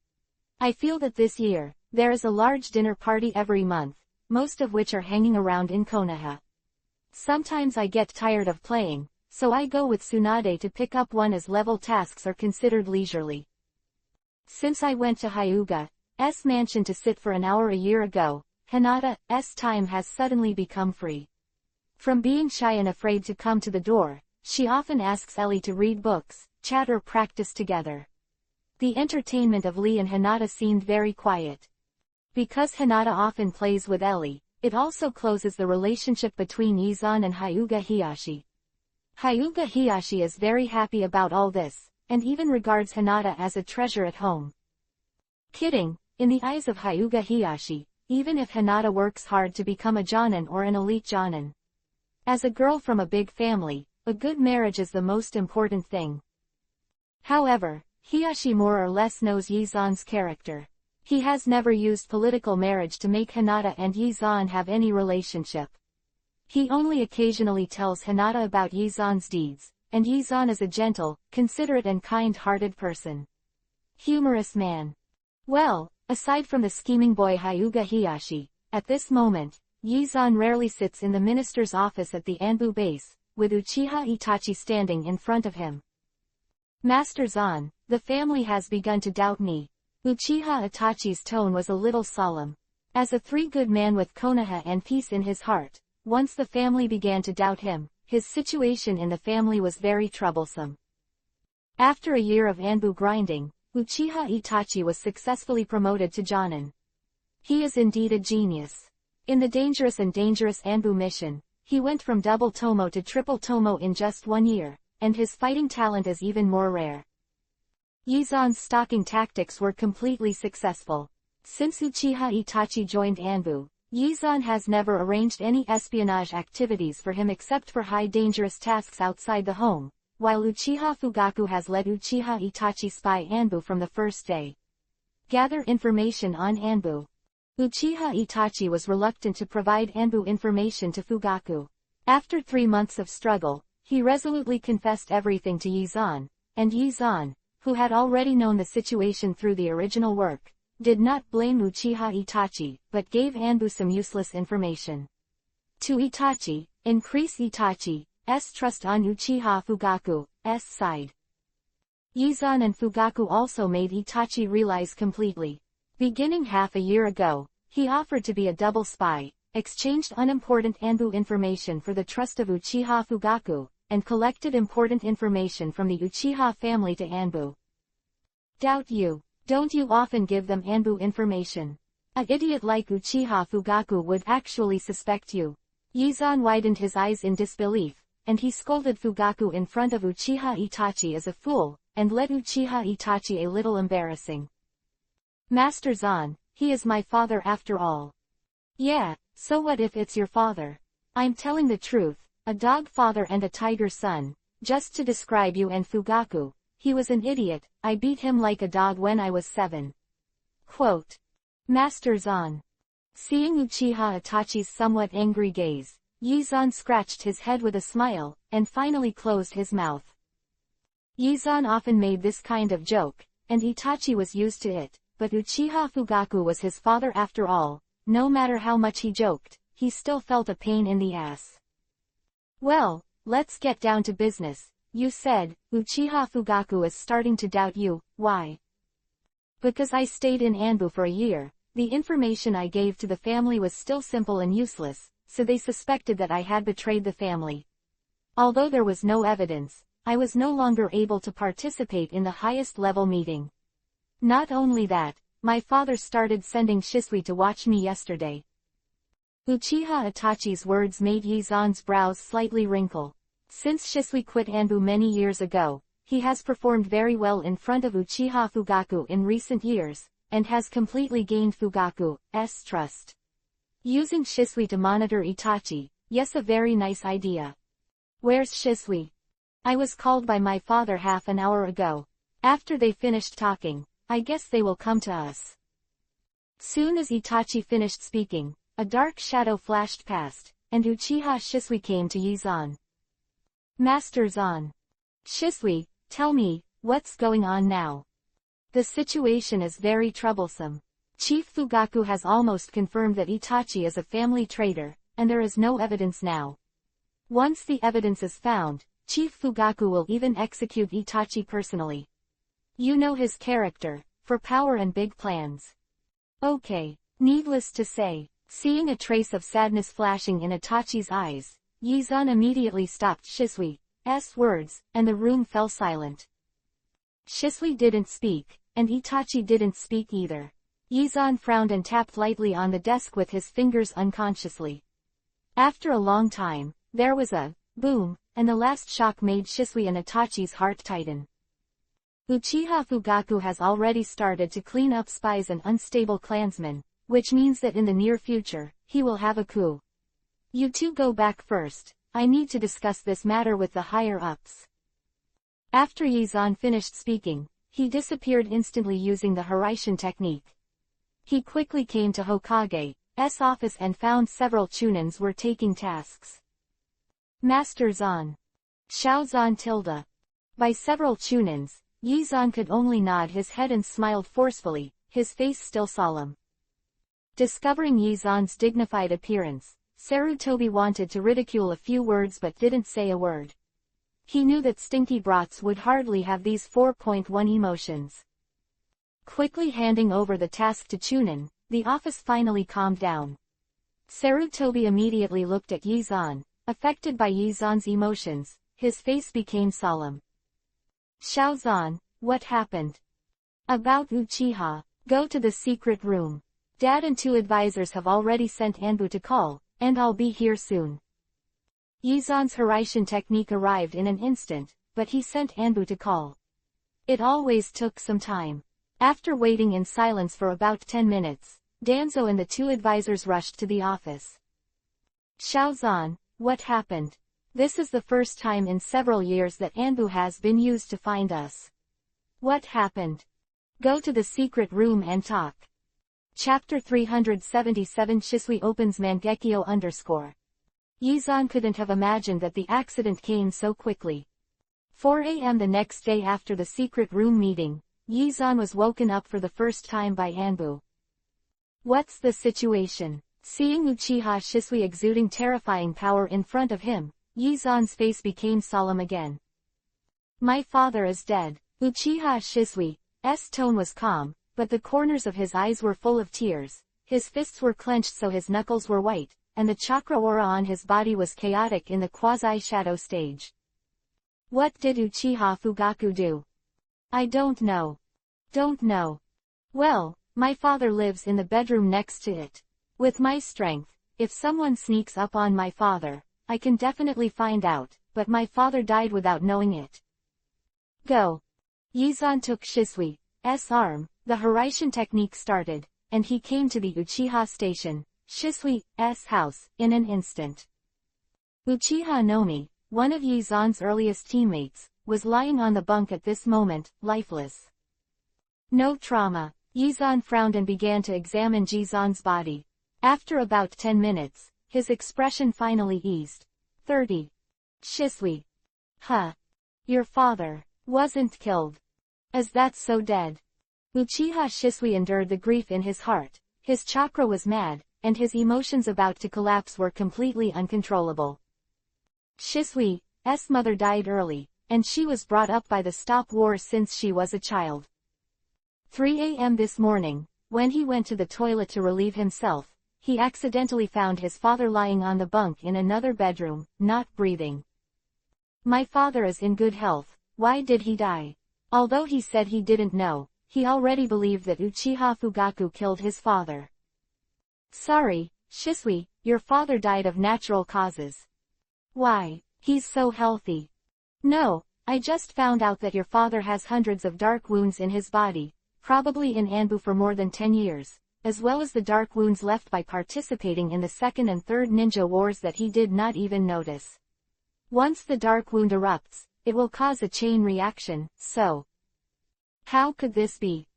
I feel that this year, there is a large dinner party every month, most of which are hanging around in Konoha. Sometimes I get tired of playing, so I go with Tsunade to pick up one as level tasks are considered leisurely. Since I went to Hyuga's mansion to sit for an hour a year ago, Hinata's time has suddenly become free. From being shy and afraid to come to the door, she often asks Ellie to read books, chat or practice together. The entertainment of Lee and Hinata seemed very quiet. Because Hinata often plays with Ellie, it also closes the relationship between Yi-zan and Hyuga Hiyashi. Hyuga Hiyashi is very happy about all this, and even regards Hinata as a treasure at home. Kidding, in the eyes of Hyuga Hiyashi, even if Hinata works hard to become a jonin or an elite jonin. As a girl from a big family, a good marriage is the most important thing. However, Hiyashi more or less knows Yi-zan's character. He has never used political marriage to make Hinata and Yi-zan have any relationship. He only occasionally tells Hinata about Yi-zan's deeds, and Yi-zan is a gentle, considerate and kind-hearted person. Humorous man. Well, aside from the scheming boy Hyuga Hiyashi, at this moment, Yi-zan rarely sits in the minister's office at the Anbu base, with Uchiha Itachi standing in front of him. Master Zan, the family has begun to doubt me. Uchiha Itachi's tone was a little solemn. As a three-good man with Konoha and peace in his heart, once the family began to doubt him, his situation in the family was very troublesome. After a year of Anbu grinding, Uchiha Itachi was successfully promoted to Jonin. He is indeed a genius. In the dangerous Anbu mission, he went from double tomo to triple tomo in just 1 year, and his fighting talent is even more rare. Yi-zan's stalking tactics were completely successful. Since Uchiha Itachi joined Anbu, Yi-zan has never arranged any espionage activities for him except for high dangerous tasks outside the home, while Uchiha Fugaku has let Uchiha Itachi spy Anbu from the first day. Gather information on Anbu. Uchiha Itachi was reluctant to provide Anbu information to Fugaku. After 3 months of struggle, he resolutely confessed everything to Yi-zan, and Yi-zan, who had already known the situation through the original work, did not blame Uchiha Itachi, but gave Anbu some useless information. To Itachi, increase Itachi's trust on Uchiha Fugaku's side. Yi-zan and Fugaku also made Itachi realize completely. Beginning half a year ago, he offered to be a double spy, exchanged unimportant Anbu information for the trust of Uchiha Fugaku, and collected important information from the Uchiha family to Anbu. Doubt you. Don't you often give them Anbu information? An idiot like Uchiha Fugaku would actually suspect you. Yi-zan widened his eyes in disbelief, and he scolded Fugaku in front of Uchiha Itachi as a fool, and led Uchiha Itachi a little embarrassing. Master Zan, he is my father after all. Yeah, so what if it's your father? I'm telling the truth, a dog father and a tiger son, just to describe you and Fugaku. He was an idiot, I beat him like a dog when I was 7. Quote. Master Zan. Seeing Uchiha Itachi's somewhat angry gaze, Yi-zan scratched his head with a smile, and finally closed his mouth. Yi-zan often made this kind of joke, and Itachi was used to it, but Uchiha Fugaku was his father after all. No matter how much he joked, he still felt a pain in the ass. Well, let's get down to business. You said, Uchiha Fugaku is starting to doubt you. Why? Because I stayed in Anbu for a year. The information I gave to the family was still simple and useless, so they suspected that I had betrayed the family. Although there was no evidence, I was no longer able to participate in the highest level meeting. Not only that, my father started sending Shisui to watch me yesterday. Uchiha Itachi's words made Yizan's brows slightly wrinkle. Since Shisui quit Anbu many years ago, he has performed very well in front of Uchiha Fugaku's in recent years, and has completely gained Fugaku's trust. Using Shisui to monitor Itachi, yes, a very nice idea. Where's Shisui? I was called by my father half an hour ago. After they finished talking, I guess they will come to us. Soon as Itachi finished speaking, a dark shadow flashed past, and Uchiha Shisui came to Yizan. Master Zan. Shisui, tell me, what's going on now? The situation is very troublesome. Chief Fugaku has almost confirmed that Itachi is a family traitor, and there is no evidence now. Once the evidence is found, Chief Fugaku will even execute Itachi personally. You know his character, for power and big plans. Okay, needless to say, seeing a trace of sadness flashing in Itachi's eyes, Yizan immediately stopped Shisui's words, and the room fell silent. Shisui didn't speak, and Itachi didn't speak either. Yizan frowned and tapped lightly on the desk with his fingers unconsciously. After a long time, there was a boom, and the last shock made Shisui and Itachi's heart tighten. Uchiha Fugaku has already started to clean up spies and unstable clansmen, which means that in the near future, he will have a coup. You two go back first, I need to discuss this matter with the higher-ups. After Yizan finished speaking, he disappeared instantly using the Hiraishin technique. He quickly came to Hokage's office and found several chunins were taking tasks. Master Zan. Xiao Zan tilde. By several chunins, Yizan could only nod his head and smiled forcefully, his face still solemn. Discovering Yizan's dignified appearance, Sarutobi wanted to ridicule a few words but didn't say a word. He knew that stinky brats would hardly have these 4.1 emotions. Quickly handing over the task to Chunin, the office finally calmed down. Sarutobi immediately looked at Yizan. Affected by Yizan's emotions, his face became solemn. Xiao Zan, what happened? About Uchiha. Go to the secret room. Dad and 2 advisors have already sent Anbu to call, and I'll be here soon. Yizan's Hiraishin technique arrived in an instant, but he sent Anbu to call. It always took some time. After waiting in silence for about 10 minutes, Danzo and the 2 advisors rushed to the office. Xiao Zan, what happened? This is the first time in several years that Anbu has been used to find us. What happened? Go to the secret room and talk. Chapter 377 Shisui opens Mangekyo _ Yizan couldn't have imagined that the accident came so quickly. 4 a.m. the next day after the secret room meeting, Yizan was woken up for the first time by Anbu. What's the situation? Seeing Uchiha Shisui exuding terrifying power in front of him, Yizan's face became solemn again. My father is dead. Uchiha Shisui's tone was calm, but the corners of his eyes were full of tears, his fists were clenched so his knuckles were white, and the chakra aura on his body was chaotic in the quasi-shadow stage. What did Uchiha Fugaku do? I don't know. Don't know. Well, my father lives in the bedroom next to it. With my strength, if someone sneaks up on my father, I can definitely find out, but my father died without knowing it. Go. Yizan took Shisui's arm, the Hiraishin technique started, and he came to the Uchiha station, Shisui's house, in an instant. Uchiha Nomi, one of Yizan's earliest teammates, was lying on the bunk at this moment, lifeless. No trauma. Yizan frowned and began to examine Yizan's body. After about 10 minutes, his expression finally eased. 30. Shisui. Huh. Your father wasn't killed. Is that so dead? Uchiha Shisui endured the grief in his heart, his chakra was mad, and his emotions about to collapse were completely uncontrollable. Shisui's mother died early, and she was brought up by the stop war since she was a child. 3 a.m. this morning, when he went to the toilet to relieve himself, he accidentally found his father lying on the bunk in another bedroom, not breathing. My father is in good health, why did he die? Although he said he didn't know, he already believed that Uchiha Fugaku killed his father. Sorry, Shisui, your father died of natural causes. Why, he's so healthy. No, I just found out that your father has hundreds of dark wounds in his body, probably in Anbu for more than 10 years, as well as the dark wounds left by participating in the second and third ninja wars that he did not even notice. Once the dark wound erupts, it will cause a chain reaction, so. How could this be?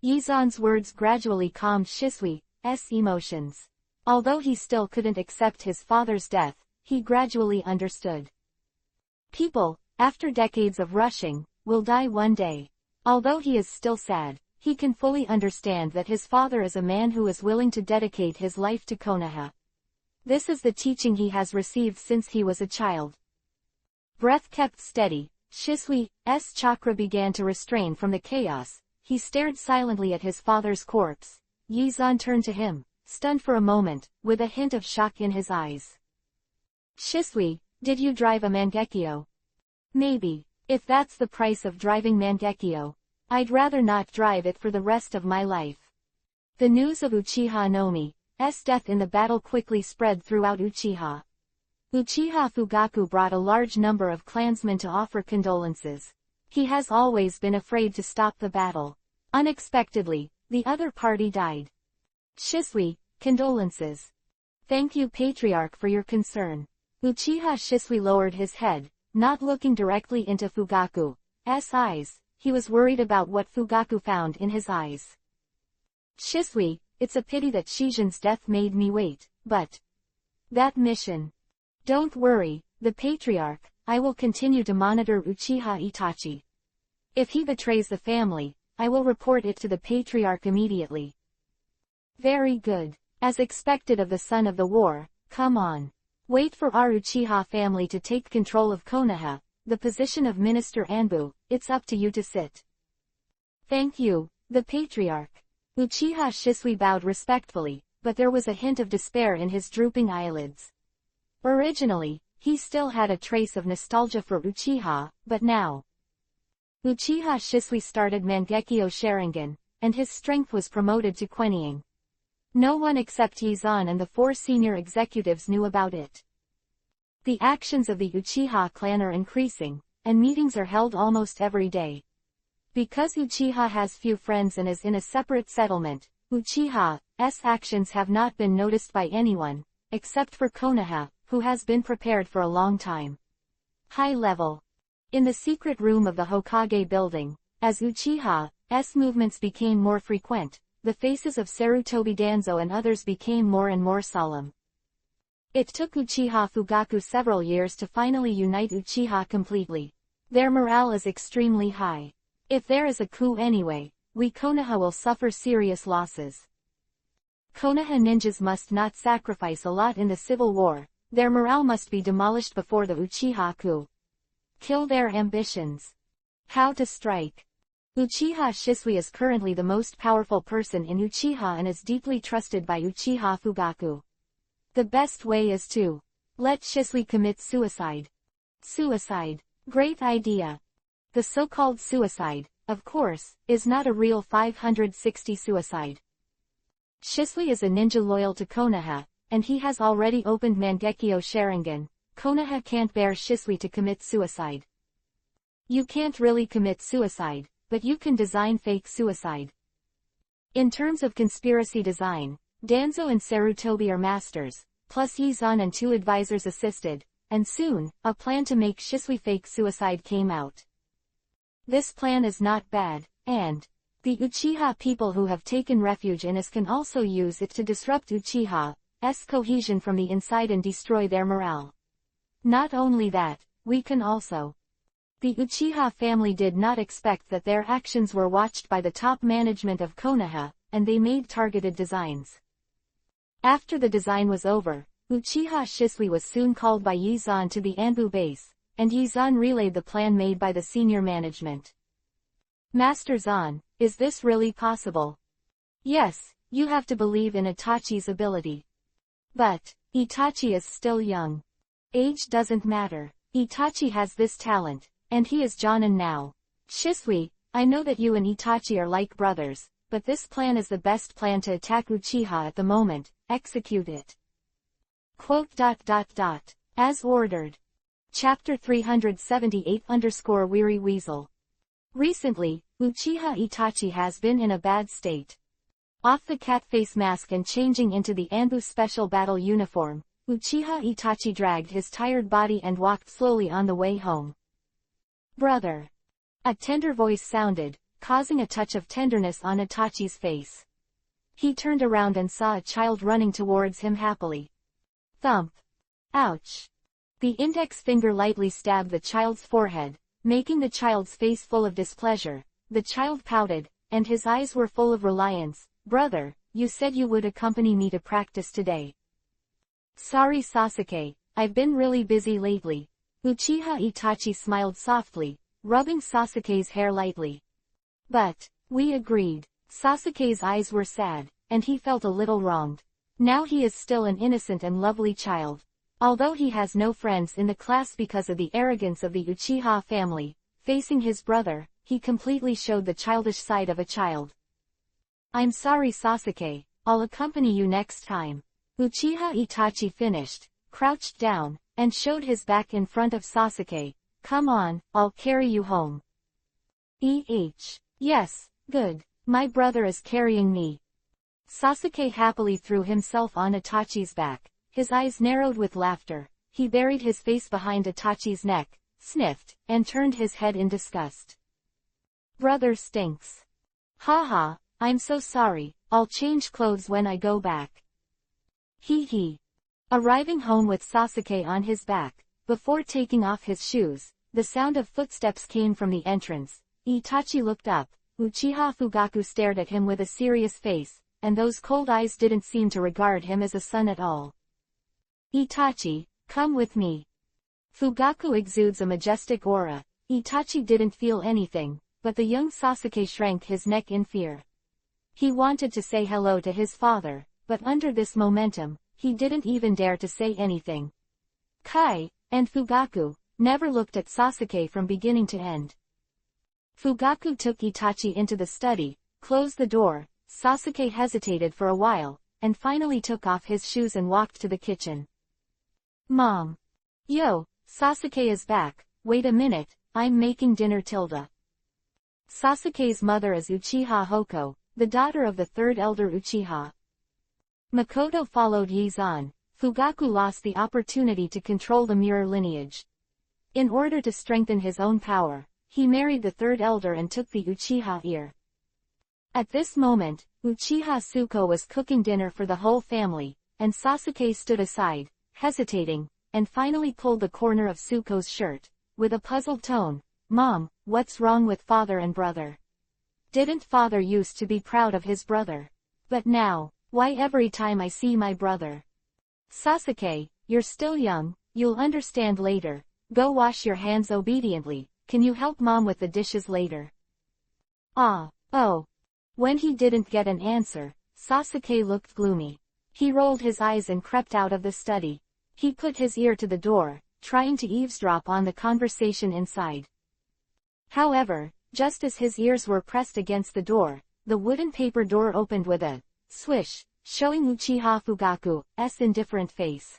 Yizan's words gradually calmed Shisui's emotions. Although he still couldn't accept his father's death, he gradually understood. People, after decades of rushing, will die one day. Although he is still sad, he can fully understand that his father is a man who is willing to dedicate his life to Konoha. This is the teaching he has received since he was a child. Breath kept steady, Shisui's chakra began to restrain from the chaos. He stared silently at his father's corpse. Yizan turned to him, stunned for a moment, with a hint of shock in his eyes. Shisui, did you drive a Mangekyo? Maybe. If that's the price of driving Mangekyo, I'd rather not drive it for the rest of my life. The news of Uchiha Nomi's death in the battle quickly spread throughout Uchiha. Uchiha Fugaku brought a large number of clansmen to offer condolences. He has always been afraid to stop the battle. Unexpectedly, the other party died. Shisui, condolences. Thank you Patriarch for your concern. Uchiha Shisui lowered his head, not looking directly into Fugaku's eyes. He was worried about what Fugaku found in his eyes. Shisui, it's a pity that Shijin's death made me wait, but that mission. Don't worry, the Patriarch, I will continue to monitor Uchiha Itachi. If he betrays the family, I will report it to the Patriarch immediately. Very good. As expected of the son of the war, come on. Wait for our Uchiha family to take control of Konoha, the position of Minister Anbu, it's up to you to sit. Thank you, the Patriarch. Uchiha Shisui bowed respectfully, but there was a hint of despair in his drooping eyelids. Originally, he still had a trace of nostalgia for Uchiha, but now. Uchiha Shisui started Mangekyo Sharingan, and his strength was promoted to Quenying. No one except Yizan and the 4 senior executives knew about it. The actions of the Uchiha clan are increasing, and meetings are held almost every day. Because Uchiha has few friends and is in a separate settlement, Uchiha's actions have not been noticed by anyone, except for Konoha, who has been prepared for a long time. High level. In the secret room of the Hokage building, as Uchiha's movements became more frequent, the faces of Sarutobi Danzo and others became more and more solemn. It took Uchiha Fugaku several years to finally unite Uchiha completely. Their morale is extremely high. If there is a coup anyway, we Konoha will suffer serious losses. Konoha ninjas must not sacrifice a lot in the civil war, their morale must be demolished before the Uchiha coup. Kill their ambitions. How to strike. Uchiha Shisui is currently the most powerful person in Uchiha and is deeply trusted by Uchiha Fugaku. The best way is to let Shisui commit suicide. Suicide. Great idea. The so-called suicide, of course, is not a real 560 suicide. Shisui is a ninja loyal to Konoha, and he has already opened Mangekyo Sharingan. Konoha can't bear Shisui to commit suicide. You can't really commit suicide, but you can design fake suicide. In terms of conspiracy design, Danzo and Sarutobi are masters, plus Yizan and 2 advisors assisted, and soon, a plan to make Shisui fake suicide came out. This plan is not bad, and the Uchiha people who have taken refuge in us can also use it to disrupt Uchiha's cohesion from the inside and destroy their morale. Not only that, we can also. The Uchiha family did not expect that their actions were watched by the top management of Konoha, and they made targeted designs. After the design was over, Uchiha Shisui was soon called by Yizan to the Anbu base, and Yizan relayed the plan made by the senior management. Master Zan, is this really possible? Yes, you have to believe in Itachi's ability. But Itachi is still young. Age doesn't matter. Itachi has this talent, and he is Jonin now. Shisui, I know that you and Itachi are like brothers, but this plan is the best plan to attack Uchiha at the moment, execute it. Quote. As ordered. Chapter 378 _ Weary Weasel. Recently, Uchiha Itachi has been in a bad state. Off the cat face mask and changing into the Anbu special battle uniform, Uchiha Itachi dragged his tired body and walked slowly on the way home. Brother. A tender voice sounded, causing a touch of tenderness on Itachi's face. He turned around and saw a child running towards him happily. Thump. Ouch. The index finger lightly stabbed the child's forehead, making the child's face full of displeasure. The child pouted, and his eyes were full of reliance. Brother, you said you would accompany me to practice today. Sorry Sasuke, I've been really busy lately. Uchiha Itachi smiled softly, rubbing Sasuke's hair lightly. But, we agreed. Sasuke's eyes were sad, and he felt a little wronged. Now he is still an innocent and lovely child. Although he has no friends in the class because of the arrogance of the Uchiha family, facing his brother, he completely showed the childish side of a child. I'm sorry Sasuke, I'll accompany you next time. Uchiha Itachi finished, crouched down, and showed his back in front of Sasuke. Come on, I'll carry you home. Yes, good, my brother is carrying me. Sasuke happily threw himself on Itachi's back. His eyes narrowed with laughter. He buried his face behind Itachi's neck, sniffed, and turned his head in disgust. Brother stinks. Haha, I'm so sorry, I'll change clothes when I go back. Hee hee. Arriving home with Sasuke on his back, before taking off his shoes, the sound of footsteps came from the entrance. Itachi looked up. Uchiha Fugaku stared at him with a serious face, and those cold eyes didn't seem to regard him as a son at all. Itachi, come with me. Fugaku exudes a majestic aura. Itachi didn't feel anything, but the young Sasuke shrank his neck in fear. He wanted to say hello to his father, but under this momentum, he didn't even dare to say anything. Kai and Fugaku never looked at Sasuke from beginning to end. Fugaku took Itachi into the study, closed the door. Sasuke hesitated for a while, and finally took off his shoes and walked to the kitchen. Mom. Yo, Sasuke is back, wait a minute, I'm making dinner tilde. Sasuke's mother is Uchiha Hoko, the daughter of the third elder Uchiha. Makoto followed Yizan. Fugaku lost the opportunity to control the mirror lineage. In order to strengthen his own power, he married the third elder and took the Uchiha ear. At this moment, Uchiha Tsuko was cooking dinner for the whole family, and Sasuke stood aside, hesitating, and finally pulled the corner of Tsuko's shirt, with a puzzled tone. Mom, what's wrong with father and brother? Didn't father used to be proud of his brother? But now, why every time I see my brother? Sasuke, you're still young, you'll understand later. Go wash your hands obediently. Can you help mom with the dishes later? Oh. When he didn't get an answer, Sasuke looked gloomy. He rolled his eyes and crept out of the study. He put his ear to the door, trying to eavesdrop on the conversation inside. However, just as his ears were pressed against the door, the wooden paper door opened with a swish, showing Uchiha Fugaku's indifferent face.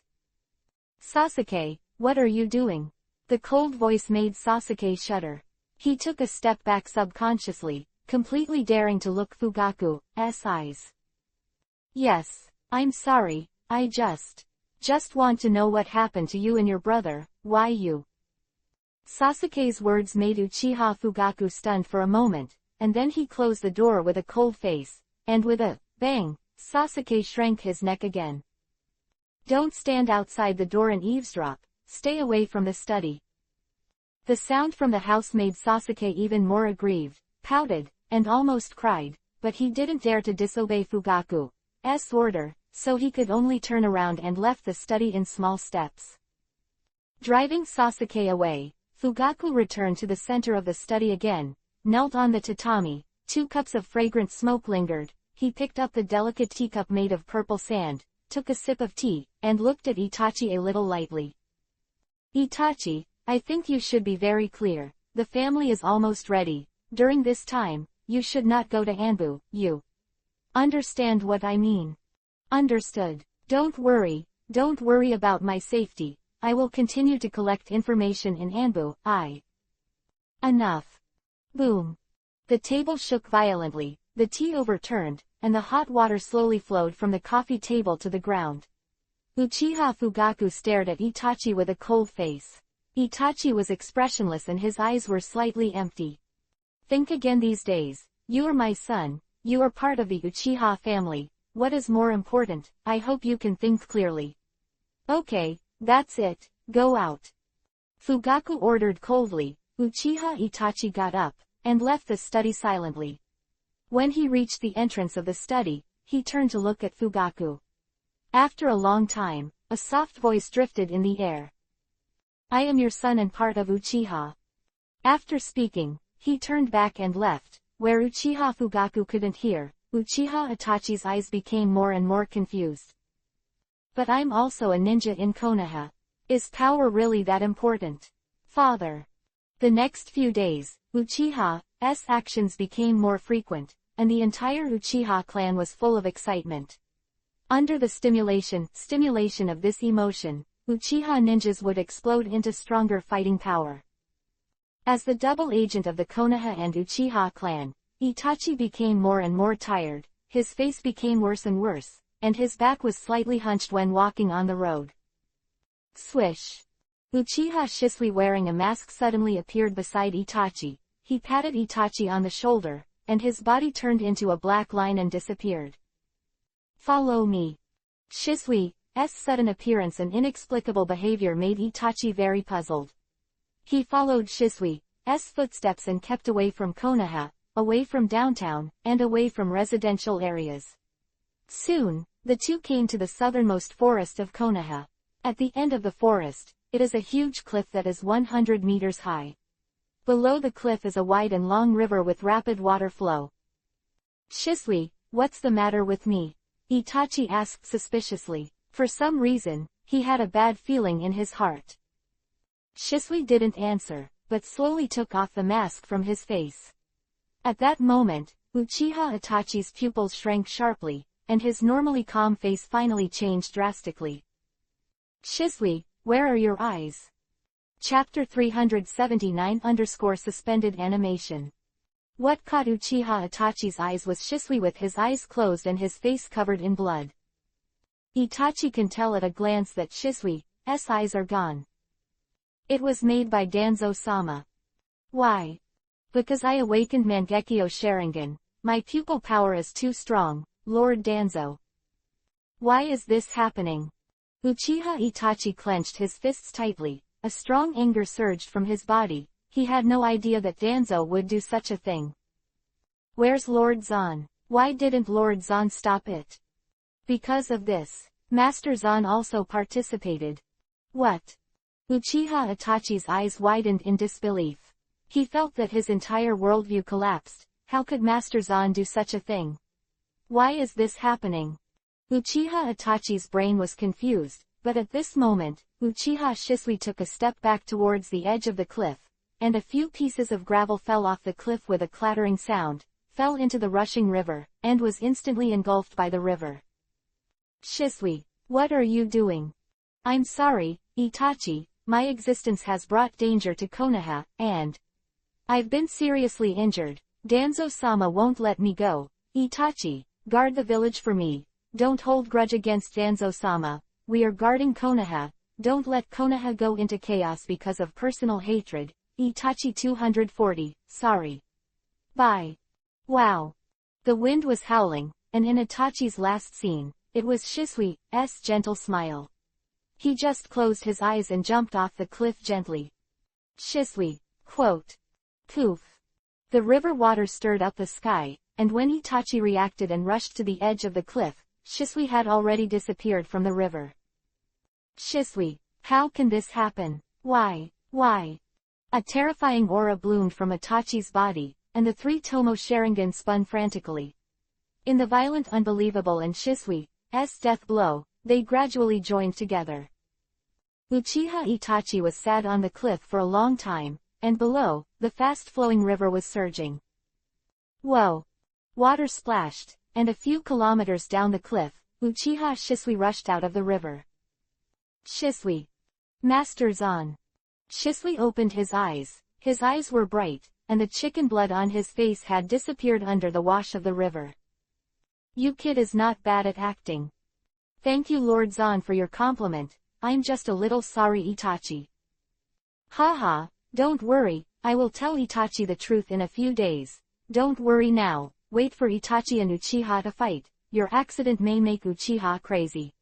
Sasuke, what are you doing? The cold voice made Sasuke shudder. He took a step back subconsciously, completely daring to look Fugaku's eyes. Yes, I'm sorry, I just want to know what happened to you and your brother. Why you? Sasuke's words made Uchiha Fugaku stunned for a moment, and then he closed the door with a cold face, and with a bang, Sasuke shrank his neck again. Don't stand outside the door and eavesdrop, stay away from the study. The sound from the house made Sasuke even more aggrieved, pouted, and almost cried, but he didn't dare to disobey Fugaku's order, so he could only turn around and left the study in small steps. Driving Sasuke away, Fugaku returned to the center of the study again, knelt on the tatami. 2 cups of fragrant smoke lingered. He picked up the delicate teacup made of purple sand, took a sip of tea, and looked at Itachi a little lightly. Itachi, I think you should be very clear. The family is almost ready. During this time, you should not go to Anbu. You understand what I mean? Understood. Don't worry, Don't worry about my safety, I will continue to collect information in Anbu. Enough. Boom. The table shook violently, the tea overturned, and the hot water slowly flowed from the coffee table to the ground. Uchiha Fugaku stared at Itachi with a cold face. Itachi was expressionless and his eyes were slightly empty. Think again these days. You are my son, you are part of the Uchiha family. What is more important? I hope you can think clearly. Okay, that's it, go out. Fugaku ordered coldly. Uchiha Itachi got up, and left the study silently. When he reached the entrance of the study, he turned to look at Fugaku. After a long time, a soft voice drifted in the air. I am your son and part of Uchiha. After speaking, he turned back and left, where Uchiha Fugaku couldn't hear. Uchiha Itachi's eyes became more and more confused. But I'm also a ninja in Konoha. Is power really that important? Father. The next few days, Uchiha's actions became more frequent, and the entire Uchiha clan was full of excitement. Under the stimulation of this emotion, Uchiha ninjas would explode into stronger fighting power. As the double agent of the Konoha and Uchiha clan, Itachi became more and more tired, his face became worse and worse, and his back was slightly hunched when walking on the road. Swish. Uchiha Shisui wearing a mask suddenly appeared beside Itachi. He patted Itachi on the shoulder, and his body turned into a black line and disappeared. Follow me. Shisui's sudden appearance and inexplicable behavior made Itachi very puzzled. He followed Shisui's footsteps and kept away from Konoha, away from downtown, and away from residential areas. Soon, the two came to the southernmost forest of Konoha. At the end of the forest, it is a huge cliff that is 100 meters high. Below the cliff is a wide and long river with rapid water flow. Shisui, what's the matter with me? Itachi asked suspiciously. For some reason, he had a bad feeling in his heart. Shisui didn't answer, but slowly took off the mask from his face. At that moment, Uchiha Itachi's pupils shrank sharply, and his normally calm face finally changed drastically. Shisui, where are your eyes? Chapter 379_suspended animation. What caught Uchiha Itachi's eyes was Shisui with his eyes closed and his face covered in blood. Itachi can tell at a glance that Shisui's eyes are gone. It was made by Danzo-sama. Why? Because I awakened Mangekyo Sharingan. My pupil power is too strong, Lord Danzo. Why is this happening? Uchiha Itachi clenched his fists tightly. A strong anger surged from his body. He had no idea that Danzo would do such a thing. Where's Lord Zan? Why didn't Lord Zan stop it? Because of this, Master Zan also participated. What? Uchiha Itachi's eyes widened in disbelief. He felt that his entire worldview collapsed. How could Master Zan do such a thing? Why is this happening? Uchiha Itachi's brain was confused, but at this moment, Uchiha Shisui took a step back towards the edge of the cliff, and a few pieces of gravel fell off the cliff with a clattering sound, fell into the rushing river, and was instantly engulfed by the river. Shisui, what are you doing? I'm sorry, Itachi, my existence has brought danger to Konoha, and I've been seriously injured. Danzo-sama won't let me go. Itachi, guard the village for me. Don't hold grudge against Danzo-sama. We are guarding Konoha. Don't let Konoha go into chaos because of personal hatred. Itachi 240, sorry. Bye. Wow. The wind was howling, and in Itachi's last scene, it was Shisui's gentle smile. He just closed his eyes and jumped off the cliff gently. Shisui, quote. Poof. The river water stirred up the sky, and when Itachi reacted and rushed to the edge of the cliff, Shisui had already disappeared from the river. Shisui, how can this happen? Why? A terrifying aura bloomed from Itachi's body, and the three Tomo Sharingan spun frantically. In the violent unbelievable and Shisui's death blow, they gradually joined together. Uchiha Itachi was sad on the cliff for a long time, and below, the fast-flowing river was surging. Whoa! Water splashed, and a few kilometers down the cliff, Uchiha Shisui rushed out of the river. Shisui. Master Zan. Shisui opened his eyes. His eyes were bright, and the chicken blood on his face had disappeared under the wash of the river. You kid is not bad at acting. Thank you Lord Zan for your compliment, I'm just a little sorry Itachi. Haha, don't worry, I will tell Itachi the truth in a few days. Don't worry now, wait for Itachi and Uchiha to fight, your accident may make Uchiha crazy.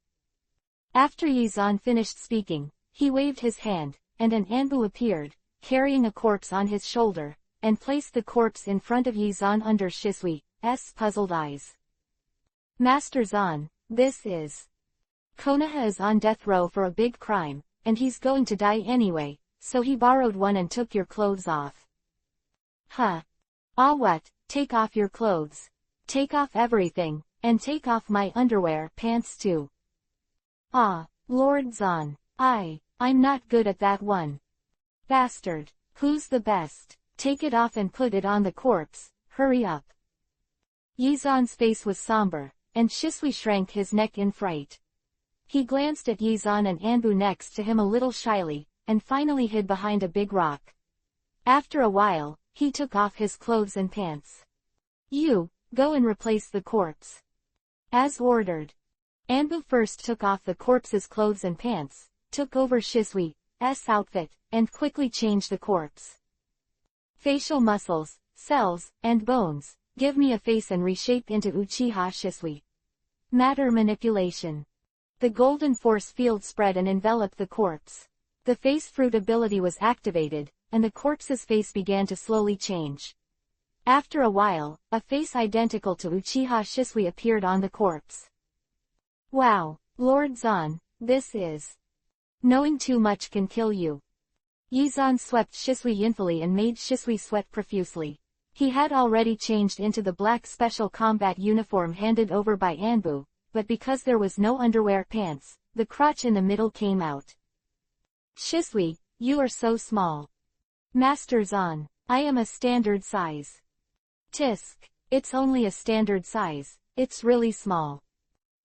After Yizan finished speaking, he waved his hand, and an Anbu appeared, carrying a corpse on his shoulder, and placed the corpse in front of Yizan under Shisui's puzzled eyes. Master Zan, this is... Konoha is on death row for a big crime, and he's going to die anyway, so he borrowed one and took your clothes off. Huh. Ah what, take off your clothes. Take off everything, and take off my underwear, pants too. Ah, Lord Zan, I'm not good at that one. Bastard, who's the best? Take it off and put it on the corpse, hurry up. Yizan's face was somber, and Shisui shrank his neck in fright. He glanced at Yizan and Anbu next to him a little shyly, and finally hid behind a big rock. After a while, he took off his clothes and pants. You, go and replace the corpse. As ordered. Anbu first took off the corpse's clothes and pants, took over Shisui's outfit, and quickly changed the corpse. Facial muscles, cells, and bones, give me a face and reshape into Uchiha Shisui. Matter manipulation. The golden force field spread and enveloped the corpse. The face fruit ability was activated, and the corpse's face began to slowly change. After a while, a face identical to Uchiha Shisui appeared on the corpse. Wow, Lord Zan, this is... Knowing too much can kill you. Yizan swept Shisui yinfully and made Shisui sweat profusely. He had already changed into the black special combat uniform handed over by Anbu, but because there was no underwear pants, the crotch in the middle came out. Shisui, you are so small. Master Zan, I am a standard size. Tisk, it's only a standard size, it's really small.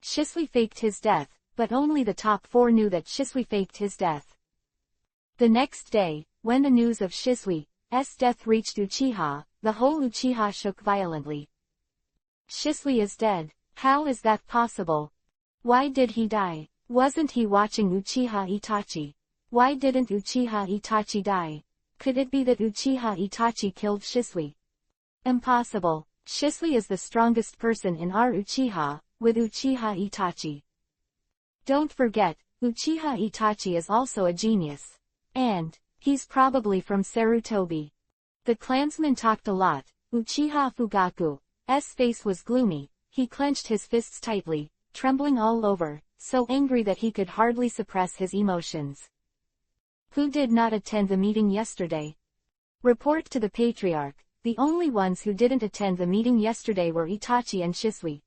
Shisui faked his death, but only the top 4 knew that Shisui faked his death. The next day, when the news of Shisui's death reached Uchiha, the whole Uchiha shook violently. Shisui is dead. How is that possible? Why did he die? Wasn't he watching Uchiha Itachi? Why didn't Uchiha Itachi die? Could it be that Uchiha Itachi killed Shisui? Impossible. Shisui is the strongest person in our Uchiha, with Uchiha Itachi. Don't forget, Uchiha Itachi is also a genius. And, he's probably from Sarutobi. The clansman talked a lot. Uchiha Fugaku's face was gloomy. He clenched his fists tightly, trembling all over, so angry that he could hardly suppress his emotions. Who did not attend the meeting yesterday? Report to the Patriarch. The only ones who didn't attend the meeting yesterday were Itachi and Shisui.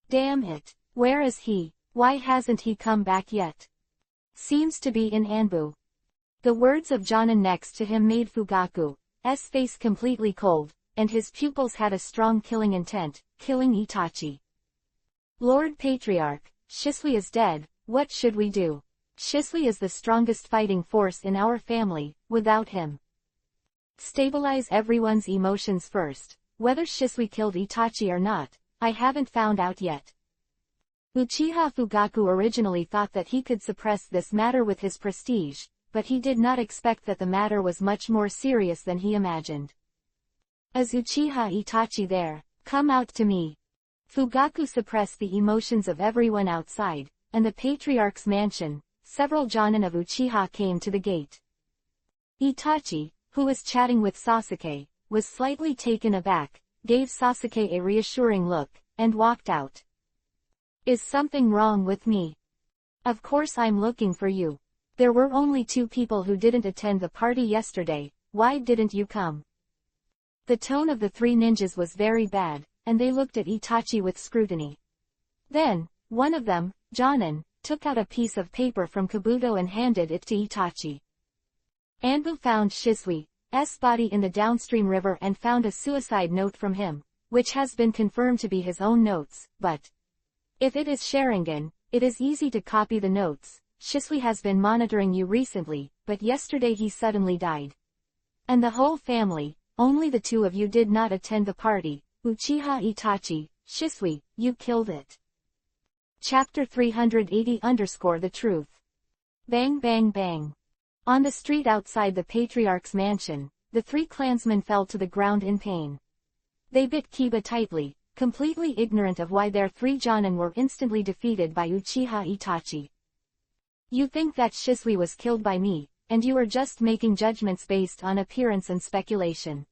Damn it, where is he? Why hasn't he come back yet? Seems to be in Anbu. The words of Jonin next to him made Fugaku's face completely cold, and his pupils had a strong killing intent, killing Itachi. Lord Patriarch, Shisui is dead, what should we do? Shisui is the strongest fighting force in our family, without him. Stabilize everyone's emotions first. Whether Shisui killed Itachi or not, I haven't found out yet. Uchiha Fugaku originally thought that he could suppress this matter with his prestige, but he did not expect that the matter was much more serious than he imagined. Is Uchiha Itachi there? Come out to me. Fugaku suppressed the emotions of everyone outside, and the Patriarch's mansion. Several Jonin of Uchiha came to the gate. Itachi, who was chatting with Sasuke, was slightly taken aback, gave Sasuke a reassuring look, and walked out. Is something wrong with me? Of course I'm looking for you. There were only 2 people who didn't attend the party yesterday, why didn't you come? The tone of the 3 ninjas was very bad, and they looked at Itachi with scrutiny. Then, one of them, Jonin, took out a piece of paper from Kabuto and handed it to Itachi. Anbu found Shisui's body in the downstream river and found a suicide note from him, which has been confirmed to be his own notes, but if it is Sharingan, it is easy to copy the notes. Shisui has been monitoring you recently, but yesterday he suddenly died. And the whole family, only the two of you did not attend the party. Uchiha Itachi, Shisui, you killed it. Chapter 380 _ The truth. Bang bang bang. On the street outside the patriarch's mansion, the three clansmen fell to the ground in pain. They bit Kiba tightly, completely ignorant of why their three Jonin were instantly defeated by Uchiha Itachi. You think that Shisui was killed by me, and you are just making judgments based on appearance and speculation.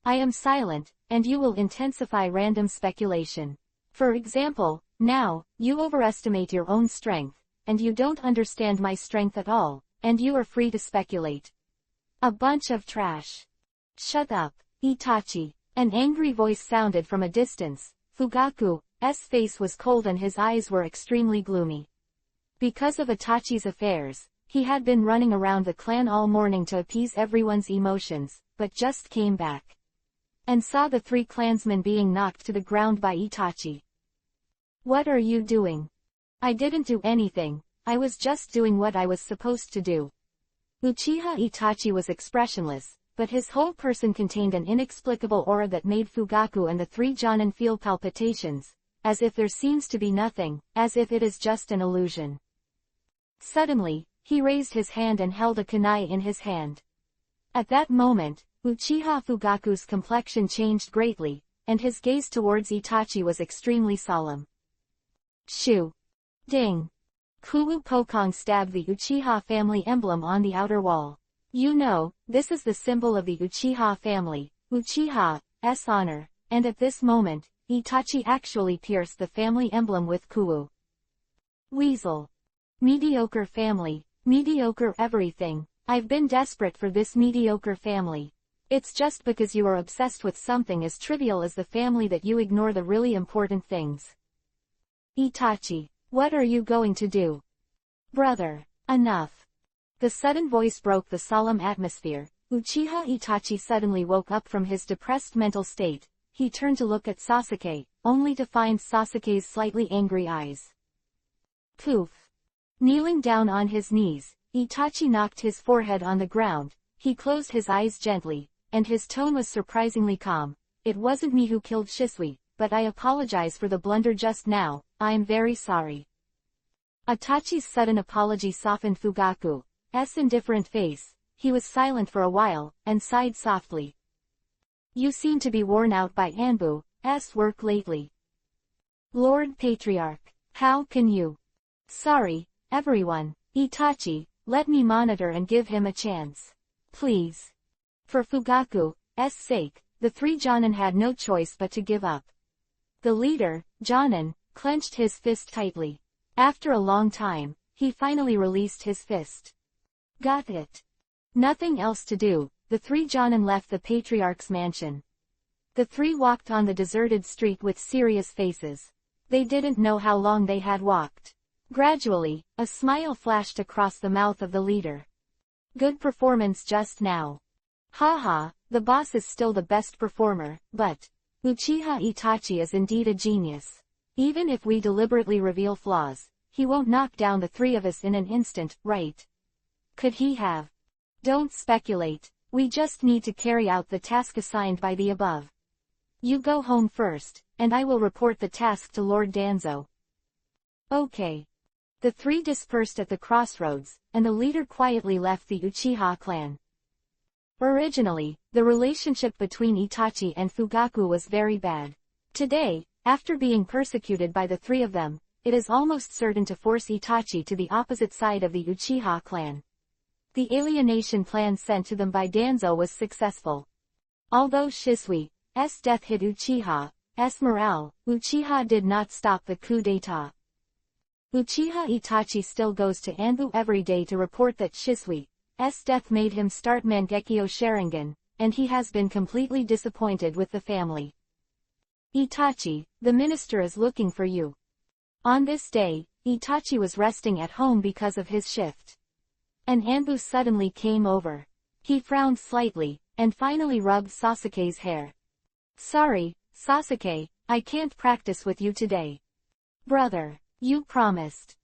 I am silent, and you will intensify random speculation. For example, now, you overestimate your own strength, and you don't understand my strength at all, and you are free to speculate. A bunch of trash. Shut up, Itachi. An angry voice sounded from a distance. Fugaku's face was cold and his eyes were extremely gloomy. Because of Itachi's affairs, he had been running around the clan all morning to appease everyone's emotions, but just came back and saw the three clansmen being knocked to the ground by Itachi. What are you doing? I didn't do anything, I was just doing what I was supposed to do. Uchiha Itachi was expressionless, but his whole person contained an inexplicable aura that made Fugaku and the three Jonin feel palpitations, as if there seems to be nothing, as if it is just an illusion. Suddenly, he raised his hand and held a kunai in his hand. At that moment, Uchiha Fugaku's complexion changed greatly, and his gaze towards Itachi was extremely solemn. Shoo! Ding! Kuwu Pokong stabbed the Uchiha family emblem on the outer wall. You know, this is the symbol of the Uchiha family, Uchiha's honor, and at this moment, Itachi actually pierced the family emblem with Kuwu. Weasel. Mediocre family, mediocre everything. I've been desperate for this mediocre family. It's just because you are obsessed with something as trivial as the family that you ignore the really important things. Itachi, what are you going to do? Brother, enough. The sudden voice broke the solemn atmosphere. Uchiha Itachi suddenly woke up from his depressed mental state. He turned to look at Sasuke, only to find Sasuke's slightly angry eyes. Poof. Kneeling down on his knees, Itachi knocked his forehead on the ground. He closed his eyes gently, and his tone was surprisingly calm. It wasn't me who killed Shisui, but I apologize for the blunder just now. I'm very sorry. Itachi's sudden apology softened Fugaku's indifferent face. He was silent for a while, and sighed softly. You seem to be worn out by Anbu's work lately. Lord Patriarch, how can you? Sorry, everyone. Itachi, let me monitor and give him a chance. Please. For Fugaku's sake, the three Jonin had no choice but to give up. The leader, Jonin, clenched his fist tightly. After a long time, he finally released his fist. Got it. Nothing else to do, the three Jonin left the patriarch's mansion. The three walked on the deserted street with serious faces. They didn't know how long they had walked. Gradually, a smile flashed across the mouth of the leader. Good performance just now. Haha, the boss is still the best performer, but Uchiha Itachi is indeed a genius. Even if we deliberately reveal flaws, he won't knock down the three of us in an instant, right? Could he have? Don't speculate, we just need to carry out the task assigned by the above. You go home first, and I will report the task to Lord Danzo. Okay. The three dispersed at the crossroads, and the leader quietly left the Uchiha clan. Originally, the relationship between Itachi and Fugaku was very bad. Today, after being persecuted by the three of them, it is almost certain to force Itachi to the opposite side of the Uchiha clan. The alienation plan sent to them by Danzo was successful. Although Shisui's death hit Uchiha's morale, Uchiha did not stop the coup d'état. Uchiha Itachi still goes to Anbu every day to report that Shisui's death made him start Mangekyo Sharingan, and he has been completely disappointed with the family. Itachi, the minister is looking for you. On this day, Itachi was resting at home because of his shift. And Anbu suddenly came over. He frowned slightly, and finally rubbed Sasuke's hair. Sorry, Sasuke, I can't practice with you today. Brother, you promised.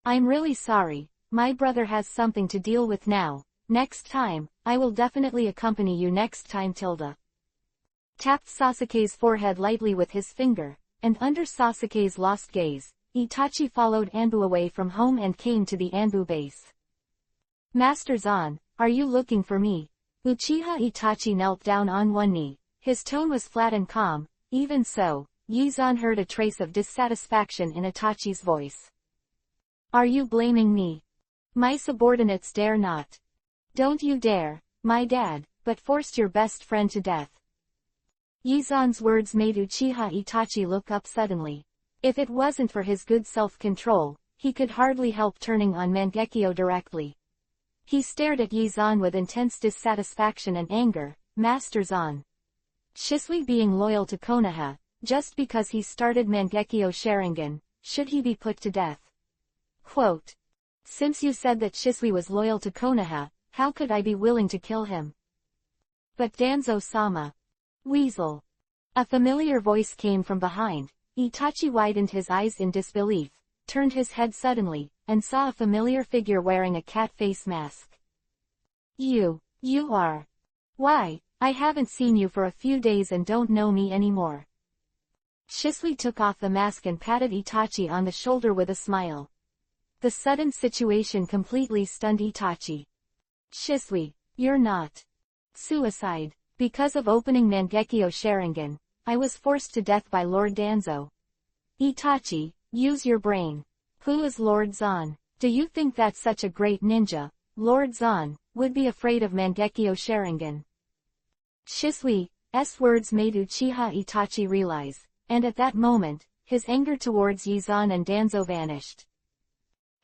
I'm really sorry, my brother has something to deal with now. Next time, I will definitely accompany you next time. Tapped Sasuke's forehead lightly with his finger, and under Sasuke's lost gaze, Itachi followed Anbu away from home and came to the Anbu base. Master Zan, are you looking for me? Uchiha Itachi knelt down on one knee. His tone was flat and calm. Even so, Yuzan heard a trace of dissatisfaction in Itachi's voice. Are you blaming me? My subordinates dare not. Don't you dare, my dad, but forced your best friend to death. Yuzan's words made Uchiha Itachi look up suddenly. If it wasn't for his good self-control, he could hardly help turning on Mangekyo directly. He stared at Yuzan with intense dissatisfaction and anger. Master Zan. Shisui being loyal to Konoha, just because he started Mangekyo Sharingan, should he be put to death? Quote. Since you said that Shisui was loyal to Konoha, how could I be willing to kill him? But Danzo-sama. Weasel. A familiar voice came from behind. Itachi widened his eyes in disbelief, turned his head suddenly, and saw a familiar figure wearing a cat face mask. You are. Why, I haven't seen you for a few days and don't know me anymore. Shisui took off the mask and patted Itachi on the shoulder with a smile. The sudden situation completely stunned Itachi. Shisui, you're not. Suicide. Because of opening Mangekyo Sharingan, I was forced to death by Lord Danzo. Itachi, use your brain. Who is Lord Zan? Do you think that such a great ninja, Lord Zan, would be afraid of Mangekyo Sharingan? Shisui's words made Uchiha Itachi realize, and at that moment, his anger towards Yuzan and Danzo vanished.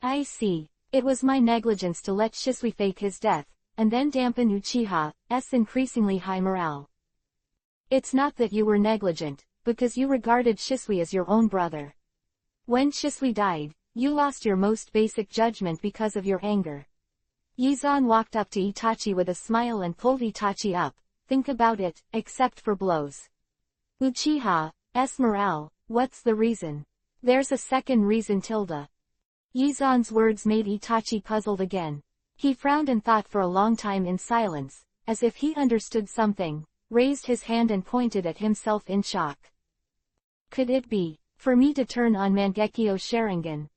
I see. It was my negligence to let Shisui fake his death, and then dampen Uchiha's increasingly high morale. It's not that you were negligent, because you regarded Shisui as your own brother. When Shisui died, you lost your most basic judgment because of your anger. Yuzan walked up to Itachi with a smile and pulled Itachi up. Think about it, except for blows. Uchiha's morale, what's the reason? There's a second reason. Yuzan's words made Itachi puzzled again. He frowned and thought for a long time in silence, as if he understood something, raised his hand and pointed at himself in shock. Could it be, for me to turn on Mangekyo Sharingan?